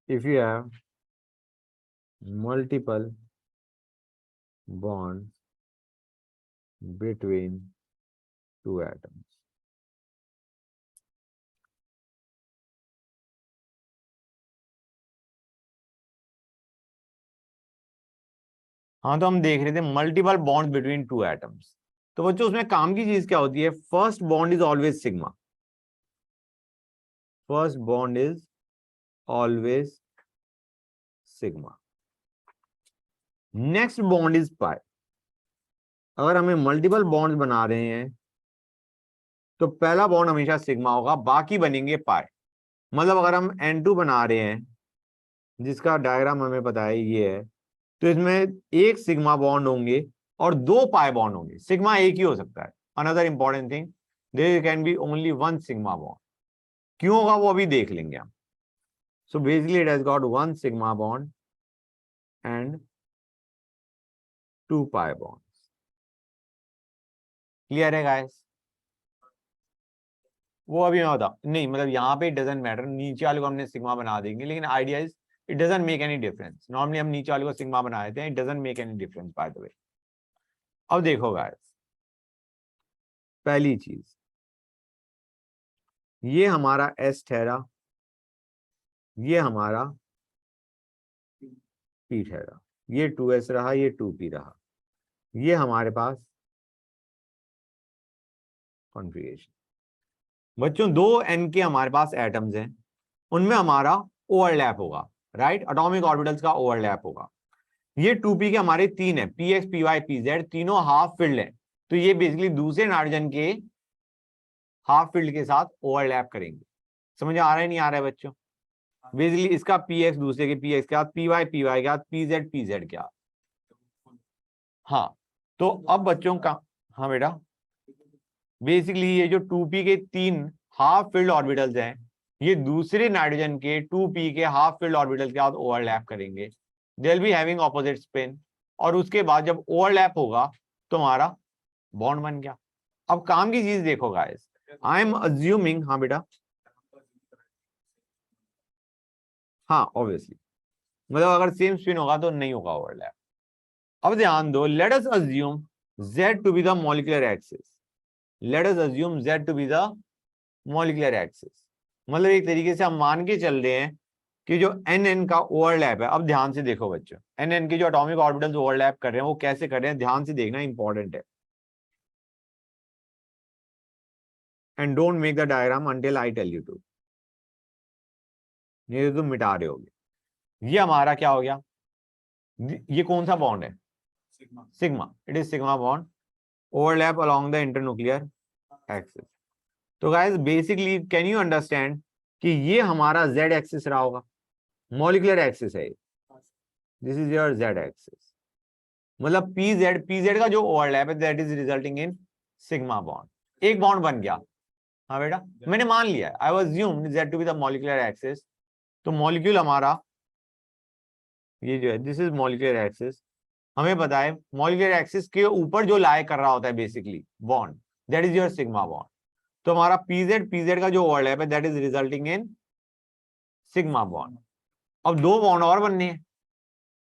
if you have multiple bonds between 2 atoms, हाँ तो हम देख रहे थे मल्टीपल बॉन्ड बिटवीन 2 एटम्स। तो बच्चों उसमें काम की चीज क्या होती है? First bond is always sigma, first bond is always sigma, next bond is pi. अगर हमें मल्टीपल बॉन्ड्स बना रहे हैं तो पहला बॉन्ड हमेशा सिग्मा होगा, बाकी बनेंगे पाई। मतलब अगर हम N2 बना रहे हैं, जिसका डायग्राम हमें पता है ये है, तो इसमें एक सिग्मा बॉन्ड होंगे और दो पाई बॉन्ड होंगे। सिग्मा एक ही हो सकता है। Another important thing, there can be only one sigma bond. क्यों होगा वो अभी देख लेंगे हम। So basically it has got one sigma bond and two pi bond. Clear है गाइस? वो अभी मैं बता नहीं, मतलब यहाँ पे डजंट मैटर, नीचे वाले को हमने सिग्मा बना देंगे, लेकिन idea is it doesn't make any difference. Normally हम नीचे वाले को सिग्मा बना देते हैं, it doesn't make any difference by the way. अब देखो गाइस, पहली चीज, ये हमारा एस ठहरा, ये हमारा पी ठहरा, ये 2s रहा, ये 2p रहा, ये हमारे पास कॉन्फ़िगरेशन। बच्चों दो n के हमारे पास एटम्स हैं, उनमें हमारा ओवरलैप होगा, राइट? एटॉमिक ऑर्बिटल्स का ओवरलैप होगा। ये 2p के हमारे तीन है, px py pz, तीनों हाफ फील्ड है। तो ये बेसिकली दूसरे नाइट्रोजन के हाफ फील्ड के साथ ओवरलैप करेंगे। समझ आ रहा है नहीं आ रहा है बच्चों? बेसिकली इसका px दूसरे के px के साथ, py py के साथ, pz pz के साथ। हाँ, तो अब बच्चों का, हाँ बेटा, बेसिकली ये जो 2p के तीन हाफ फील्ड ऑर्बिटल्स हैं, ये दूसरे नाइट्रोजन के 2p के हाफ फील्ड ऑर्बिटल के साथ ओवरलैप करेंगे। They will be having opposite spin, और उसके बाद जब ओवरलैप होगा तो हमारा बॉन्ड बन गया। अब काम की चीज देखो गाइस, आई एम अज्यूमिंग, हाँ बेटा, हाँ ऑब्वियसली, मतलब अगर सेम स्पिन होगा तो नहीं होगा ओवरलैप। अब ध्यान दो, let us assume z to be the molecular axis. Let us assume z to be the molecular axis. मतलब एक तरीके से हम मान के चल रहे हैं कि जो NN का ओवरलैप है, अब ध्यान से देखो बच्चों, NN के जो एटॉमिक ऑर्बिटल्स ओवरलैप कर रहे हैं वो कैसे कर रहे हैं, ध्यान से देखना, इंपॉर्टेंट है। And don't make the diagram until I tell you to, ये तुम मिटा रहे होगे। ये हमारा क्या हो गया, ये कौन सा बॉन्ड है? Sigma. It is sigma bond, overlap along the internuclear axis. तो guys basically can you understand कि ये हमारा z एक्सिस रहा होगा, मॉलिक्यूलर एक्सिस है, this is your z axis. मतलब pz का जो ओवरलैप है that is resulting in sigma bond. एक बॉन्ड बन गया। हाँ बेटा, मैंने मान लिया, I was assumed z to be the molecular axis. तो मॉलिक्यूल हमारा ये जो है, दिस इज मॉलिक्यूलर एक्सिस। हमें पता है मॉलिक्यूलर एक्सिस के ऊपर जो लाई कर रहा होता है basically bond, that is your sigma bond. तो हमारा pz का जो ओवरलैप है that is resulting in sigma bond. अब दो बॉन्ड और बनने हैं,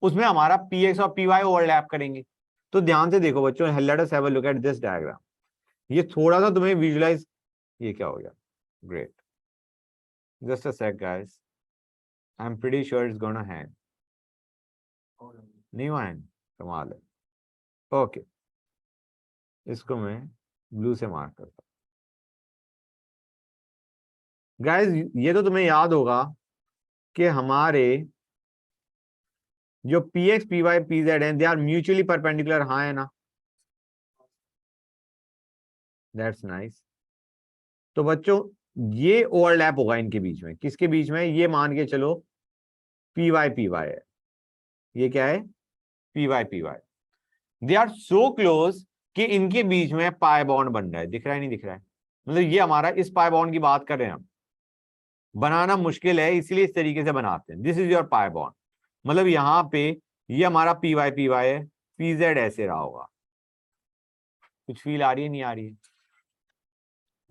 उसमें हमारा px और py ओवरलैप करेंगे। तो ध्यान से देखो बच्चों, let us have a look at this diagram. ये थोड़ा सा तुम्हें विजुलाइज, ये क्या हो गया, great, just a sec guys, I am pretty sure it's gonna hang. नहीं हुआ हैंग, कमाल है। ओके, इसको मैं ब्लू से मार्क करता हूं। गाइस ये तो तुम्हें याद होगा कि हमारे जो px py pz हैं दे आर म्यूचुअली परपेंडिकुलर, हाँ है ना? That's nice. तो बच्चों ये ओवरलैप होगा इनके बीच में, किसके बीच में? ये मान के चलो py py है, ये क्या है? py py। They are so close कि इनके बीच में पाई बॉन्ड बन रहा है, दिख रहा है नहीं दिख रहा है? मतलब ये हमारा इस पाई बॉन्ड की बात कर रहे हैं हम, बनाना मुश्किल है इसलिए इस तरीके से बनाते हैं। This is your pi bond. मतलब यहाँ पे ये हमारा py py है, pz ऐसे रहा होगा। कुछ फील आ रही है नहीं आ रही है?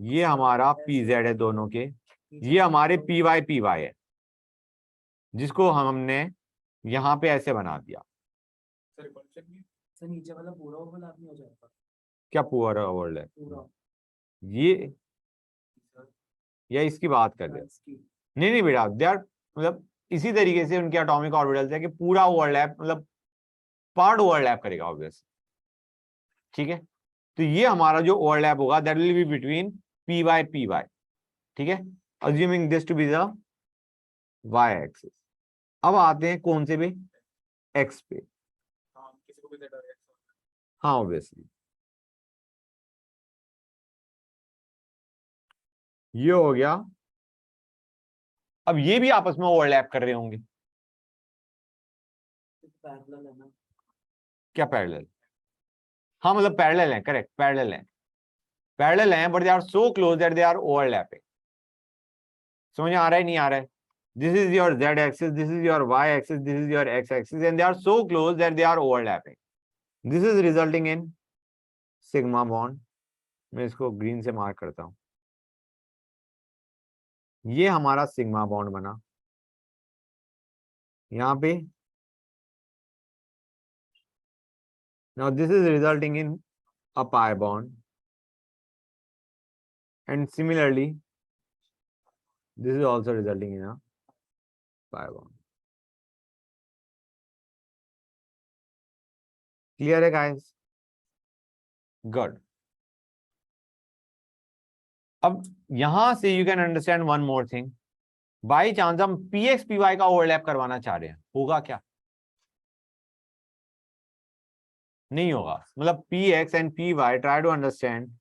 ये हमारा pz है दोनों के, ये हमारे py py है, जिसको हमने यहाँ पे ऐसे बना दिया। सर नीचे वाला पूरा ओवरलैप नहीं हो जाएगा? क्या पूरा वर्ल्ड है पूरा ये, या इसकी बात कर रहे हैं? इसकी नहीं नहीं बेटा, दे आर, मतलब इसी तरीके से उनके एटॉमिक ऑर्बिटल्स है कि पूरा ओवरलैप, मतलब पार्ट ओवरलैप करेगा ऑब्वियस। ठीक है, तो ये हमारा जो ओवरलैप होगा that will be between py py। ठीक है, assuming this to be the y axis. अब आते हैं कौन से पे? x पे। हाँ ऑब्वियसली, ये हो गया। अब ये भी आपस में ओवरलैप कर रहे होंगे। पैरेलल है ना। क्या पैरेलल? हाँ मतलब पैरेलल है, करेक्ट, पैरेलल हैं but they are so close that they are overlapping. समझ आ रहा है नहीं आ रहा है? This is your z axis, this is your y axis, this is your x axis and they are so close that they are overlapping. This is resulting in sigma bond. मैं इसको ग्रीन से मार्क करता हूं। ये हमारा सिग्मा बॉन्ड बना यहां पे। Now this is resulting in a pi bond and similarly this is also resulting in a pi bond. Clear है guys? Good. अब यहां से you can understand one more thing. By chance हम px py का ओवरलैप करवाना चाह रहे हैं, होगा क्या? नहीं होगा। मतलब px and py try to understand.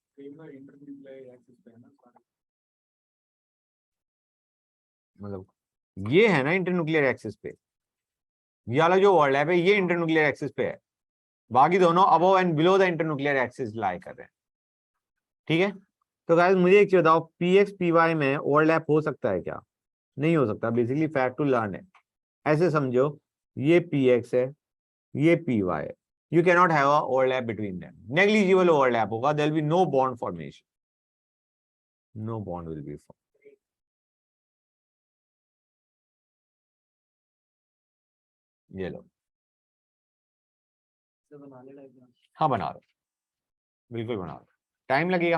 मतलब ये है ना इंटरन्यूक्लियर एक्सिस पे, ये वाला जो ओवरलैप है ये इंटरन्यूक्लियर एक्सिस पे है, बाकी दोनों above and below the internuclear axis लाई कर रहे हैं। ठीक है, तो गाइस मुझे एक चीज बताओ, px py में ओवरलैप हो सकता है क्या? नहीं हो सकता। बेसिकली फैक्ट टू लर्न है। ऐसे समझो, ये px है, ये py है, you can not have a overlap between them. Negligible overlap होगा, there will be no bond formation, no bond will be form. ये लो, इसे बनाने लगेगा। हाँ बना लो, बिल्कुल बना लो, टाइम लगेगा।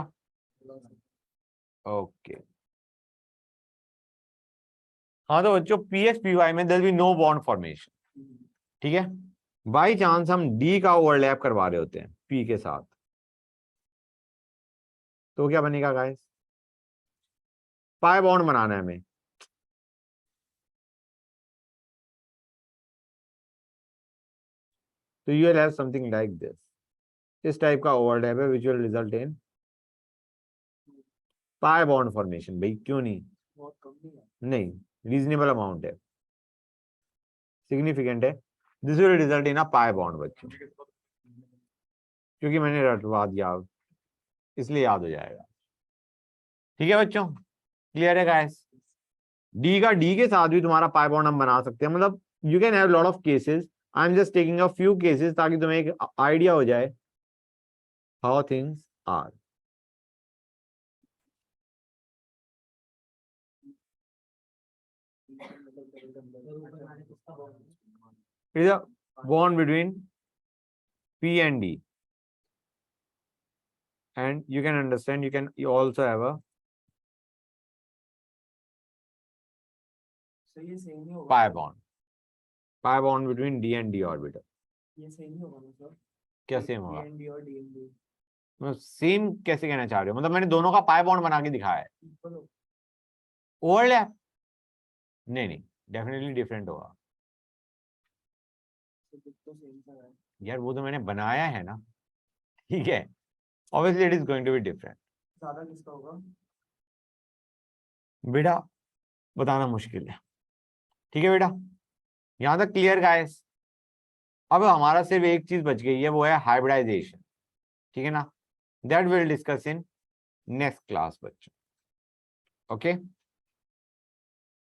ओके हाँ, तो बच्चों px py में there will be no bond formation. ठीक है, बाई चांस हम d का ओवरलैप करवा रहे होते हैं p के साथ, तो क्या बनेगा गाइस? पाई बॉन्ड बनाना है हमें। तो you will have something like this, इस टाइप का ओवरलैप है which will result in pi bond formation. भाई क्यों नहीं? बहुत कम नहीं है। नहीं, रीजनेबल अमाउंट है, सिग्निफिकेंट है। This will result in a pi bond बच्चों, क्योंकि मैंने रटवा दिया इसलिए याद हो जाएगा। ठीक है बच्चों, क्लियर है गाइस? डी का डी के साथ भी तुम्हारा पाई बॉन्ड हम बना सकते हैं। मतलब you can have lot of cases, I am just taking a few cases ताकि तुम्हें एक आइडिया हो जाए how things are. It is a bond between P and D, and you can understand, you also have a So ये सही नहीं होगा। pi bond between D and D orbital. ये सही नहीं होगा ना सर? क्या सेम होगा? DND और DND मतलब सेम कैसे कहना चाह रहे हो? मतलब मैंने दोनों का पाई बॉन्ड बना के दिखाया है। इक्वल हो। ओवरलैप नहीं, डेफिनेटली डिफरेंट होगा तो कुछ तो सेम सा है। यार, वो तो मैंने बनाया है ना। ठीक है, obviously it is going to be different. ज्यादा किसका होगा? बेटा बताना मुश्किल है। ठीक है बेटा, यहां तक क्लियर गाइस? अब हमारा सिर्फ एक चीज बच गई है, वो है हाइब्रिडाइजेशन। ठीक है ना, that will discuss in next class बच्चों। ओके